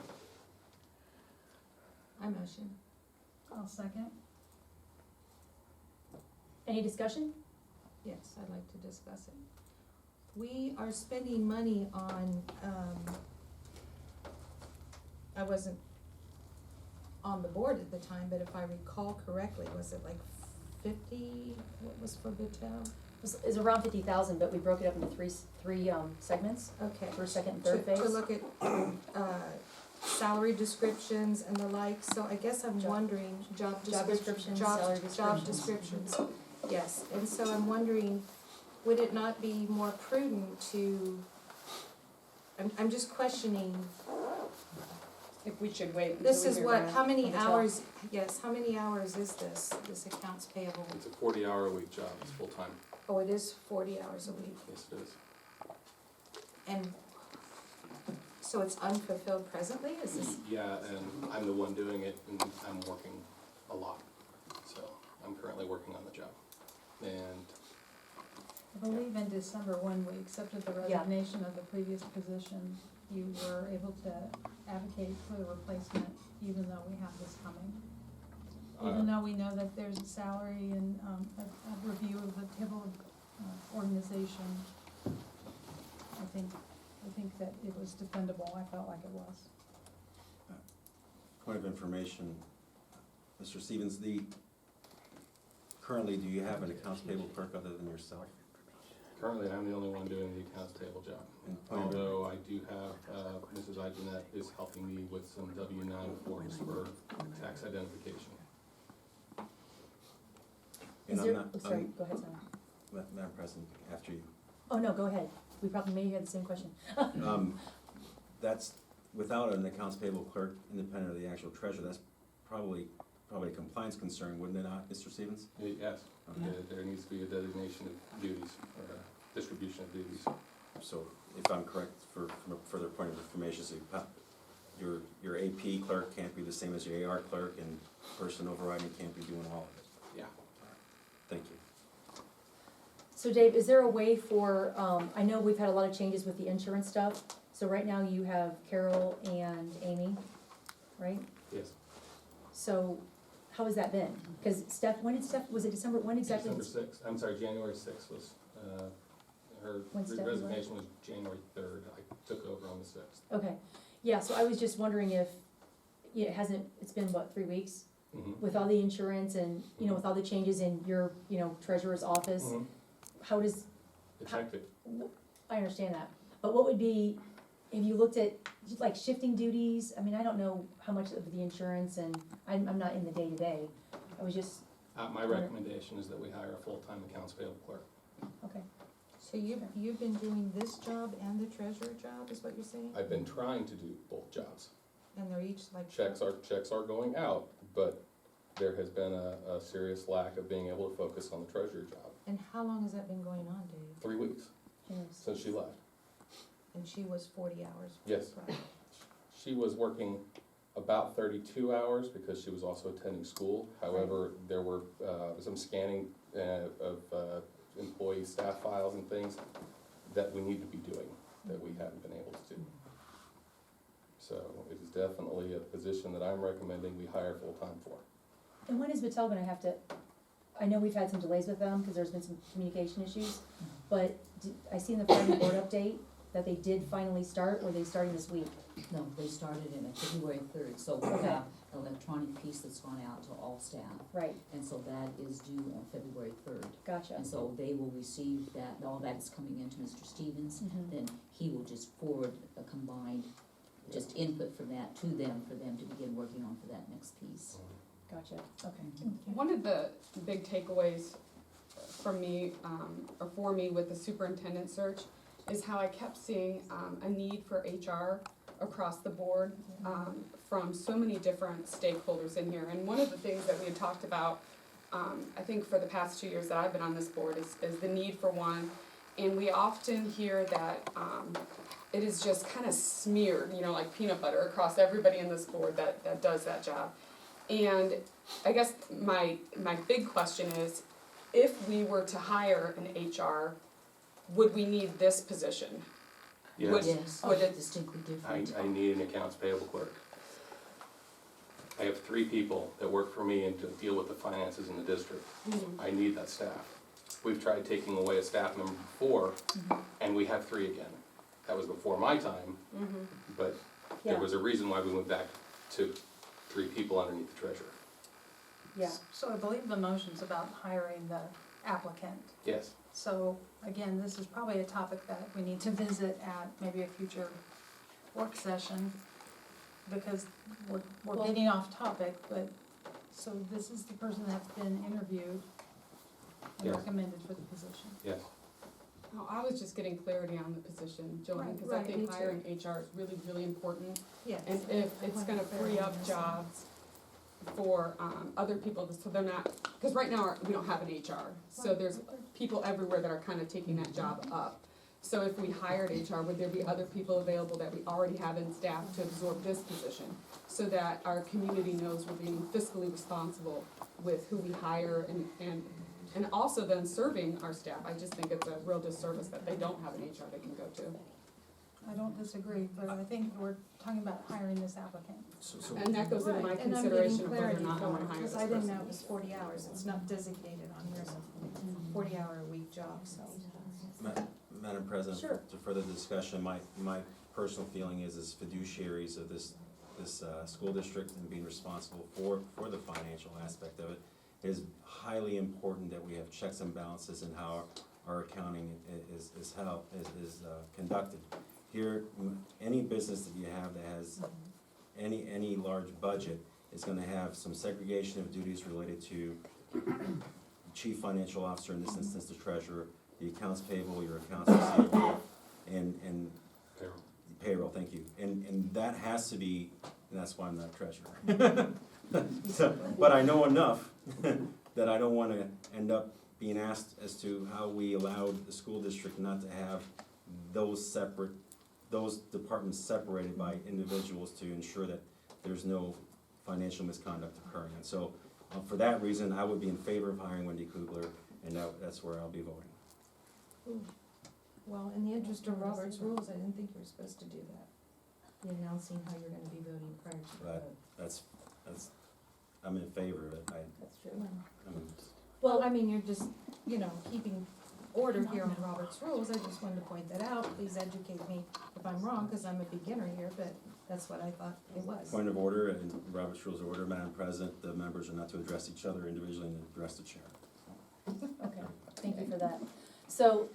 I motion. I'll second. Any discussion? Yes, I'd like to discuss it. We are spending money on, I wasn't on the board at the time, but if I recall correctly, was it like 50, what was for Battelle? It's around 50,000, but we broke it up into three segments, Okay. first, second, and third phase. To look at, salary descriptions and the like, so I guess I'm Job- wondering, job job descriptions, job- salary Job descriptions. descriptions, yes, and so I'm wondering, would it not be more prudent to, I'm just questioning, If we should wait until this we is hear what, back how many from the hours, yes, how many hours is this accounts payable? It's a 40-hour-a-week job, it's full-time. Oh, it is 40 hours a week, Yes, it is. and so it's unfulfilled presently, is this? Yeah, and I'm the one doing it, and I'm working a lot. So I'm currently working on the job. And I believe in December, when we accepted the Yeah. resignation of the previous position, you were able to advocate for the replacement, even though we have this coming. Even though we know that there's a salary and, a review of the table of, organization, I think that it was defendable, I felt like it was. Point of information, Mr. Stevens, currently, do you have an accounts payable clerk other than yourself? currently, I'm the only one doing the accounts payable job. And point of- Although I do have, Mrs. Igenet is helping me with some W-9 forms for tax identification. And Is I'm there, not- oh, sorry, I'm- go ahead, Sarah. Madam President, after you. Oh, no, go ahead. We probably may have the same question. That's, without an accounts payable clerk independent of the actual treasurer, that's probably a compliance concern, wouldn't it not, Mr. Stevens? Yes, Okay. there needs to be a designation of duties, or a distribution of duties. So if I'm correct, from a further point of information, so your AP clerk can't be the same as your AR clerk, and person overriding can't be doing all of it. Yeah. Thank you. So Dave, is there a way for, I know we've had a lot of changes with the insurance stuff, so right now you have Carol and Amy, right? Yes. So, how has that been? Cause was it December, when exactly? December 6th, I'm sorry, January 6th was, her When Steph was resignation was January 3rd. I took over on the 6th. Okay, yeah, so I was just wondering if, it's been what, 3 weeks? Mhm. With all the insurance and, with all the changes in your, treasurer's office, Mhm. how does, It's hectic. I understand that, but what would be, have you looked at, like, shifting duties? I mean, I don't know how much of the insurance, and I'm not in the day-to-day, I was just, My recommendation is that we hire a full-time accounts payable clerk. okay. So you've been doing this job and the treasurer job, is what you're saying? I've been trying to do both jobs. And they're each like. Checks are going out, but there has been a serious lack of being able to focus on the treasurer job. And how long has that been going on, Dave? 3 weeks Yes. since she left. And she was 40 hours? Yes. prior. She was working about 32 hours because she was also attending school. However, there were some scanning of employee staff files and things that we need to be doing that we haven't been able to do. So it is definitely a position that I'm recommending we hire full-time for. And when is Battelle gonna have to, I know we've had some delays with them, cause there's been some communication issues, but I see in the Friday board update that they did finally start, or are they starting this week? No, they started in February 3rd, so we Okay. have an electronic piece that's gone out to all staff. Right, And so that is due on February 3rd. gotcha. And so they will receive that, all that is coming into Mr. Stevens, Mhm. then he will just forward a combined, just input from that to them, for them to begin working on for that next piece. Gotcha, okay. One of the big takeaways from me, or for me with the superintendent search, is how I kept seeing, a need for HR across the board, from so many different stakeholders in here. And one of the things that we had talked about, I think for the past 2 years that I've been on this board, is the need for one. And we often hear that, it is just kind of smeared, you know, like peanut butter across everybody in this board that does that job. And I guess my big question is, if we were to hire an HR, would we need this position? Would- Yes, would it- distinctly different. I need an accounts payable clerk. I have 3 people that work for me and to deal with the finances in the district. I need that staff. We've tried taking away a staff member before, and we have 3 again. That was before my time, but there Yeah, was a reason why we went back to 3 people underneath the treasurer. yeah, So I believe the motion's about hiring the applicant. Yes, So again, this is probably a topic that we need to visit at maybe a future work session, because we're Well- getting off topic, but, so this is the person that's been interviewed and Yes. recommended for the position. yes. No, I was just getting clarity on the position, Joanne, Right, because I right, me think too. hiring HR is really, really important. Yes. And if it's gonna free up jobs for, other people, so they're not, because right now, we don't have an HR. So there's people everywhere that are kind of taking that job up. So if we hired HR, would there be other people available that we already have in staff to absorb this position? So that our community knows we're being fiscally responsible with who we hire and also then serving our staff. I just think it's a real disservice that they don't have an HR they can go to. I don't disagree, but I think we're talking about hiring this applicant. And that goes into my Right, and I'm consideration getting of whether or clarity not I for wanna it, hire this because I didn't know person. it was 40 hours, it's not designated on here as a 40-hour-a-week job, so. Madam President, Sure. to further discussion, my personal feeling is as fiduciaries of this school district and being responsible for the financial aspect of it, it is highly important that we have checks and balances in how our accounting is conducted. Here, any business that you have that has any large budget is gonna have some segregation of duties related to chief financial officer, in this instance the treasurer, the accounts payable, your accounts receivable, and payroll, thank you. And that has to be, and that's why I'm not treasurer. So, but I know enough that I don't wanna end up being asked as to how we allowed the school district not to have those departments separated by individuals to ensure that there's no financial misconduct occurring. And so, for that reason, I would be in favor of hiring Wendy Kugler, and that's where I'll be voting. Well, in the interest of Robert's rules, I didn't think you were supposed to do that. You're announcing how you're gonna be voting prior to the Right. vote. That's, I'm in favor of it. that's true. Well, I mean, you're just, keeping order here on Robert's rules, I just wanted to point that out, please educate me if I'm wrong, because I'm a beginner here, but that's what I thought it was. Point of order, and Robert's Rules of Order, Madam President, the members are not to address each other individually and address the chair. Okay, thank you for that. So,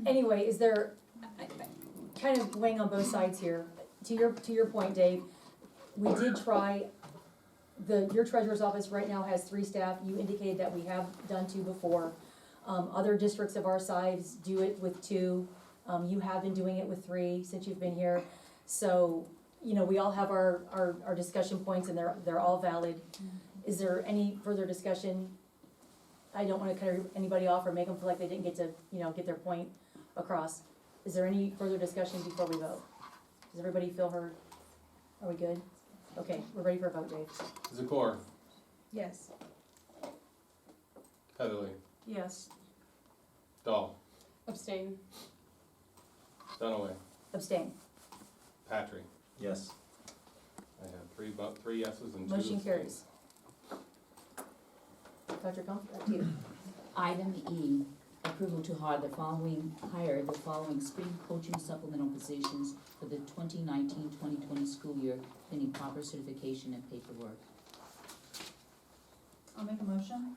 anyway, is there, kind of weighing on both sides here, to your point, Dave, we did try, your treasurer's office right now has 3 staff, you indicated that we have done 2 before. Other districts of our size do it with 2, you have been doing it with 3 since you've been here. So, we all have our discussion points and they're all valid. Is there any further discussion? I don't wanna cut anybody off or make them feel like they didn't get to, get their point across. Is there any further discussion before we vote? Does everybody feel heard? Are we good? Okay, we're ready for a vote, Dave. Zakor, Yes. Heatherly, Yes. Dahl, Abstain. Dunaway, Abstain. Patrick. Yes. I have 3 yeses and 2 Motion abstains. carries. Dr. Kump, back to you. Item E, approval to hire the following spring coaching supplemental positions for the 2019-2020 school year, pending proper certification and paperwork. I'll make a motion.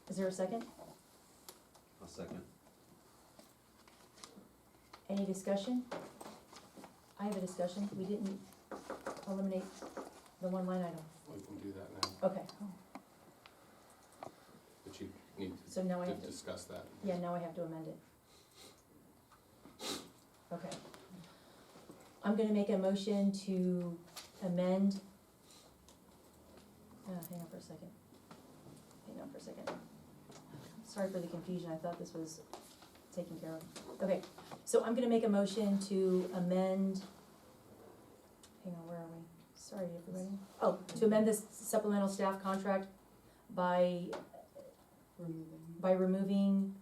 Is there a second? I'll second. Any discussion? I have a discussion. We didn't eliminate the one line item. We can do that now, Okay, but you need so now I to have to, discuss that. yeah, now I have to amend it. Okay. I'm gonna make a motion to amend. Hang on for a second. Sorry for the confusion. I thought this was taken care of. Okay, so I'm gonna make a motion to amend, hang on, where are we? Sorry, everybody. Oh, to amend this supplemental staff contract by removing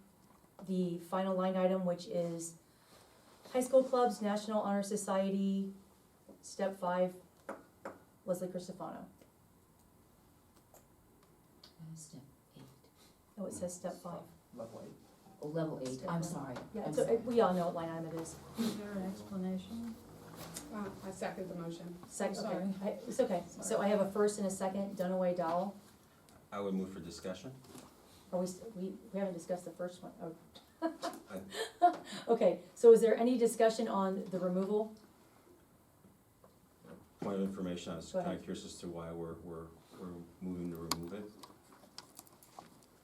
the final line item, which is high school clubs, National Honor Society, step 5, Leslie Cristofano. Step 8. Oh, it says step 5. Level 8. Oh, level 8, I'm sorry. Yeah, I'm so sorry. we all know what line item it is. Is there an explanation? I second the motion. Second, okay, Sorry. it's okay. So I have a first and a second, Dunaway Dowell. I would move for discussion. Are we haven't discussed the first one. Oh. Okay, so is there any discussion on the removal? Point of information, I was Go ahead. kind of curious as to why we're moving to remove it.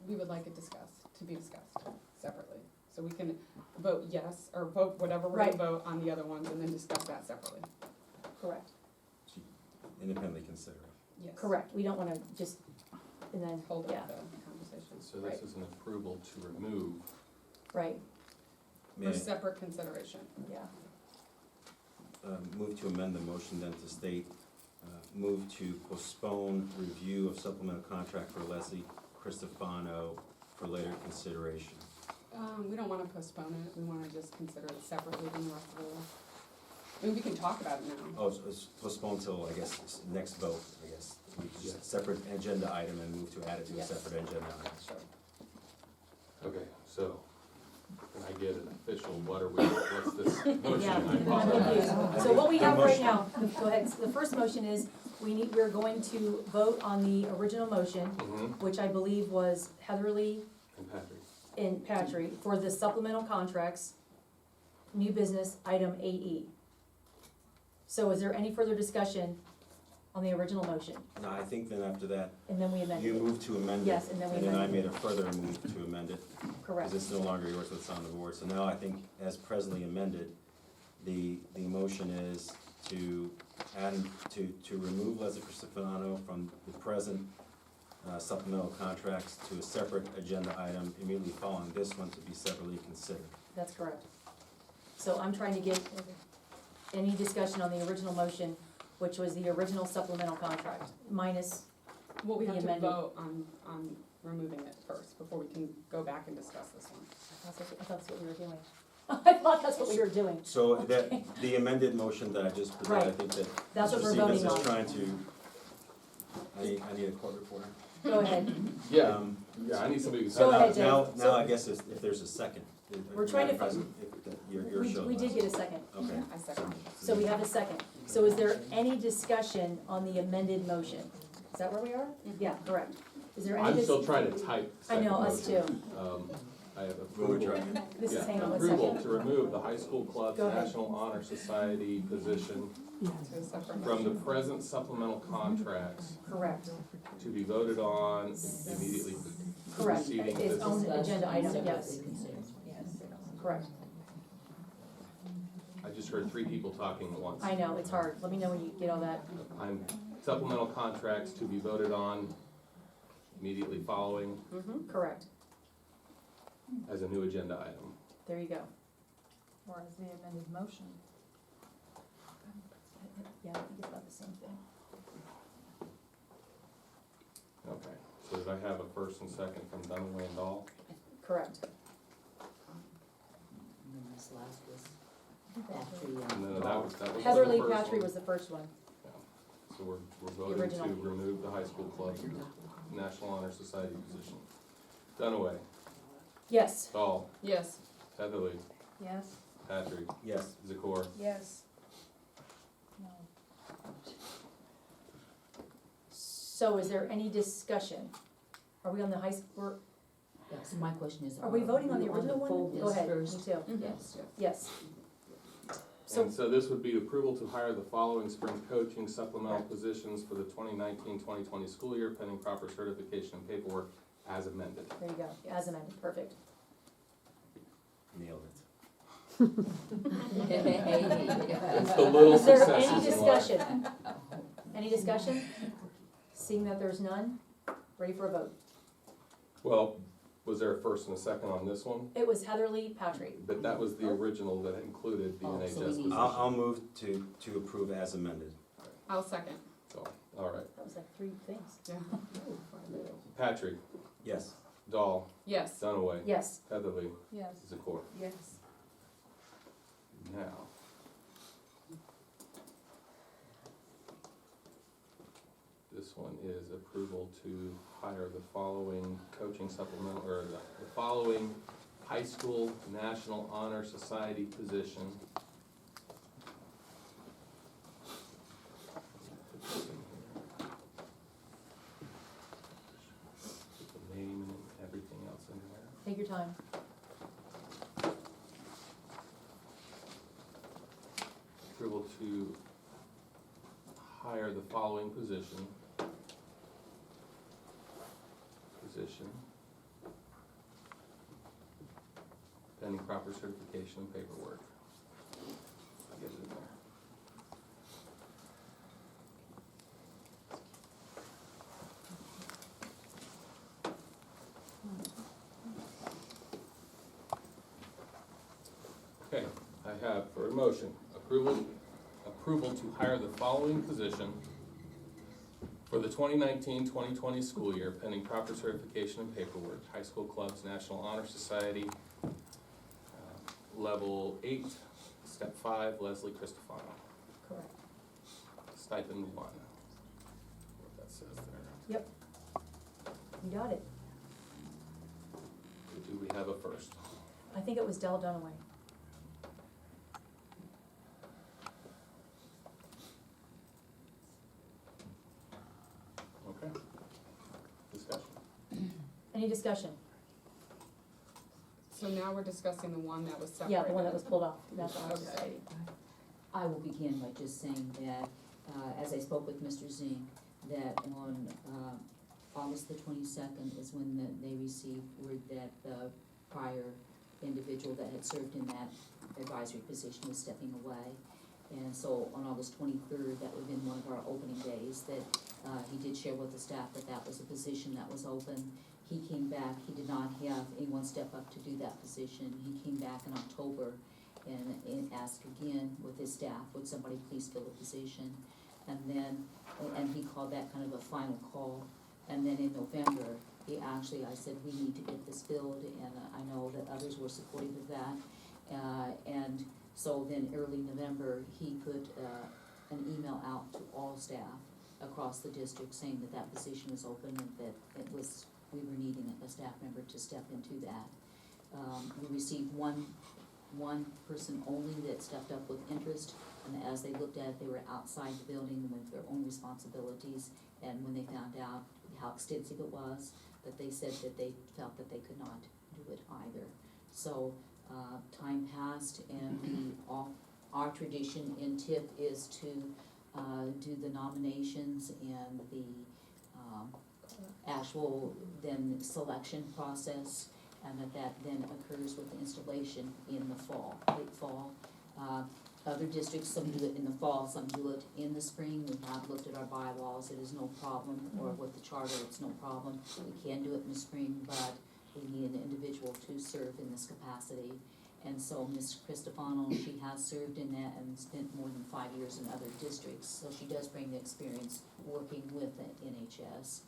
We would like it to be discussed separately. So we can vote yes, or vote whatever we're gonna Right. vote on the other ones, and then discuss that separately. Correct. Independently consider it. Yes. Correct, we don't wanna just, and then, Hold yeah, up the conversation. So this is an approval to remove. right, May For I, separate consideration. yeah. move to amend the motion then to state, move to postpone review of supplemental contract for Leslie Cristofano for later consideration. We don't wanna postpone it, we wanna just consider it separately from the rest of the, I mean, we can talk about it now. Oh, so it's postponed till, I guess, next vote, I guess. We just separate agenda item and move to add it to a Yes. separate agenda item. Sure. Okay, so can I get an official, what's this motion? Yeah, I I'm apologize. confused. So what we have right now, go ahead, so the first motion is, we're going to vote on the original motion, Mhm. which I believe was Heatherly And Patrick. and Patrick, for the supplemental contracts, new business, item 8E. So is there any further discussion on the original motion? No, I think then after that, And then we amend you it, moved to amend it. Yes, and then we I amended made a further move to amend it, correct? because it's no longer yours, what's on the board. So now I think, as presently amended, the motion is to add, to remove Leslie Cristofano from the present supplemental contracts to a separate agenda item immediately following this one to be separately considered. That's correct. So I'm trying to get any discussion on the original motion, which was the original supplemental contract, minus, Well, we The have to amended. vote on removing it first, before we can go back and discuss this one. I thought that's what we were doing. I thought that's what we were doing. So that, the amended motion that I just presented, I Right. think that That's what Mr. we're Stevens voting is on. trying to, I need a court reporter. Go ahead. Yeah, Um, yeah, I need somebody who's. Go ahead, Jay. Now So- I guess if there's a second. We're trying to fi- Madam President, if your show. We did get a second. Okay. I second. So we have a second. So is there any discussion on the amended motion? Is that where we are? Yeah, correct. Is there any? I'm still trying to type. I know, us second too. motion. I have Move approval. adjourned. This is, Yeah, hang on one approval second. to remove the high school club's Go ahead. National Honor Society position To a separate from the motion. present supplemental contracts Correct, to be voted on immediately correct. preceding Its this. own agenda item, Separately yes, considered. correct. I just heard 3 people talking at once. I know, it's hard. Let me know when you get all that. I'm supplemental contracts to be voted on immediately following Correct. as a new agenda item. There you go. Or is the amended motion? Yeah, I think it's about the same thing. Okay, so did I have a first and second from Dunaway and Dahl? Correct. And then this last was Patry and. No, that was the Heatherly first Patry one. was the first one. So we're voting original. to remove the high school club National Honor Society position. Dunaway, Yes. Dahl, Yes. Heatherly, Yes. Patrick, Yes. Zakor. Yes. So is there any discussion? Are we on the high school, Yes, my question is, are we voting on the original one? full Go list ahead, me first? too. Yes. Yes. So, And so this would be approval to hire the following spring coaching supplemental positions for the 2019-2020 school year pending proper certification and paperwork as amended. there you go, as amended, perfect. Nailed it. It's the little Is there successes any in life. discussion? Any discussion? Seeing that there's none, ready for a vote. Well, was there a first and a second on this one? It was Heatherly Patrick. But that was the original that included the Oh, so we NHS need- position. I'll move to approve as amended. I'll second. So, all right. That was like three things. Yeah. Patrick, Yes. Dahl, Yes. Dunaway, Yes. Heatherly, Yes. Zakor. Yes. Now. This one is approval to hire the following coaching supplemental, or the following high school National Honor Society position. Put the name and everything else in there. Take your time. Approval to hire the following position. Pending proper certification and paperwork. I'll get it in there. Okay, I have for a motion, approval to hire the following position for the 2019-2020 school year pending proper certification and paperwork. High School Clubs National Honor Society, level 8, step 5, Leslie Cristofano. Correct. Stipend 1. What that says there. Yep. You got it. Do we have a first? I think it was Dell Dunaway. Okay. Discussion. Any discussion? So now we're discussing the one that was separated. Yeah, the one that was pulled off, National Honor Okay. Society. I will begin by just saying that, as I spoke with Mr. Zink, that on August the 22nd is when they received word that the prior individual that had served in that advisory position was stepping away. And so on August 23rd, that would have been one of our opening days, that he did share with the staff that that was a position that was open. He came back, he did not have anyone step up to do that position. He came back in October and asked again with his staff, would somebody please fill the position? And then, and he called that kind of a final call. And then in November, I said, we need to get this filled, and I know that others were supportive of that. And so then early November, he put an email out to all staff across the district saying that that position was open and that we were needing a staff member to step into that. We received one person only that stepped up with interest, and as they looked at it, they were outside the building with their own responsibilities, and when they found out how extensive it was, that they said that they felt that they could not do it either. So time passed, and our tradition in Tipp is to do the nominations and the actual then selection process, and that then occurs with the installation in the fall, late fall. Other districts, some do it in the fall, some do it in the spring. We have looked at our bylaws, it is no problem, or with the charter, it's no problem. We can do it in the spring, but we need an individual to serve in this capacity. And so Ms. Cristofano, she has served in that and spent more than 5 years in other districts, so she does bring the experience working with the NHS.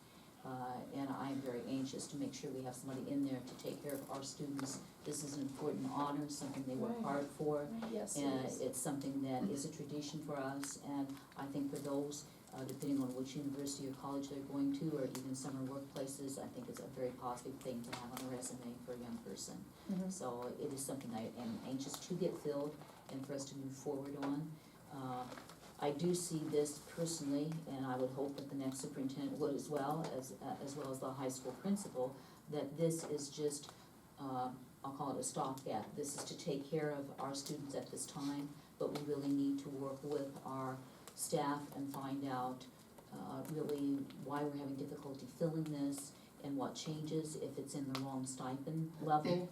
And I am very anxious to make sure we have somebody in there to take care of our students. This is an important honor, something they work hard for. Yes. And it's something that is a tradition for us, and I think for those depending on which university or college they're going to, or even summer workplaces, I think it's a very positive thing to have on a resume for a young person. Mhm. So it is something I am anxious to get filled and for us to move forward on. I do see this personally, and I would hope that the next superintendent would as well as the high school principal, that this is just, I'll call it a stopgap. This is to take care of our students at this time, but we really need to work with our staff and find out really why we're having difficulty filling this and what changes, if it's in the wrong stipend level,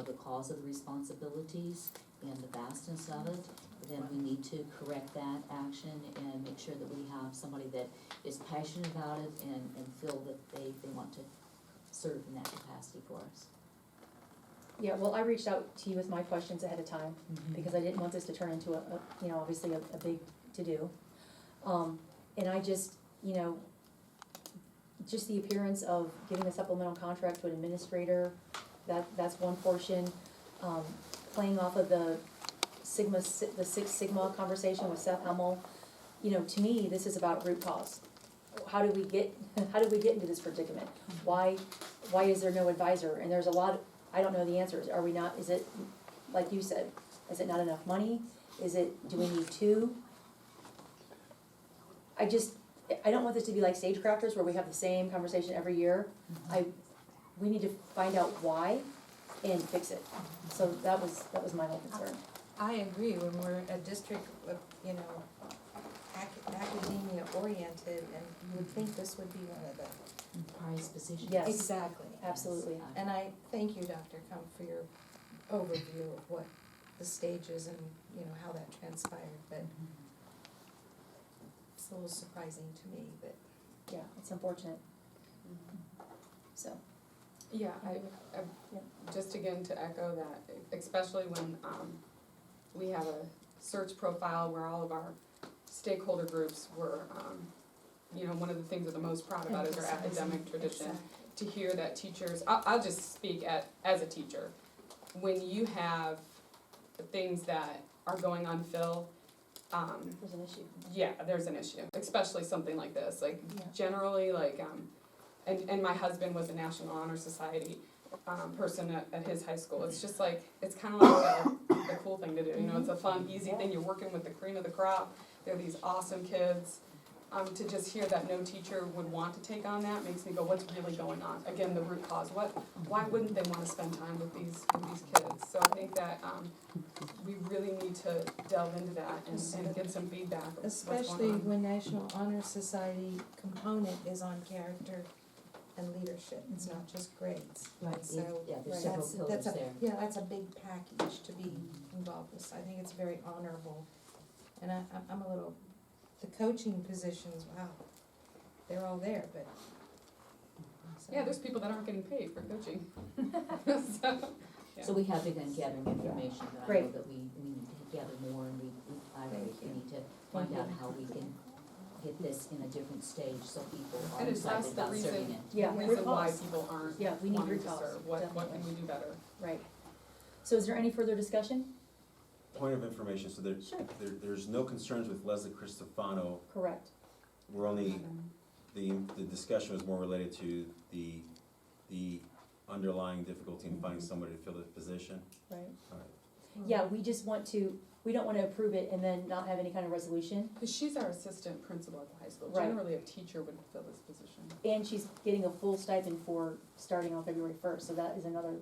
the cause of the responsibilities and the vastness of it, then we need to correct that action and make sure that we have somebody that is passionate about it and feel that they want to serve in that capacity for us. Yeah, well, I reached out to you with my questions ahead of time, because I didn't want this to turn into obviously a big to-do. And I just, just the appearance of giving a supplemental contract to an administrator, that's one portion. Playing off of the Six Sigma conversation with Seth Hummel, to me, this is about root cause. How do we get into this predicament? Why is there no advisor? And there's a lot, I don't know the answers. Are we not, is it, like you said, is it not enough money? Do we need two? I don't want this to be like Stagecrafters where we have the same conversation every year. We need to find out why and fix it. So that was my whole concern. I agree, when we're a district with, academia oriented, and you would think this would be one of the. Prize position. Yes. Exactly. Absolutely. And I thank you, Dr. Kump, for your overview of what the stages and, how that transpired, but it's a little surprising to me, but. Yeah, it's unfortunate. So. Yeah, I just again to echo that, especially when we have a search profile where all of our stakeholder groups were, one of the things we're the most proud about is our academic tradition. To hear that teachers, I'll just speak as a teacher, when you have things that are going unfilled, There's an issue. yeah, there's an issue, especially something like this, Yeah. generally, and my husband was a National Honor Society person at his high school. It's just it's kind of like a cool thing to do, it's a fun, easy thing, you're working with the cream of the crop, they're these awesome kids. To just hear that no teacher would want to take on that makes me go, what's really going on? Again, the root cause, why wouldn't they want to spend time with these kids? So I think that we really need to delve into that and get some feedback of what's going on. Especially when National Honor Society component is on character and leadership, it's not just grades. Right, So yeah, there's several pillars there. Yeah, that's a big package to be involved with, so I think it's very honorable. And I'm a little, the coaching positions, wow, they're all there, but. So. Yeah, there's people that aren't getting paid for coaching. So we have begun gathering information, but I know Great. that we need to gather more, and we need to find out how we can get this in a different stage so people are And it's excited that's the about serving reason, it. Yeah, the root reason why cause. people aren't Yeah, we need wanting root to cause, serve. What can definitely. we do better? Right. So is there any further discussion? Point of information, so Sure. there's no concerns with Leslie Cristofano. Correct. We're only, the discussion was more related to the underlying difficulty in finding somebody to fill the position. Right. All right. Yeah, we don't want to approve it and then not have any kind of resolution. Because she's our assistant principal at the high school. Right. Generally, a teacher would fill this position. And she's getting a full stipend for starting on February 1st, so that is another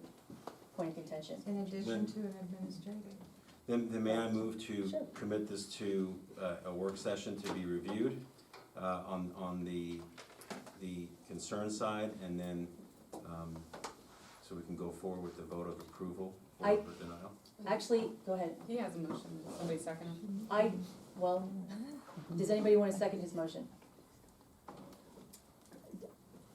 point of contention. In addition to an administrator. Then may I move to Sure. commit this to a work session to be reviewed on the concern side, and then so we can go forward with the vote of approval or denial? Actually, go ahead. He has a motion. Somebody second him? Does anybody want to second his motion?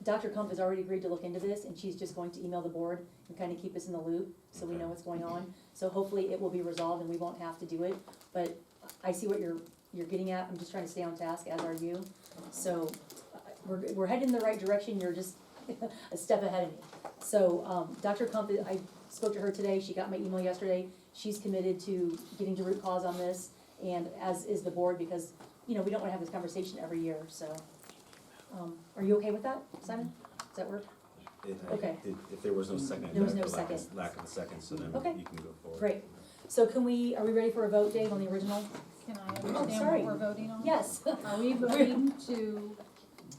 Dr. Kump has already agreed to look into this, and she's just going to email the board and kind of keep us in the loop, so we know what's going on. So hopefully it will be resolved and we won't have to do it, but I see what you're getting at, I'm just trying to stay on task, as are you. So, we're heading in the right direction, you're just a step ahead of me. So, Dr. Kump, I spoke to her today, she got my email yesterday, she's committed to getting to root cause on this, and as is the board, because you know, we don't wanna have this conversation every year, so. Are you okay with that, Simon? Does that work? Okay. If there was no second, There was no lack of- second. lack of a second, so then Okay. you can go forward. Great. So are we ready for a vote, Dave, on the original? Can I sorry. understand what we're voting on? Yes. Are we voting to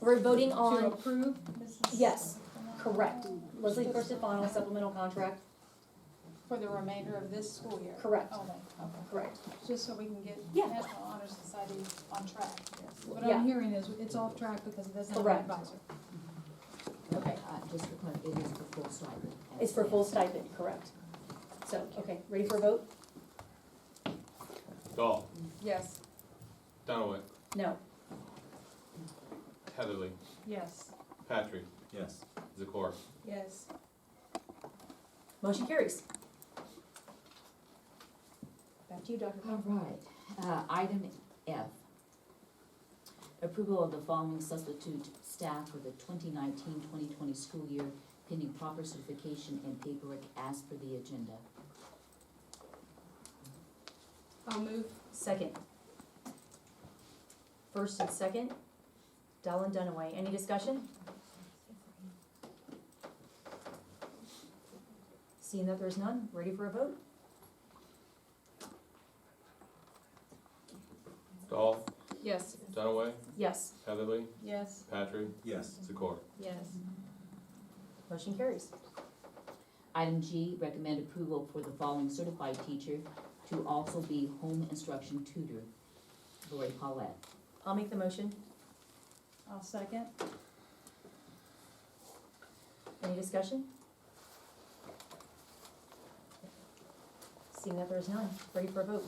We're voting on, approve Mrs.? yes, correct. Leslie First and Final supplemental contract, For the remainder of this school year? correct, Okay, okay. correct. Just so we can get Yeah. National Honor Society on track. What Yeah. I'm hearing is it's off track because it doesn't have an Correct. advisor. Okay. Just for clarity, it is for full stipend. It's for full stipend, correct. So, okay, ready for a vote? Dahl, Yes. Dunaway, No. Heatherly, Yes. Patrick, Yes. Zakor. Yes. Motion carries. Back to you, Dr. All Coe. right, item F. Approval of the following substitute staff for the 2019-2020 school year pending proper certification and paperwork as per the agenda. I'll move. Second. First and second, Dahl and Dunaway. Any discussion? Seeing that there's none, ready for a vote? Dahl, Yes. Dunaway, Yes. Heatherly, Yes. Patrick, Yes. Zakor. Yes. Motion carries. Item G, recommend approval for the following certified teacher to also be home instruction tutor, Lori Paulette. I'll make the motion. I'll second. Any discussion? Seeing that there's none, ready for a vote?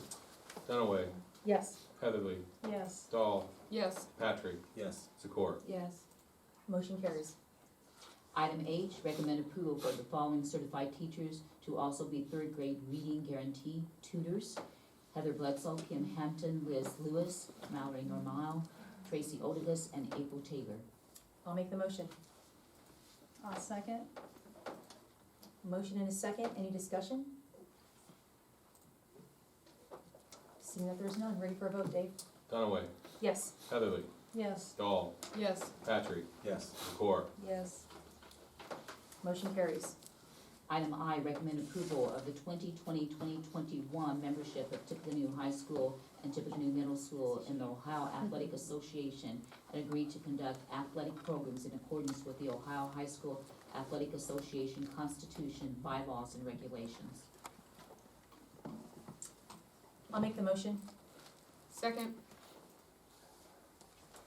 Dunaway, Yes. Heatherly, Yes. Dahl, Yes. Patrick, Yes. Zakor. Yes. Motion carries. Item H, recommend approval for the following certified teachers to also be third grade reading guarantee tutors. Heather Bledsoe, Kim Hampton, Liz Lewis, Mallory Normile, Tracy Odegas, and April Tabor. I'll make the motion. I'll second. Motion and a second, any discussion? Seeing that there's none, ready for a vote, Dave? Dunaway, Yes. Heatherly, Yes. Dahl, Yes. Patrick, Yes. Zakor. Yes. Motion carries. Item I, recommend approval of the 2020-2021 membership of Tippecanoe High School and Tippecanoe Middle School in the Ohio Athletic Association and agree to conduct athletic programs in accordance with the Ohio High School Athletic Association Constitution, bylaws, and regulations. I'll make the motion. Second.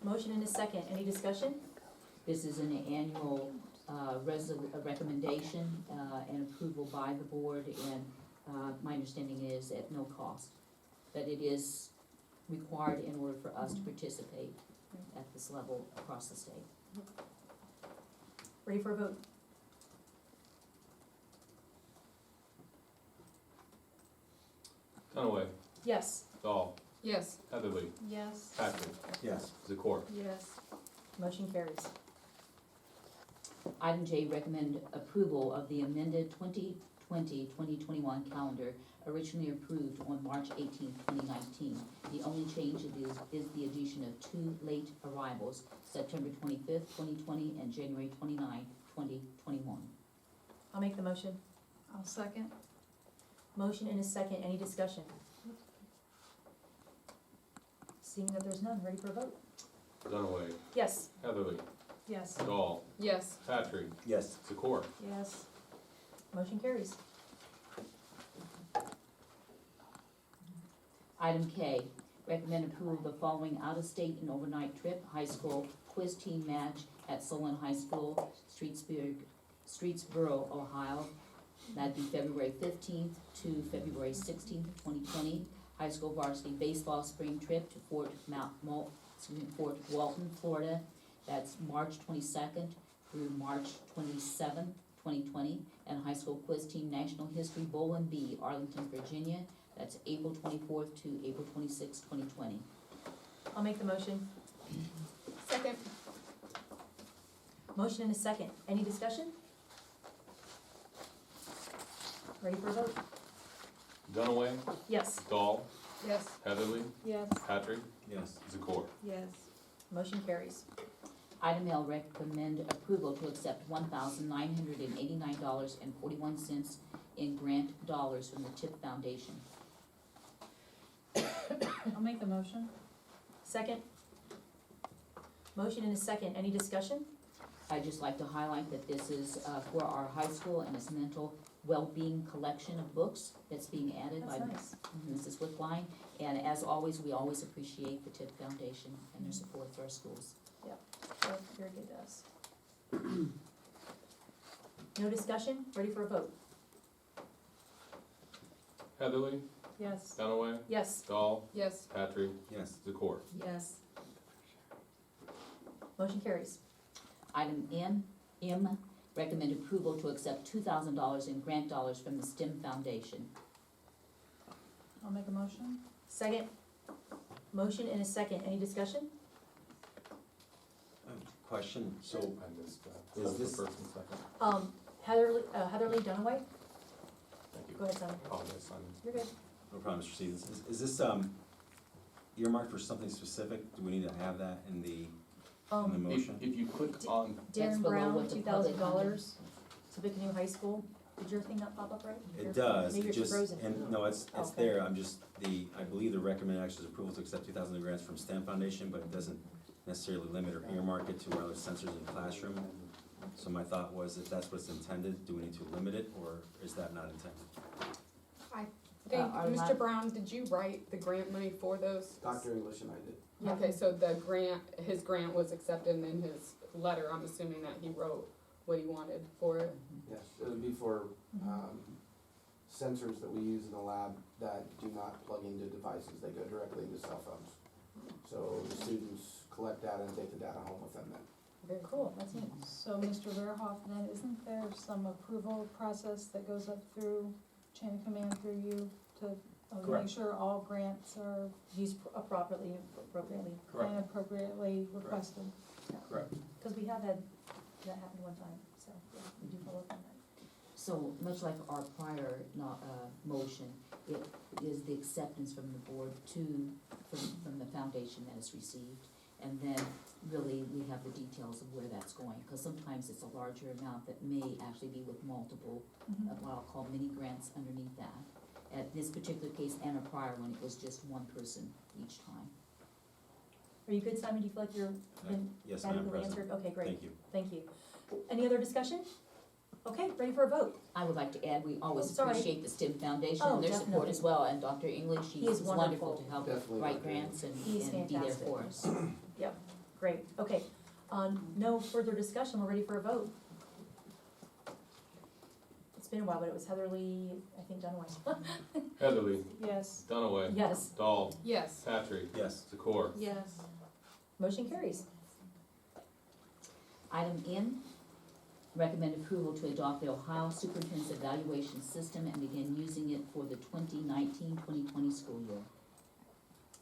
Motion and a second, any discussion? This is an annual recommendation and approval by the board, and my understanding is at no cost. That it is required in order for us to participate at this level across the state. Ready for a vote? Dunaway, Yes. Dahl, Yes. Heatherly, Yes. Patrick, Yes. Zakor. Yes. Motion carries. Item J, recommend approval of the amended 2020-2021 calendar originally approved on March 18, 2019. The only change is the addition of 2 late arrivals, September 25th, 2020 and January 29, 2021. I'll make the motion. I'll second. Motion and a second, any discussion? Seeing that there's none, ready for a vote? Dunaway, Yes. Heatherly, Yes. Dahl, Yes. Patrick, Yes. Zakor. Yes. Motion carries. Item K, recommend approval of the following out-of-state and overnight trip, high school quiz team match at Solon High School, Streetsboro, Ohio. That'd be February 15th to February 16th, 2020. High school varsity baseball spring trip to Fort Walton, Florida. That's March 22nd through March 27th, 2020. And high school quiz team national history bowl and B, Arlington, Virginia. That's April 24th to April 26th, 2020. I'll make the motion. Second. Motion and a second, any discussion? Ready for a vote? Dunaway, Yes. Dahl, Yes. Heatherly, Yes. Patrick, Yes. Zakor. Yes. Motion carries. Item L, recommend approval to accept $1,989.41 in grant dollars from the Tipp Foundation. I'll make the motion. Second? Motion and a second, any discussion? I'd just like to highlight that this is for our high school and its mental well-being collection of books that's being added by That's nice. Mrs. Wickline. And as always, we always appreciate the Tipp Foundation and their support for our schools. Very good to us. No discussion, ready for a vote? Heatherly, Yes. Dunaway, Yes. Dahl, Yes. Patrick, Yes. Zakor. Yes. Motion carries. Item M, recommend approval to accept $2,000 in grant dollars from the STEM Foundation. I'll make a motion. Second? Motion and a second, any discussion? Question, so I missed that. Is Was the this- first and second? Heatherly Dunaway? Thank you. Go ahead, Simon. Apologize, Simon. You're good. no problem, Mr. Stevens. Is this earmarked for something specific? Do we need to have that in the motion? If you click on, That's Darren below Brown, what the public $2,000 to Tippecanoe High School. Did your thing not pop up right? It does, Maybe it it's just, frozen. and, no, it's Okay. there, I'm just, I believe the recommended action is approval to accept 2,000 in grants from STEM Foundation, but it doesn't necessarily limit or earmark it to wireless sensors in classroom. So my thought was, if that's what's intended, do we need to limit it, or is that not intended? I think, Are Mr. not- Brown, did you write the grant money for those? Dr. English and I did. Okay, so the grant, his grant was accepted, and in his letter, I'm assuming that he wrote what he wanted for it. Yes, it would be for, sensors that we use in the lab that do not plug into devices, they go directly into cell phones. So the students collect data and take the data home with them then. Very cool, that's neat. So, Mr. Verhoff, then isn't there some approval process that goes up through chain of command through you to make Correct. sure all grants are Used appropriately. and appropriately requested? Correct. Because we have had, that happened one time, so, yeah, we do follow up on that. So much like our prior motion, it is the acceptance from the board from the foundation that is received. And then really we have the details of where that's going, because sometimes it's a larger amount that may actually be with multiple, what I'll call mini grants underneath that. At this particular case and a prior one, it was just one person each time. Are you good, Simon? Do you feel like you're been Yes, Madam adequately President. answered? Okay, great. Thank you. Thank you. Any other discussion? Okay, ready for a vote? I would like to add, we always Sorry. appreciate the STEM Foundation Oh, and their support definitely. as well, and Dr. English, He he's is wonderful wonderful. to help Definitely, write Dr. grants and He's be there fantastic. for us. Great, okay. No further discussion, we're ready for a vote. It's been a while, but it was Heatherly, I think Dunaway. Heatherly, Yes. Dunaway, Yes, Dahl, Yes. Patrick, Yes. Zakor. Yes. motion carries. Item N, recommend approval to adopt the Ohio Superintendent's Evaluation System and begin using it for the 2019-2020 school year.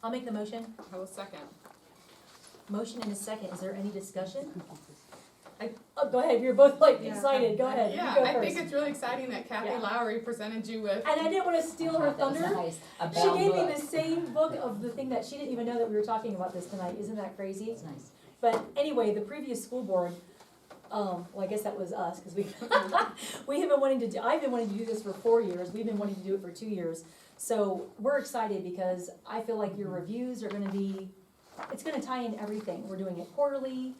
I'll make the motion. I will second. Motion and a second, is there any discussion? Go ahead, you're both like Yeah. excited, go ahead, you Yeah, go I think first. it's really exciting that Kathy Yeah. Lowry presented you with. And I didn't wanna steal her That was thunder. nice. A She bound gave me book. the same book of the thing that she didn't even know that we were talking about this tonight, isn't that crazy? It's nice. But anyway, the previous school board, well, I guess that was us, cause we, we have been wanting to do, I've been wanting to do this for 4 years, we've been wanting to do it for 2 years. So we're excited because I feel like your reviews are gonna be, it's gonna tie in everything. We're doing it quarterly,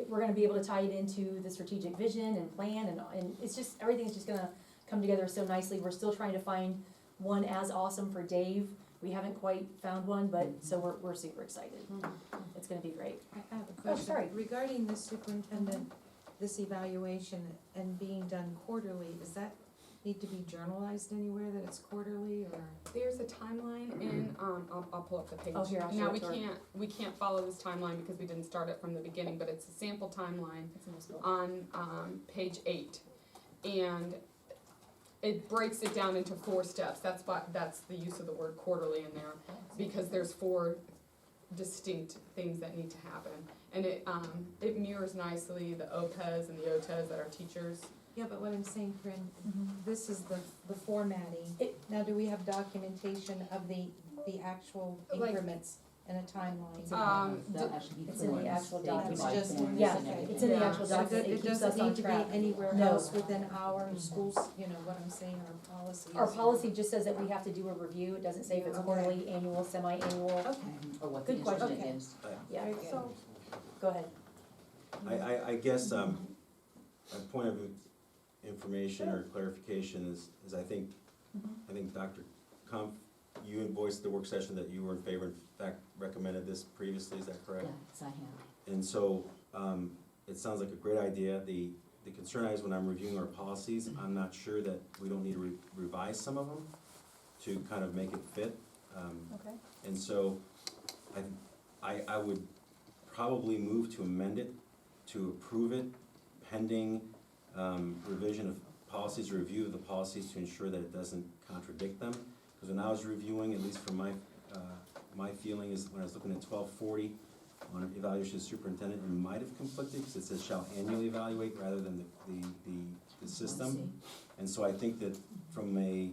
we're gonna be able to tie it into the strategic vision and plan and it's just, everything's just gonna come together so nicely. We're still trying to find one as awesome for Dave. We haven't quite found one, but, so we're super excited. It's gonna be great. I have a Oh, question. sorry. Regarding the superintendent, this evaluation and being done quarterly, does that need to be journalized anywhere that it's quarterly or? There's a timeline in, I'll pull up the page. Oh, here, I'll show Now, it we to her. can't follow this timeline because we didn't start it from the beginning, but it's a sample timeline It's in this book. on, page 8. And it breaks it down into 4 steps. That's the use of the word quarterly in there, because there's 4 distinct things that need to happen. And it mirrors nicely the OPES and the OTES that our teachers Yeah, but what I'm saying, Corinne, Mhm. this is the formatting. Now, do we have documentation of the actual Like- increments and a timeline? They'll actually be It's in the forms. actual They document. provide It's just- forms yeah, and everything. it's in the Yeah. actual So document, it it keeps us doesn't on need to be track. anywhere No. else within our schools, you know, what I'm saying, our policies. Our policy just says that we have to do a review, it doesn't say if it's Okay. quarterly, annual, semi-annual, Okay. Or what the Good question. instrument Okay. is. yeah, Very good. So, go ahead. I guess, a point of information or clarification is I think Dr. Kumpf, you had voiced at the work session that you were in favor, in fact, recommended this previously, is that correct? Yes, I have. And so, it sounds like a great idea. The concern is when I'm reviewing our policies, I'm not sure that we don't need to revise some of them to kind of make it fit. Okay. And so, I would probably move to amend it, to approve it pending, revision of policies, review of the policies to ensure that it doesn't contradict them. Because when I was reviewing, at least from my feeling is when I was looking at 1240 on evaluation of superintendent, it might have conflicted because it says shall annually evaluate rather than the system. And so I think that from a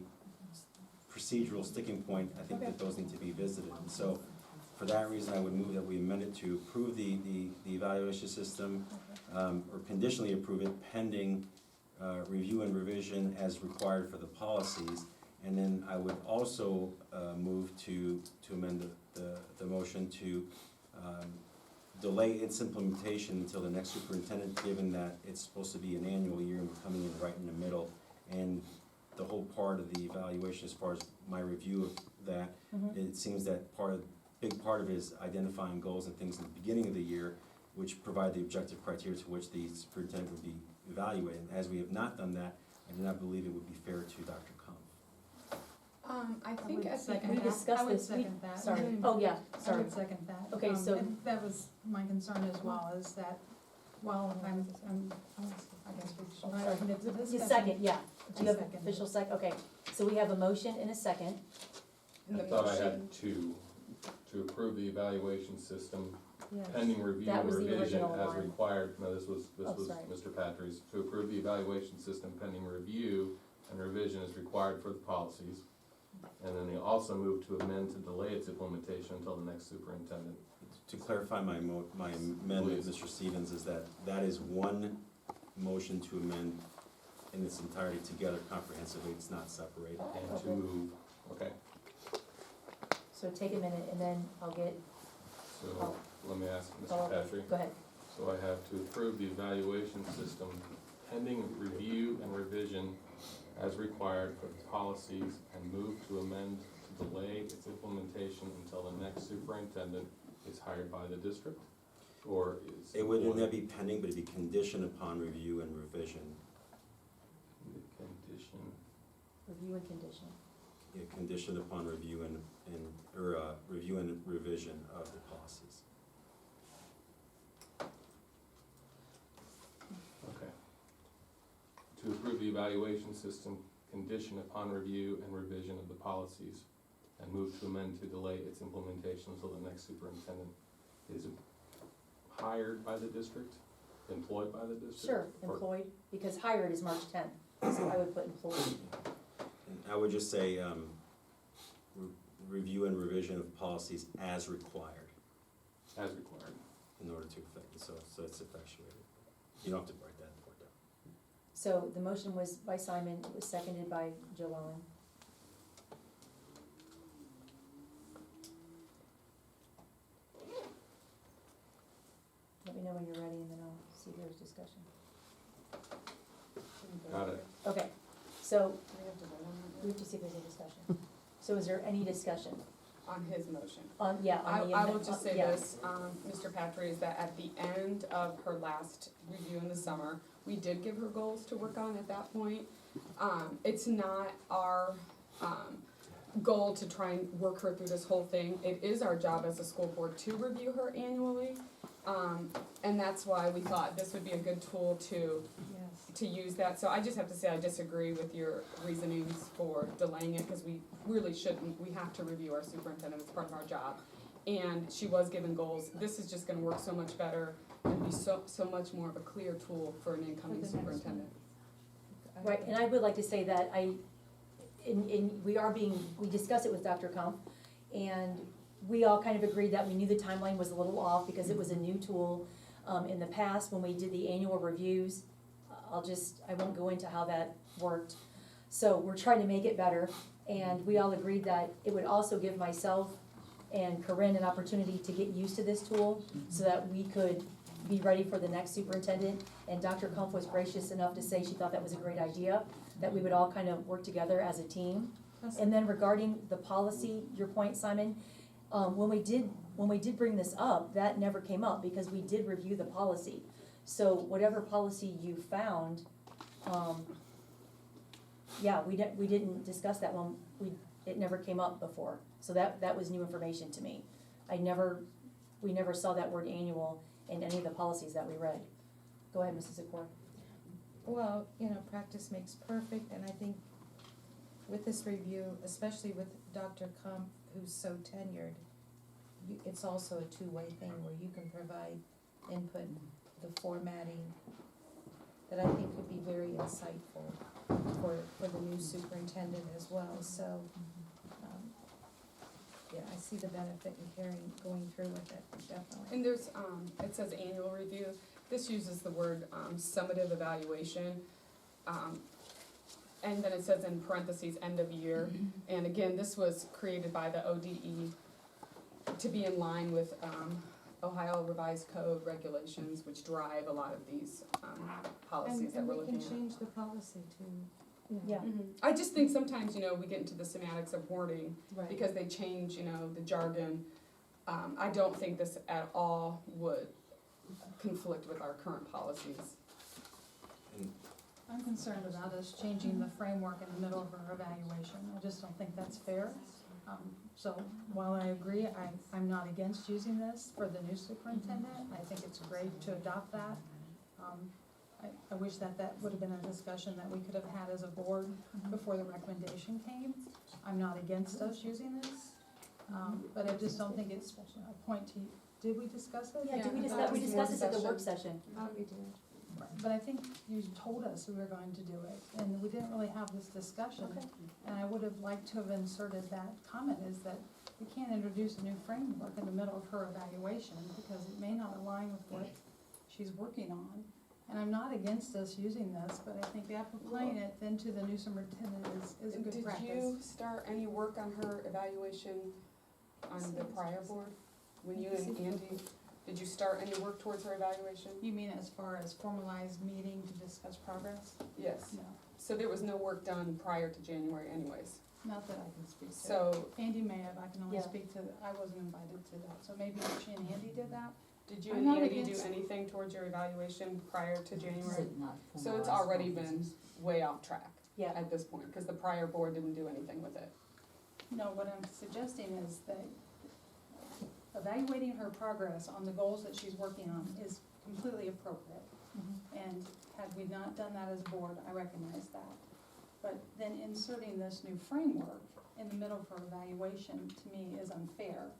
procedural sticking point, I think that those need to be visited. And so for that reason, I would move that we amend it to approve the evaluation system, or conditionally approve it pending review and revision as required for the policies. And then I would also move to amend the motion to delay its implementation until the next superintendent, given that it's supposed to be an annual year and we're coming in right in the middle. And the whole part of the evaluation, as far as my review of that, it seems that big part of it is identifying goals and things in the beginning of the year, which provide the objective criteria to which the superintendent would be evaluated. As we have not done that, I do not believe it would be fair to Dr. Kumpf. I think at the second We end, that. discussed I would this, second that. sorry, Mm. oh, yeah, I sorry. would second that. Okay, so- And that was my concern as well, is that, well, I guess we should not open it to discussion. You second, yeah, do you have Second. official okay, so we have a motion and a second, in the I thought I motion, had to approve the evaluation system Yes. pending review That and was the revision original as one. required. No, this was Oh, sorry. Mr. Patry's. To approve the evaluation system pending review and revision as required for the policies. And then they also moved to amend to delay its implementation until the next superintendent. To clarify my amendment, Mr. Stevens, is that is one motion to amend in its entirety together comprehensively, it's not separated. And to move, okay, so take a minute and then I'll get, so let me ask Oh, Mr. Patry. go ahead. So I have to approve the evaluation system pending review and revision as required for the policies and move to amend to delay its implementation until the next superintendent is hired by the district? Or is? It wouldn't that be pending, but it'd be conditioned upon review and revision. The condition, Review and condition. Yeah, conditioned upon review review and revision of the policies. okay. To approve the evaluation system conditioned upon review and revision of the policies and move to amend to delay its implementation until the next superintendent is hired by the district, employed by the district? Sure, Or- employed, because hired is March 10th, so I would put employed. And I would just say, review and revision of policies as required As required. in order to effect, so it's effectuated. You don't have to write that part down. So the motion was by Simon, it was seconded by Joellen. Let me know when you're ready and then I'll see if there's discussion. Got it. Okay, so we have to vote on we have to see if there's any discussion. So is there any discussion? it, on his motion. On, yeah, on the. I will just say yeah. this, Mr. Patry, is that at the end of her last review in the summer, we did give her goals to work on at that point. It's not our, goal to try and work her through this whole thing. It is our job as a school board to review her annually. And that's why we thought this would be a good tool to use that. So I just have to say I disagree with your reasonings for delaying it, because we really shouldn't. We have to review our superintendent, it's part of our job. And she was given goals. This is just gonna work so much better and be so much more of a clear tool for an incoming For the next one. superintendent. Right, and I would like to say that we discussed it with Dr. Kump, and we all kind of agreed that we knew the timeline was a little off because it was a new tool. In the past, when we did the annual reviews, I won't go into how that worked. So we're trying to make it better, and we all agreed that it would also give myself and Corinne an opportunity to get used to this tool so that we could be ready for the next superintendent. And Dr. Kump was gracious enough to say she thought that was a great idea, that we would all kind of work together as a team. And then regarding the policy, your point, Simon, when we did bring this up, that never came up because we did review the policy. So whatever policy you found, we didn't discuss that one. It never came up before. So that was new information to me. We never saw that word annual in any of the policies that we read. Go ahead, Mrs. Zakor. Well, practice makes perfect, and I think with this review, especially with Dr. Kump, who's so tenured, it's also a two-way thing where you can provide input, the formatting, that I think could be very insightful for the new superintendent as well, so, I see the benefit in going through with it, definitely. And there's, it says annual review, this uses the word, summative evaluation, and then it says in parentheses, end of year, and again, this was created by the ODE to be in line with, Ohio Revised Code regulations, which drive a lot of these, policies that we're looking at. And we can change the policy to, Yeah. I just think sometimes, we get into the semantics of wording, Right. because they change, the jargon. I don't think this at all would conflict with our current policies. I'm concerned about us changing the framework in the middle of our evaluation. I just don't think that's fair. So while I agree, I'm not against using this for the new superintendent. I think it's great to adopt that. I wish that would have been a discussion that we could have had as a board before the recommendation came. I'm not against us using this, but I just don't think it's a point to, did we discuss it? Yeah, we that was discussed this at the work work session. we did. But I think you told us we were going to do it, and we didn't really have this discussion. Okay. And I would have liked to have inserted that comment, is that we can't introduce a new framework in the middle of her evaluation, because it may not align with what she's working on. And I'm not against us using this, but I think applying it then to the new superintendent is a good practice. Did you start any work on her evaluation on the prior board? When you and Andy, did you start any work towards her evaluation? You mean as far as formalized meeting to discuss progress? Yes. No, So there was no work done prior to January anyways. not that I can speak to. So Andy may have, I can only Yeah. speak to, I wasn't invited to that, so maybe she and Andy did that? did you I'm and not Andy do against- anything towards your evaluation prior to January? Said not So it's formalized already been policies. way off track Yeah. at this point, because the prior board didn't do anything with it. No, what I'm suggesting is that evaluating her progress on the goals that she's working on is completely appropriate. And had we not done that as a board, I recognize that. But then inserting this new framework in the middle of her evaluation, to me, is unfair.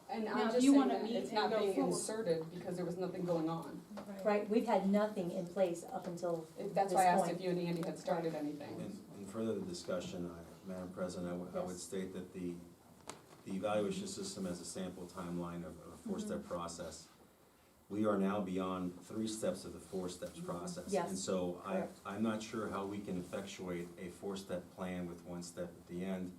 And Now, I'm if just you saying wanna that meet it's and not go being forward- inserted because there was nothing going on. Right, we've had nothing in place up until That's this why I asked point. if you and Andy had started anything. And further the discussion, Madam President, I would Yes. state that the evaluation system has a sample timeline of a four-step process. We are now beyond 3 steps of the 4 steps process. Yes. And so Correct. I'm not sure how we can effectuate a 4-step plan with 1 step at the end.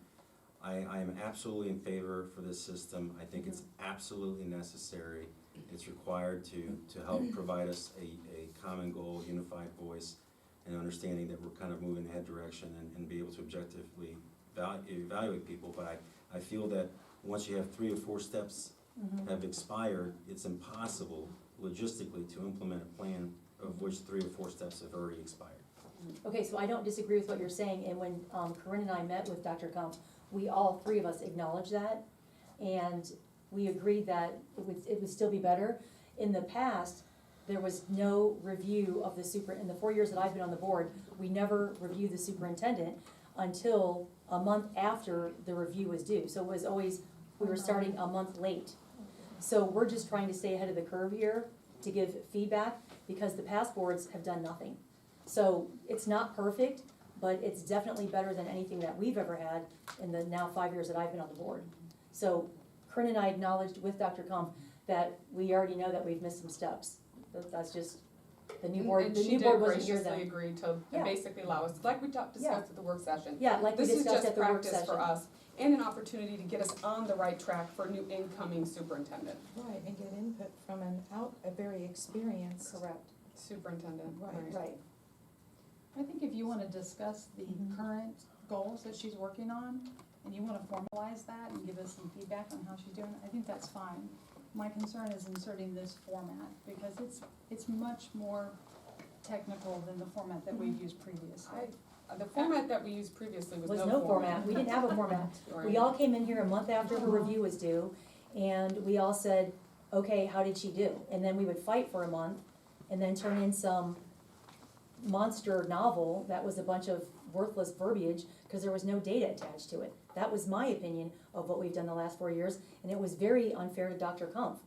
I am absolutely in favor for this system. I think it's absolutely necessary. It's required to help provide us a common goal, unified voice, and understanding that we're kind of moving in that direction and be able to objectively evaluate people. But I feel that once you have 3 or 4 steps have expired, it's impossible logistically to implement a plan of which 3 or 4 steps have already expired. Okay, so I don't disagree with what you're saying, and when Corinne and I met with Dr. Kump, we all 3 of us acknowledged that, and we agreed that it would still be better. In the past, there was no review of the in the 4 years that I've been on the board, we never reviewed the superintendent until a month after the review was due. So it was always, we were starting a month late. So we're just trying to stay ahead of the curve here to give feedback, because the past boards have done nothing. So it's not perfect, but it's definitely better than anything that we've ever had in the now 5 years that I've been on the board. So Corinne and I acknowledged with Dr. Kampf that we already know that we've missed some steps. That's just, the new board, the new board wasn't here And then. she did graciously agree to Yeah. basically allow us, like we discussed at the work session. Yeah, like we discussed at the work This is just practice session. for us and an opportunity to get us on the right track for a new incoming superintendent. Right, and get input from a very experienced. Correct. Superintendent, Right. I think if you wanna discuss the current goals that she's working on, and you wanna formalize that and give us some feedback on how she's doing, I think that's fine. My concern is inserting this format, because it's much more technical than the format that we've used previously. The format that we used previously was Was no no format, we didn't have a format. Right. We all came in here a month after her review was due, and we all said, okay, how did she do? And then we would fight for a month, and then turn in some monster novel that was a bunch of worthless verbiage, because there was no data attached to it. That was my opinion of what we've done the last 4 years, and it was very unfair to Dr. Kampf,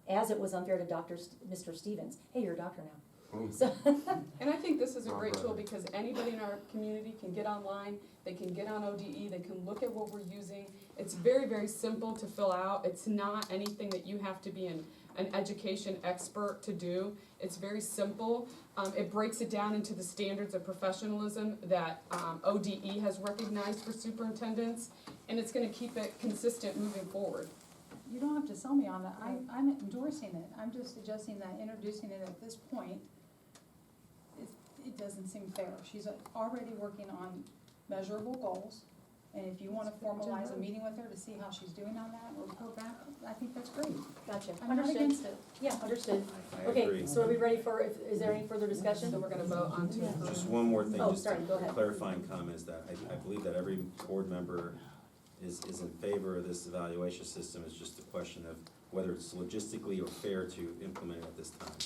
as it was unfair to Mr. Stevens. Hey, you're a doctor now. So, And I think this is a great tool because anybody in our community can get online, they can get on ODE, they can look at what we're using. It's very, very simple to fill out. It's not anything that you have to be an education expert to do. It's very simple. It breaks it down into the standards of professionalism that ODE has recognized for superintendents, and it's gonna keep it consistent moving forward. You don't have to sell me on that, I'm endorsing it, I'm just suggesting that introducing it at this point, it doesn't seem fair. She's already working on measurable goals, and if you wanna formalize a meeting with her to see how she's doing on that, or report back, I think that's great. gotcha, I'm not understood. against it. Yeah, understood. I Okay, agree. so are we ready for, is there any further discussion? So we're gonna vote on to approve. Just one more thing, Oh, just sorry, go ahead. clarifying comments that I believe that every board member is in favor of this evaluation system. It's just a question of whether it's logistically or fair to implement it at this time.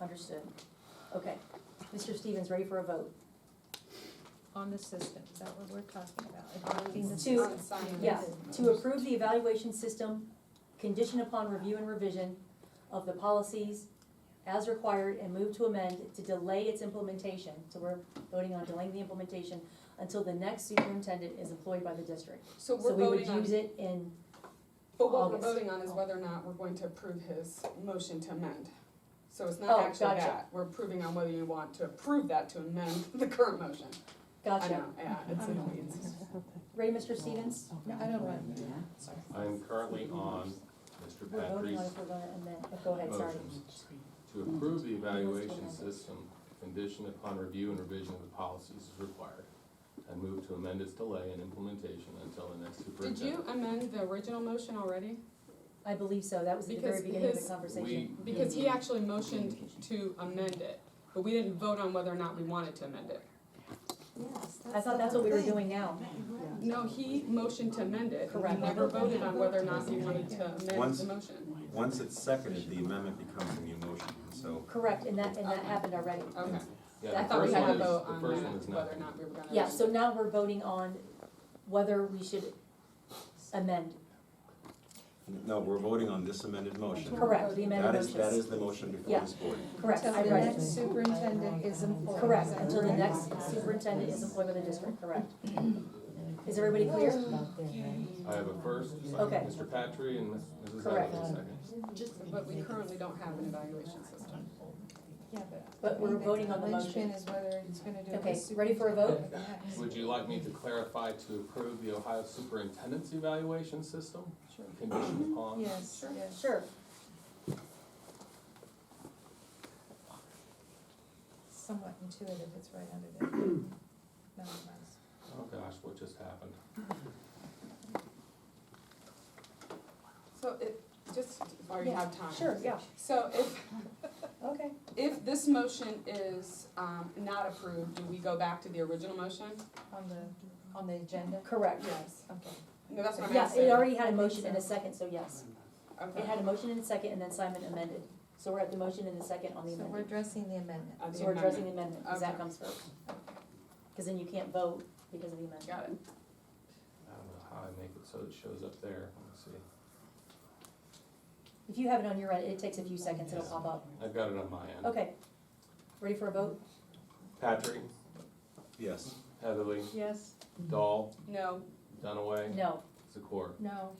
Understood. Okay. Mr. Stevens, ready for a vote? On the system, is that what we're talking about? Adopting the To- system. On signing. Yeah, to approve the evaluation system, condition upon review and revision of the policies as required, and move to amend to delay its implementation. So we're voting on delaying the implementation until the next superintendent is employed by the district. So So we're we would voting on, use it in, but what we're August. voting on is whether or not we're going to approve his motion to amend. So it's Oh, not actually gotcha. that, we're approving on whether you want to approve that to amend the current motion. I gotcha. know, yeah, it's in the weeds. Ready, Mr. Stevens? No, I don't want. I'm currently on Mr. We're voting on Patrick's if we're gonna amend, go ahead, sorry. motions to approve the evaluation system, conditioned upon review and revision of the policies as required, and move to amend its delay and implementation until the next Did superintendent. you amend the original motion already? I believe so, that was at the very Because beginning of the his- conversation. Because he actually motioned to amend it, but we didn't vote on whether or not we wanted to amend it. Yes, I thought that's what we were doing now. No, he motioned to amend it. Correct. We never voted on whether or not we wanted to amend Once- the motion. Once it's seconded, the amendment becomes a new motion, so. Correct, and that happened already. Okay. Yeah, I the thought we first had one a is, vote the on first that, one is whether or not. not we were gonna. Yeah, so now we're voting on whether we should amend. No, we're voting on this amended motion. Correct, the amended That motion. is the motion before Yeah. this board. Correct, Until I the read it. next superintendent is employed. Correct, until the next superintendent is employed by the district, correct. Is everybody clear? I have a first, Okay. Mr. Patry and Mrs. Correct. Evans, a second. But we currently don't have an evaluation system. Yeah, But we're voting on the linchpin motion. is whether it's gonna do. Okay, this ready for a vote? superintendent next. Would you like me to clarify to approve the Ohio Superintendent's evaluation system? Sure. Conditioned upon? Yes, yes. Sure. Somewhat intuitive, it's right under there. Nonetheless. Oh gosh, what just happened? So it, just while you Yeah, have time. Sure, yeah, So okay. if this motion is, not approved, do we go back to the original motion? On the agenda? Correct. Yes. Okay. No, that's what I'm Yeah, asking. it already had a motion and a second, so yes. Okay. It had a motion and a second, and then Simon amended. So we're at the motion and the second on the So we're amendment. addressing the amendment. The So we're addressing the amendment. amendment, because that Okay. comes first. Because then you can't vote because of the amendment. Got it. I don't know how I make it so it shows up there. Let's see. If you have it on your end, it takes a few seconds, it'll pop up. I've got it on my end. Okay. Ready for a vote? Patry, Yes. Heatherly, Yes. Dahl, No. Dunaway, No. Zakor. No.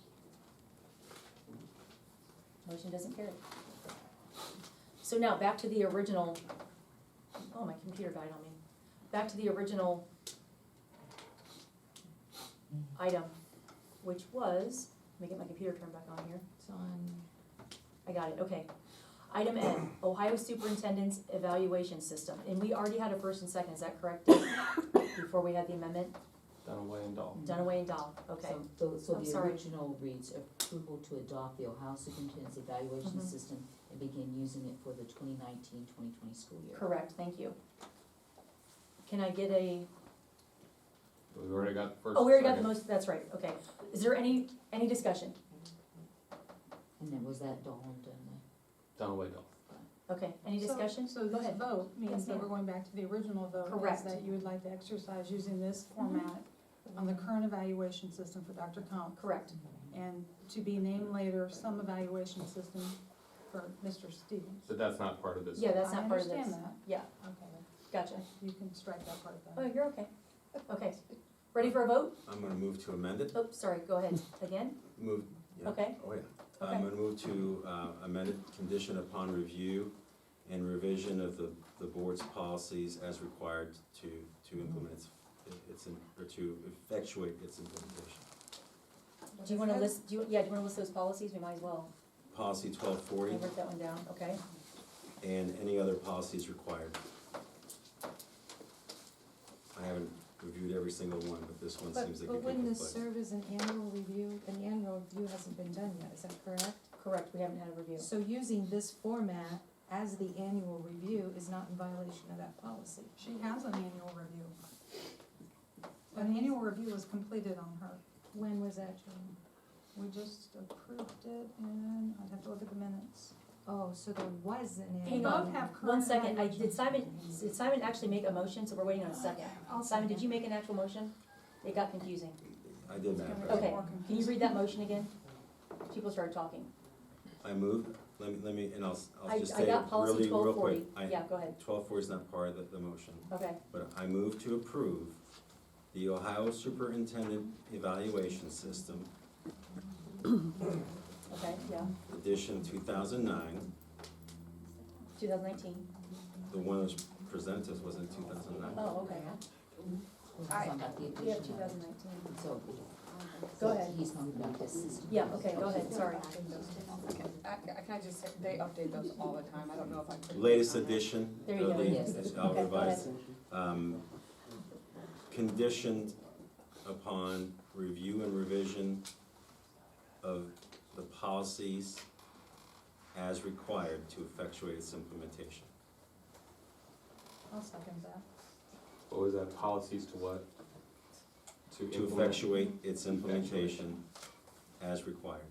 Motion doesn't carry. So now, back to the original, oh, my computer died on me. Back to the original item, which was, let me get my computer turned back on here. It's on, I got it, okay. Item N, Ohio Superintendent's Evaluation System, and we already had a first and second, is that correct, Dave? Before we had the amendment, Dunaway and Dahl. Dunaway and Dahl, okay. So I'm the sorry. original reads approval to adopt the Ohio Superintendent's Evaluation Mhm. System and begin using it for the 2019-2020 school year. Correct, thank you. Can I get a, We've already got the first. oh, we already got the second. most, that's right, okay. Is there any discussion? And then was that Dahl and Dunaway, Dahl. Okay, any So- discussion? So Go this ahead. vote Yes, means that ma'am. we're going back to the original vote. Correct. Is that you would like to exercise using this format on the current evaluation system for Dr. Comp. Correct. And to be named later, some evaluation system for Mr. Stevens. But that's not part of this. Yeah, that's not part of this. I understand that. Yeah, Okay, gotcha. you can strike that part Oh, then. you're okay. Okay. Ready for a vote? I'm gonna move to amend it. Oh, sorry, go ahead. Again? Move, yeah. Okay. Oh, yeah. Okay. I'm gonna move to amend it condition upon review and revision of the board's policies as required to implement or to effectuate its implementation. Do you wanna list, do you wanna list those policies? We might as well. Policy I 1240 wrote that one down, okay? and any other policies required. I haven't reviewed every single one, but this one seems like a but good wouldn't this conflict. serve as an annual review? An annual review hasn't been done yet, is that correct? Correct, we haven't had a review. So using this format as the annual review is not in violation of that policy. She has an annual review. An annual review was completed on her. When was that, Joan? We just approved it and I'd have to look at the minutes. Oh, so there was an Hang annual. on, Both have one current second. evaluation. Did Simon actually make a motion? So we're waiting on a second. I'll Simon, did second. you make an actual motion? It got confusing. I did, Madam Okay. President. Okay, More can you confusing. read that motion again? People started talking. I move, let me, and I'll I just say got policy really real 1240. quick. Yeah, go ahead. 1240 is not part of the motion, Okay, but I move to approve the Ohio Superintendent Evaluation System, okay, yeah. edition 2009. 2019. The one that was presented to us was in 2009. Oh, okay. We're talking about the We have addition of- 2019. So, Go ahead. he's talking about this system. Yeah, okay, go ahead, sorry. Can I just say, they update those all the time, I don't know if I could. Latest edition. There you of go. the- Yes. I'll Okay, go revise. ahead. Conditioned upon review and revision of the policies as required to effectuate its implementation. I'll second that. What was that, policies to what? To implement. effectuate its implementation as required.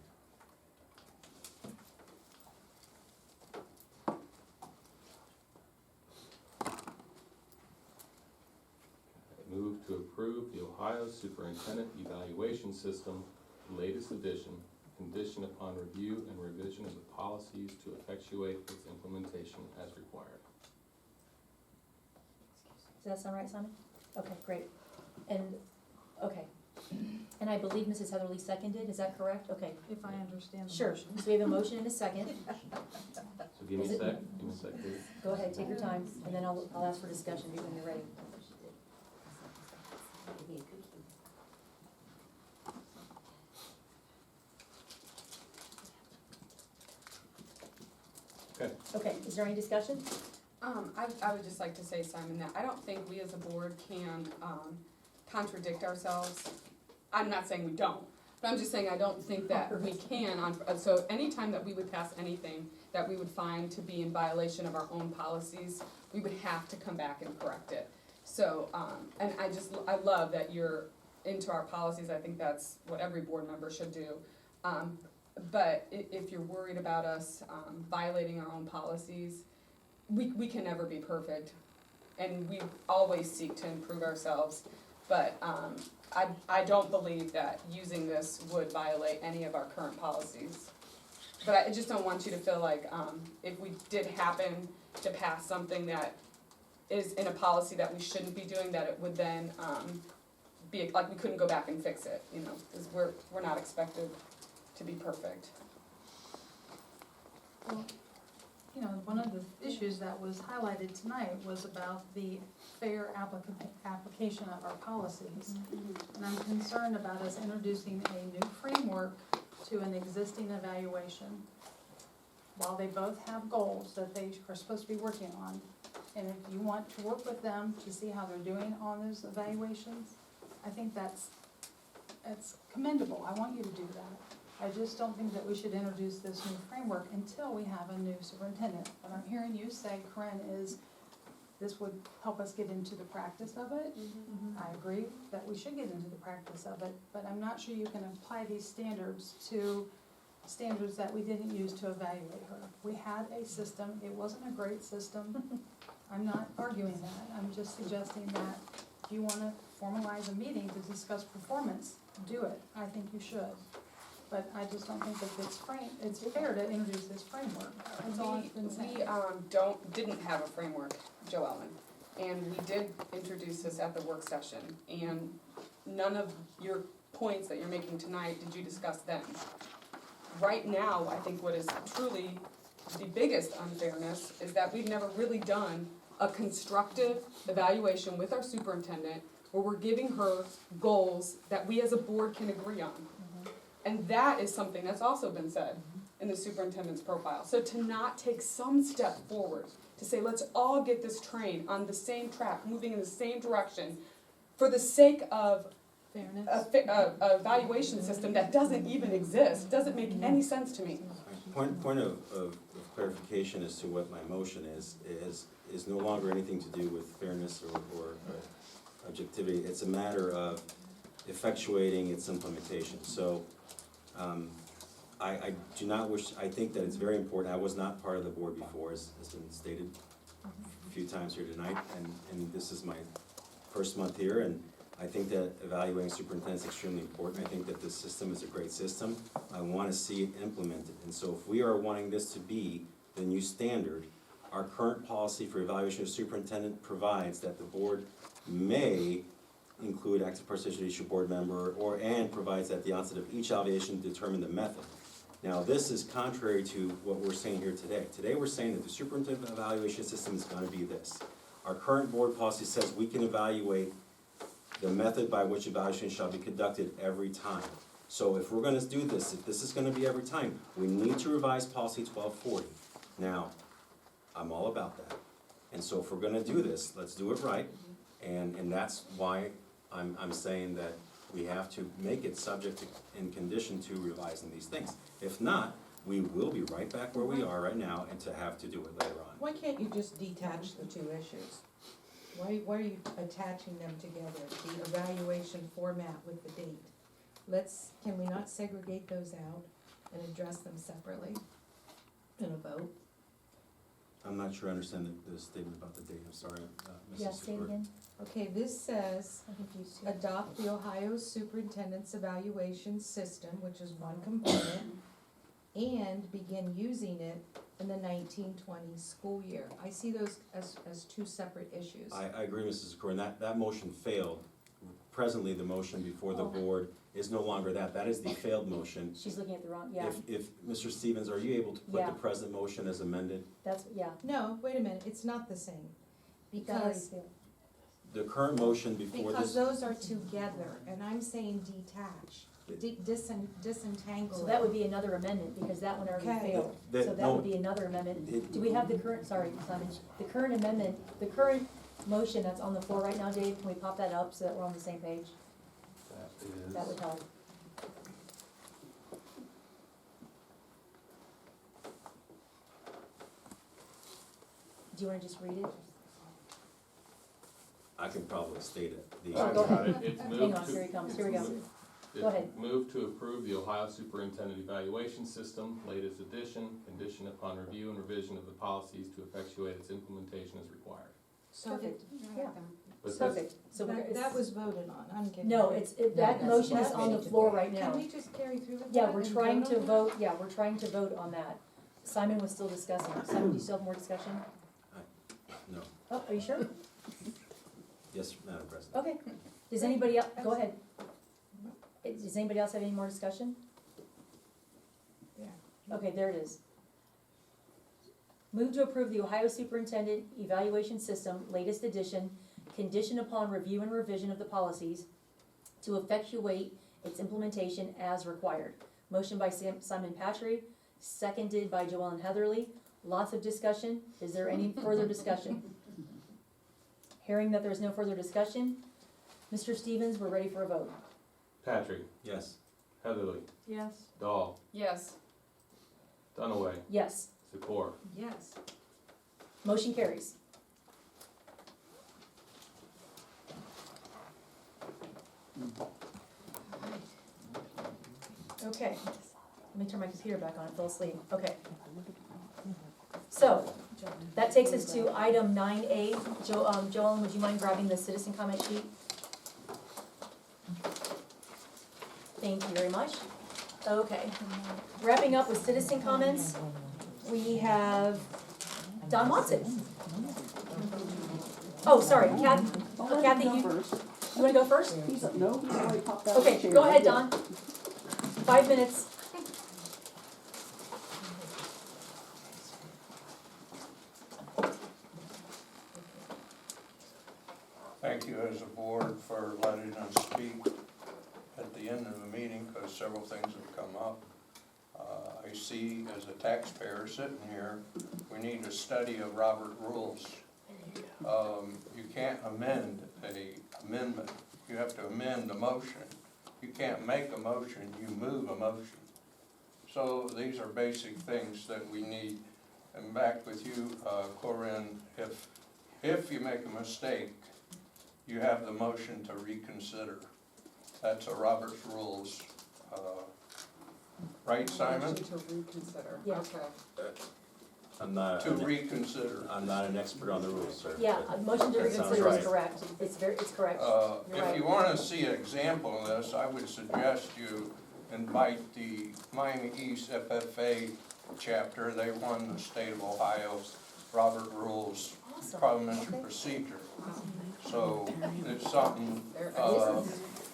Move to approve the Ohio Superintendent Evaluation System, latest edition, conditioned upon review and revision of the policies to effectuate its implementation as required. Does that sound right, Simon? Okay, great. And, okay. And I believe Mrs. Heatherly seconded, is that correct? Okay, If I understand the sure. motion. So we have a motion and a second. So give me a Is it- sec, give me a sec, please. Go ahead, take your time, and then I'll ask for discussion when you're ready. Okay, is there any discussion? I would just like to say, Simon, that I don't think we as a board can, contradict ourselves. I'm not saying we don't, but I'm just saying I don't think that we can so anytime that we would pass anything that we would find to be in violation of our own policies, we would have to come back and correct it. So, and I love that you're into our policies, I think that's what every board member should do. But if you're worried about us, violating our own policies, we can never be perfect, and we always seek to improve ourselves, but, I don't believe that using this would violate any of our current policies. But I just don't want you to feel like, if we did happen to pass something that is in a policy that we shouldn't be doing, that it would then, be, like, we couldn't go back and fix it, you know, because we're not expected to be perfect. Well, you know, one of the issues that was highlighted tonight was about the fair application of our policies. And I'm concerned about us introducing a new framework to an existing evaluation. While they both have goals that they are supposed to be working on, and if you want to work with them to see how they're doing on those evaluations, I think that's commendable. I want you to do that. I just don't think that we should introduce this new framework until we have a new superintendent. What I'm hearing you say, Corinne, is this would help us get into the practice of it. I agree that we should get into the practice of it, but I'm not sure you can apply these standards to standards that we didn't use to evaluate her. We had a system, it wasn't a great system. I'm not arguing that, I'm just suggesting that if you wanna formalize a meeting to discuss performance, do it. I think you should. But I just don't think that it's fair to introduce this framework. That's all I've been saying. We didn't have a framework, Joe Ellen, and we did introduce this at the work session, and none of your points that you're making tonight did you discuss then. Right now, I think what is truly the biggest unfairness is that we've never really done a constructive evaluation with our superintendent where we're giving her goals that we as a board can agree on. And that is something that's also been said in the superintendent's profile. So to not take some step forward, to say let's all get this train on the same track, moving in the same direction, for the sake of Fairness. a evaluation system that doesn't even exist, doesn't make any sense to me. Point of clarification as to what my motion is no longer anything to do with fairness or objectivity. It's a matter of effectuating its implementation. So I do not wish, I think that it's very important. I was not part of the board before, as has been stated a few times here tonight, and this is my first month here, and I think that evaluating superintendents is extremely important. I think that this system is a great system. I want to see it implemented. And so if we are wanting this to be the new standard, our current policy for evaluation of superintendent provides that the board may include active participation of each board member and provides at the onset of each evaluation determine the method. Now, this is contrary to what we're saying here today. Today, we're saying that the superintendent evaluation system is going to be this. Our current board policy says we can evaluate the method by which evaluation shall be conducted every time. So if we're going to do this, if this is going to be every time, we need to revise policy 1240. Now, I'm all about that. And so if we're going to do this, let's do it right. And that's why I'm saying that we have to make it subject to, in condition to revising these things. If not, we will be right back where we are right now and to have to do it later on. Why can't you just detach the two issues? Why are you attaching them together, the evaluation format with the date? Can we not segregate those out and address them separately in a vote? I'm not sure I understand the statement about the date. I'm sorry, Mrs. Yeah, say it Secord. again. Okay, this says, I'm confused too. adopt the Ohio Superintendent's Evaluation System, which is one component, and begin using it in the 1920 school year. I see those as two separate issues. I agree, Mrs. Secord, and that motion failed. Presently, the motion before the board is no longer that. That is the failed motion. She's looking at the wrong, yeah, If Mr. Stevens, are you able to put Yeah. the present motion as amended? that's, yeah. No, wait a minute, it's not the same. That already Because, failed. The current motion before because this, those are together, and I'm saying detach, disentangle. So that would be another amendment, because that one already Okay. failed. That- So that no, would be another amendment. it- Do we have the current, sorry, Simon, the current amendment, the current motion that's on the floor right now, Dave, can we pop that up so that we're on the same page? That would help. Do you wanna just read it? I can probably state it. Oh, go ahead. It's Hang moved on, to- here he comes, here we go. it's Go ahead. Move to approve the Ohio Superintendent Evaluation System, latest edition, conditioned upon review and revision of the policies to effectuate its implementation as required. Perfect, yeah, But this- perfect. So we're, That was voted on, I'm getting. no, that No, motion is that's on the ready to floor vote. right now. Can we just carry through with that? Yeah, we're and trying to on that? vote, yeah, we're trying to vote on that. Simon was still discussing. Simon, do you still have more discussion? No. Oh, are you sure? Yes, Madam President. Okay. Does anybody else, go ahead. Does anybody else have any more discussion? Yeah. Okay, there it is. Move to approve the Ohio Superintendent Evaluation System, latest edition, conditioned upon review and revision of the policies to effectuate its implementation as required. Motion by Simon Patry, seconded by Joellen Heatherly. Lots of discussion. Is there any further discussion? Hearing that there's no further discussion, Mr. Stevens, we're ready for a vote. Patrick, Yes. Heatherly, Yes. Dahl, Yes. Dunaway, Yes. Zakor. Yes. Motion carries. Okay, let me turn my computer back on, it fell asleep, okay. So, that takes us to item 9A. Joellen, would you mind grabbing the citizen comment sheet? Thank you very much. Okay, wrapping up with citizen comments, we have Don Watson. Oh, sorry, Kathy, you wanna go first? He's already popped out. Okay, go ahead, Don. 5 minutes. Thank you as a board for letting us speak at the end of the meeting, because several things have come up. I see as a taxpayer sitting here, we need a study of Robert rules. You can't amend a amendment, you have to amend a motion. You can't make a motion, you move a motion. So these are basic things that we need. And back with you, Corinne, if you make a mistake, you have the motion to reconsider. That's a Robert's Rules. Right, Simon? Motion to reconsider, Yeah. okay. To reconsider. I'm not an expert on the rules, sir. Yeah, a motion to That sounds reconsider is right. correct. It's correct. You're If right. you want to see an example of this, I would suggest you invite the Miami East FFA chapter. They won the state of Ohio's Robert Rules Awesome. Parliamentary Okay. Procedure. So it's something, There-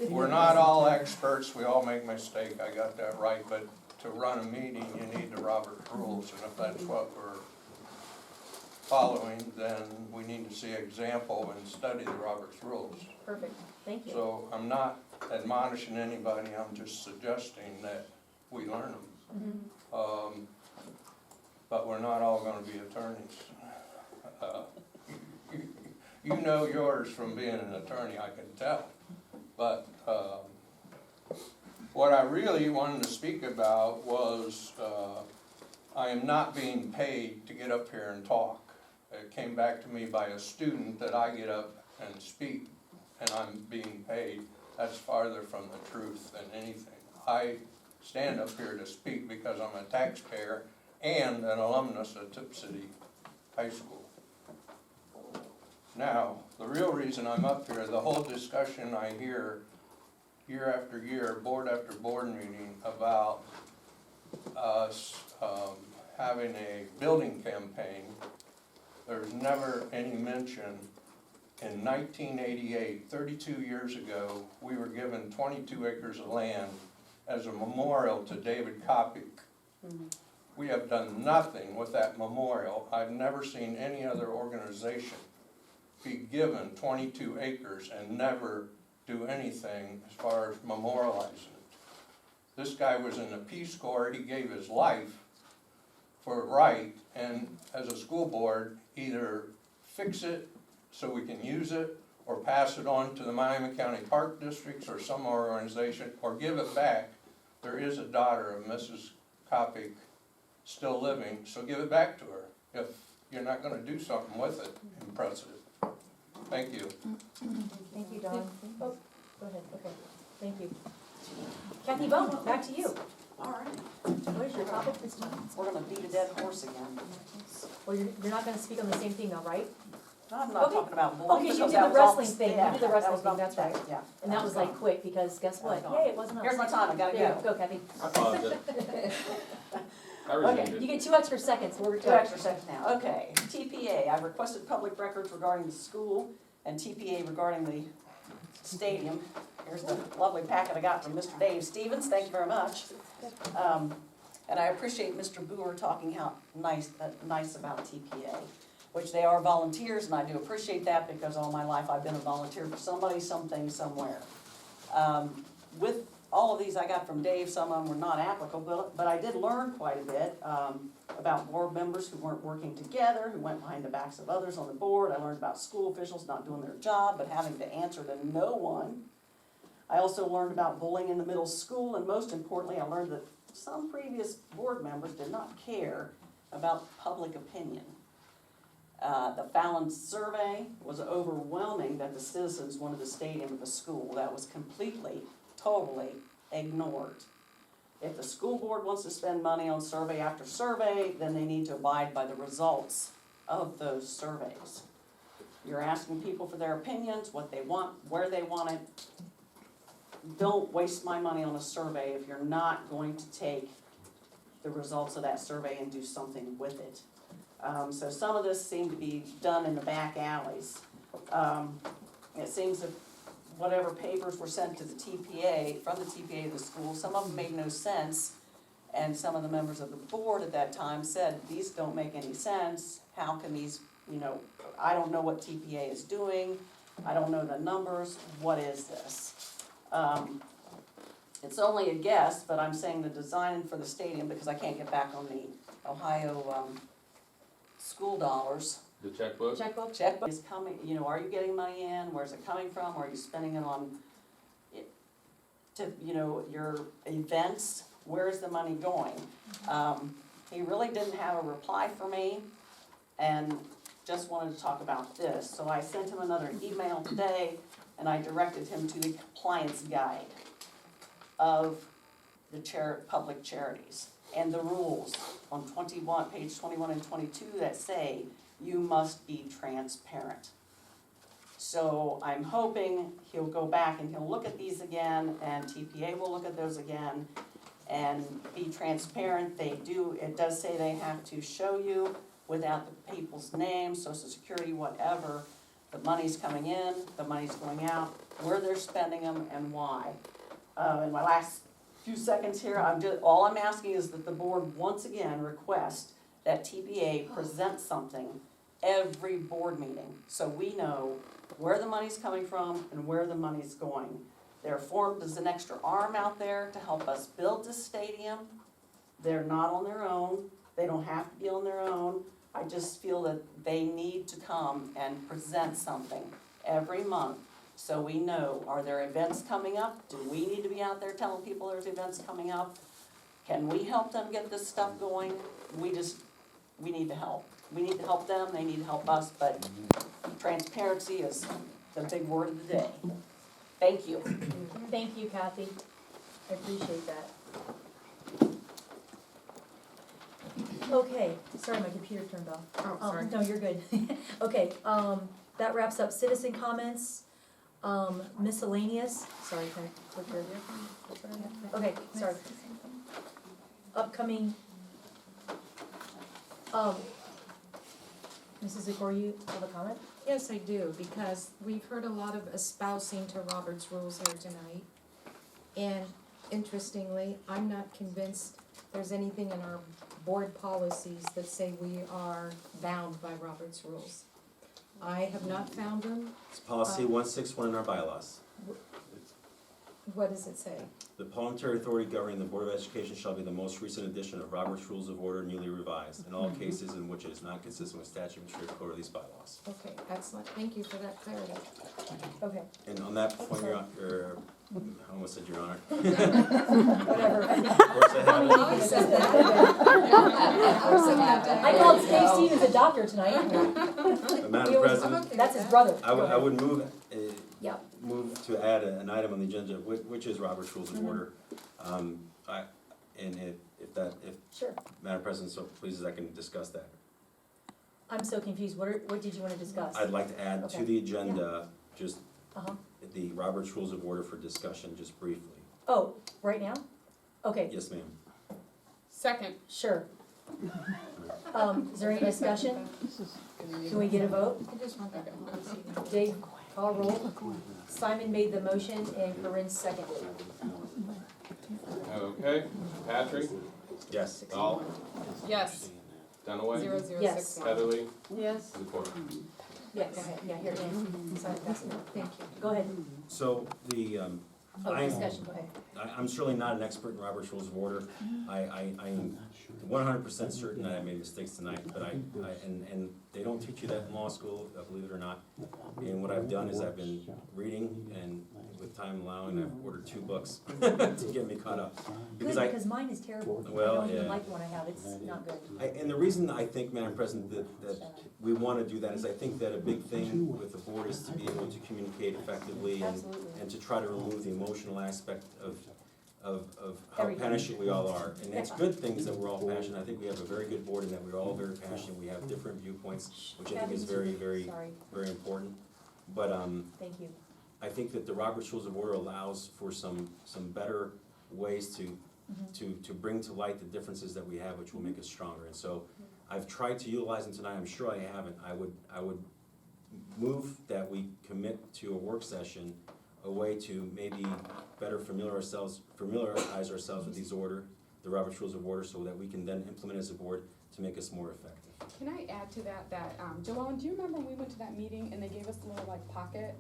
we're not all experts, we all make mistakes, I got that right, but to run a meeting, you need the Robert Rules, and if that's what we're following, then we need to see example and study the Robert's Rules. Perfect, thank you. So I'm not admonishing anybody, I'm just suggesting that we learn them. Mhm. But we're not all gonna be attorneys. You know yours from being an attorney, I can tell. But what I really wanted to speak about was I am not being paid to get up here and talk. It came back to me by a student that I get up and speak and I'm being paid. That's farther from the truth than anything. I stand up here to speak because I'm a taxpayer and an alumnus of Tipp City High School. Now, the real reason I'm up here, the whole discussion I hear year after year, board after board meeting about us having a building campaign, there's never any mention. In 1988, 32 years ago, we were given 22 acres of land as a memorial to David Kopic. We have done nothing with that memorial. I've never seen any other organization be given 22 acres and never do anything as far as memorializing it. This guy was in the Peace Corps, he gave his life for it right, and as a school board, either fix it so we can use it, or pass it on to the Miami County Park Districts or some organization, or give it back. There is a daughter of Mrs. Kopic still living, so give it back to her if you're not gonna do something with it and press it. Thank you. Thank you, Don. Oh, go ahead, okay, thank you. Kathy Bone, back to you. All right, What is your topic this time? we're gonna beat a dead horse again. Well, you're not gonna speak on the same thing though, right? I'm not Okay. talking about bullying. Okay, you because did that the was all- wrestling thing, you yeah, did the that wrestling was thing, about- that's right. Yeah. And that was like quick, because guess what? That was Yay, gone. it wasn't us. Here's my time, I gotta There go. you go, Kathy. I resumed Okay, it. you get 2 extra seconds, we're Two extra seconds now, okay. TPA, I've requested public records regarding the school and TPA regarding the stadium. Here's the lovely packet I got from Mr. Dave Stevens, thank you very much. And I appreciate Mr. Boer talking how nice about TPA, which they are volunteers, and I do appreciate that because all my life I've been a volunteer for somebody, something, somewhere. With all of these I got from Dave, some of them were not applicable, but I did learn quite a bit about board members who weren't working together, who went behind the backs of others on the board. I learned about school officials not doing their job, but having to answer to no one. I also learned about bullying in the middle school, and most importantly, I learned that some previous board members did not care about public opinion. The Fallon survey was overwhelming that the citizens wanted the stadium at the school. That was completely, totally ignored. If the school board wants to spend money on survey after survey, then they need to abide by the results of those surveys. You're asking people for their opinions, what they want, where they want it. Don't waste my money on a survey if you're not going to take the results of that survey and do something with it. So some of this seemed to be done in the back alleys. It seems that whatever papers were sent to the TPA, from the TPA to the school, some of them made no sense. And some of the members of the board at that time said, these don't make any sense. How can these, I don't know what TPA is doing. I don't know the numbers. What is this? It's only a guess, but I'm saying the design for the stadium, because I can't get back on the Ohio school dollars. The checkbook? Checkbook is coming, are you getting money in? Where's it coming from? Are you spending it on, your events? Where's the money going? He really didn't have a reply for me and just wanted to talk about this. So I sent him another email today and I directed him to the compliance guide of the public charities and the rules on page 21 and 22 that say you must be transparent. So I'm hoping he'll go back and he'll look at these again, and TPA will look at those again and be transparent. It does say they have to show you without the people's names, social security, whatever, the money's coming in, the money's going out, where they're spending them and why. In my last few seconds here, all I'm asking is that the board once again request that TPA present something every board meeting so we know where the money's coming from and where the money's going. They're formed as an extra arm out there to help us build this stadium. They're not on their own. They don't have to be on their own. I just feel that they need to come and present something every month so we know, are there events coming up? Do we need to be out there telling people there's events coming up? Can we help them get this stuff going? We need to help. We need to help them, they need to help us, but transparency is the big word of the day. Thank you. Thank you, Kathy. I appreciate that. Okay, sorry, my computer turned off. Oh, sorry. No, you're good. Okay, that wraps up citizen comments. Miscellaneous, sorry, can I click here? Okay, sorry. Upcoming, Mrs. Zakor, you have a comment? Yes, I do, because we've heard a lot of espousing to Robert's rules here tonight. And interestingly, I'm not convinced there's anything in our board policies that say we are bound by Robert's rules. I have not found them. It's policy 161 in our bylaws. What does it say? The parliamentary authority governing the Board of Education shall be the most recent edition of Robert's Rules of Order newly revised, in all cases in which it is not consistent with statute, administrative code, or these bylaws. Okay, excellent, thank you for that clarity. Okay. And on that point, your I almost said Your Honor. Whatever. Where's the habit? I said that. I called Dave Stevens a doctor tonight. Madam President, That's his brother. I would move, Yep. move to add an item on the agenda, which is Robert's Rules of Order. If Sure. Madam President so pleases, I can discuss that. I'm so confused. What did you want to discuss? I'd like to add Okay. to the agenda, just Uh-huh. the Robert's Rules of Order for discussion, just briefly. Oh, right now? Okay, Yes, ma'am. Second. sure. Is there any discussion? Can we get a vote? I just want that. Dave, call roll. Simon made the motion and Corinne seconded. Okay, Patrick, Yes. Dahl, Yes, Dunaway, 0061. Heatherly, Yes. Zakor. Yeah, go ahead, yeah, here, Dan, Simon, pass it. Thank you. Go ahead. So the, Oh, I'm- discussion, go ahead. I'm certainly not an expert in Robert's Rules of Order. I am 100% certain that I made mistakes tonight, but and they don't teach you that in law school, believe it or not. And what I've done is I've been reading, and with time allowing, I've ordered 2 books to get me caught up. Good, because mine is terrible. Well, I don't even yeah. like the one I have, it's not good. And the reason I think, Madam President, that we want to do that is I think that a big thing with the board is to be able to communicate effectively Absolutely. and to try to remove the emotional aspect of how Everything. passionate we all are. And it's good things that we're all passionate. I think we have a very good board and that we're all very passionate. We have different viewpoints, which I think is very, very, Sorry, very important. But thank you. I think that the Robert's Rules of Order allows for some better ways to bring to light the differences that we have, which will make us stronger. And so I've tried to utilize them tonight. I'm sure I haven't. I would move that we commit to a work session, a way to maybe better familiarize ourselves with the Robert's Rules of Order, so that we can then implement as a board to make us more effective. Can I add to that, Joellen, do you remember when we went to that meeting and they gave us a little like pocket?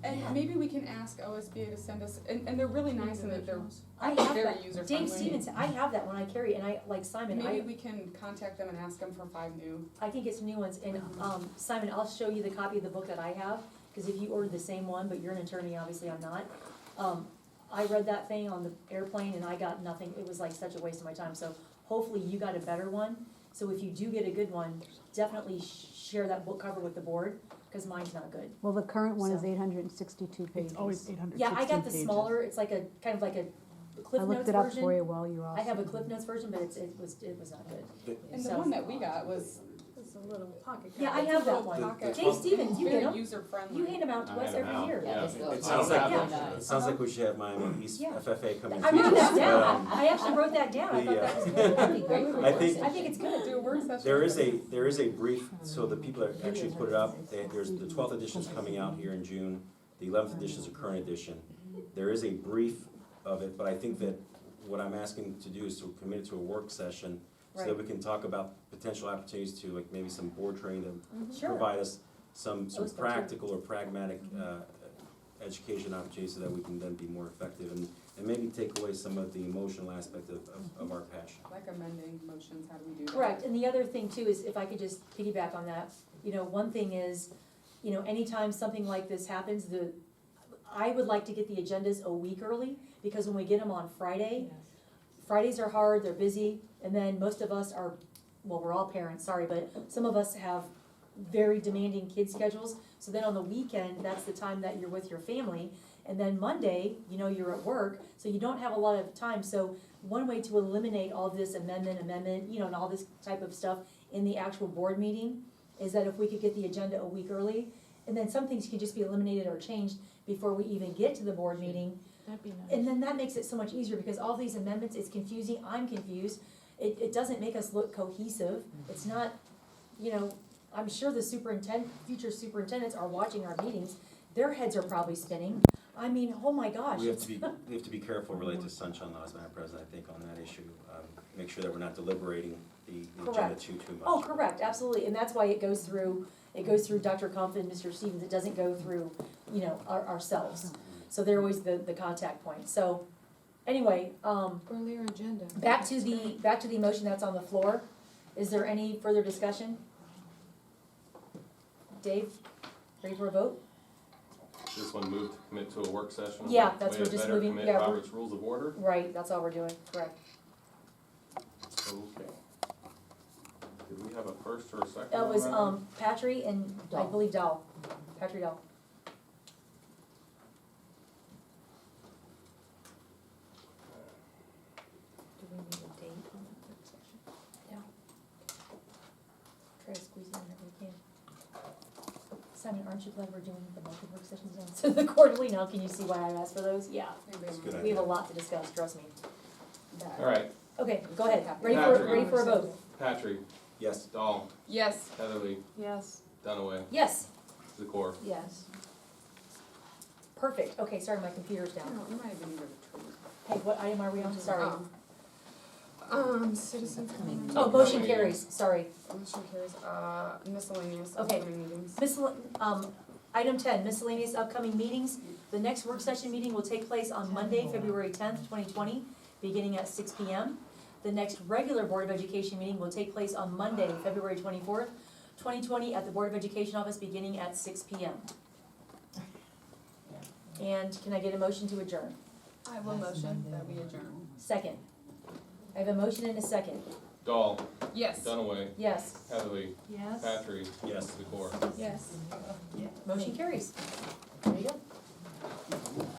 And maybe we can ask OSBA to send us, and they're really nice and that they're I have very that. user friendly. Dave Stevens, I have that one, I carry it, and I, like Simon, Maybe we can contact them and ask them for 5 new. I can get some new ones, and, Simon, I'll show you the copy of the book that I have, because if you ordered the same one, but you're an attorney, obviously I'm not. I read that thing on the airplane and I got nothing, it was like such a waste of my time, so hopefully you got a better one. So if you do get a good one, definitely share that book cover with the board, because mine's not good. Well, the current one is So- 862 pages. It's always 816 Yeah, I got the pages. smaller, it's like a, kind of like a Cliff I Notes looked it up for version. you while you were off. I have a Cliff Notes version, but it was not good. And the So- one that we got was It's a little pocket. Yeah, I It's a have that little one. pocket. Dave Stevens, you get Very them, user friendly. you hand them out to us every year. Yeah. It sounds like, Yeah. it sounds like we should have Miami East Yeah. FFA come and I teach wrote that us. down, I actually wrote that down, I thought that was good, that'd be great for I us. think- I think it's good. Do a work session. There is a brief, so the people that actually put it up, there's, the 12th edition's coming out here in June, the 11th edition's a current edition. There is a brief of it, but I think that what I'm asking to do is to commit to a work session, so that we can talk about potential opportunities to, like, maybe some board training that Sure. provide us some OSPA too. practical or pragmatic education opportunities, so that we can then be more effective and maybe take away some of the emotional aspect of our passion. Like amending motions, how do we do that? Correct, and the other thing too is, if I could just piggyback on that, one thing is, anytime something like this happens, I would like to get the agendas a week early, because when we get them on Fridays are hard, they're busy, and then most of us are, well, we're all parents, sorry, but some of us have very demanding kid schedules, so then on the weekend, that's the time that you're with your family, and then Monday, you're at work, so you don't have a lot of time, so one way to eliminate all this amendment, and all this type of stuff in the actual board meeting, is that if we could get the agenda a week early, and then some things can just be eliminated or changed before we even get to the board meeting. That'd be nice. And then that makes it so much easier, because all these amendments, it's confusing, I'm confused, it doesn't make us look cohesive, it's not, I'm sure the future superintendents are watching our meetings, their heads are probably spinning, I mean, oh my gosh. We have to be careful related to sunshine laws, Madam President, I think, on that issue. Make sure that we're not deliberating the agenda Correct. too much. Oh, correct, absolutely, and that's why it goes through Dr. Kumpf and Mr. Stevens, it doesn't go through, ourselves. So they're always the contact point, so, anyway, Earlier agenda. back to the motion that's on the floor. Is there any further discussion? Dave, ready for a vote? This one moved to commit to a work session. Yeah, that's Way we're just better moving- commit yeah, we're- Robert's Rules of Order. Right, that's all we're doing, correct. Okay. Did we have a first or a second? That on was, that one? Patry and I believe Dahl, Patry Dahl. Do we need a date on that work session? Yeah. Try to squeeze it in if we can. Simon, aren't you glad we're doing the monthly work sessions now? So the quarterly, now can you see why I asked for those? Yeah, It's a good we have a idea. lot to discuss, trust me. All right, Okay, go ahead, Patrick. ready for a vote? Patrick, Yes. Dahl, Yes. Heatherly, Yes. Dunaway, Yes, Zakor. Yes. perfect, okay, sorry, my computer's down. No, it might have been either between. Hey, what item are we on, sorry? Citizen comment. Oh, motion carries, sorry. Motion carries, miscellaneous Okay. upcoming meetings. Item 10, miscellaneous upcoming meetings. The next work session meeting will take place on Monday, February 10th, 2020, beginning at 6 p.m. The next regular Board of Education meeting will take place on Monday, February 24th, 2020, at the Board of Education office, beginning at 6 p.m. And can I get a motion to adjourn? I will motion that we adjourn. Second. I have a motion and a second. Dahl, Yes. Dunaway, Yes, Heatherly, Yes. Patrick, Yes. Zakor. Yes. motion carries. There you go.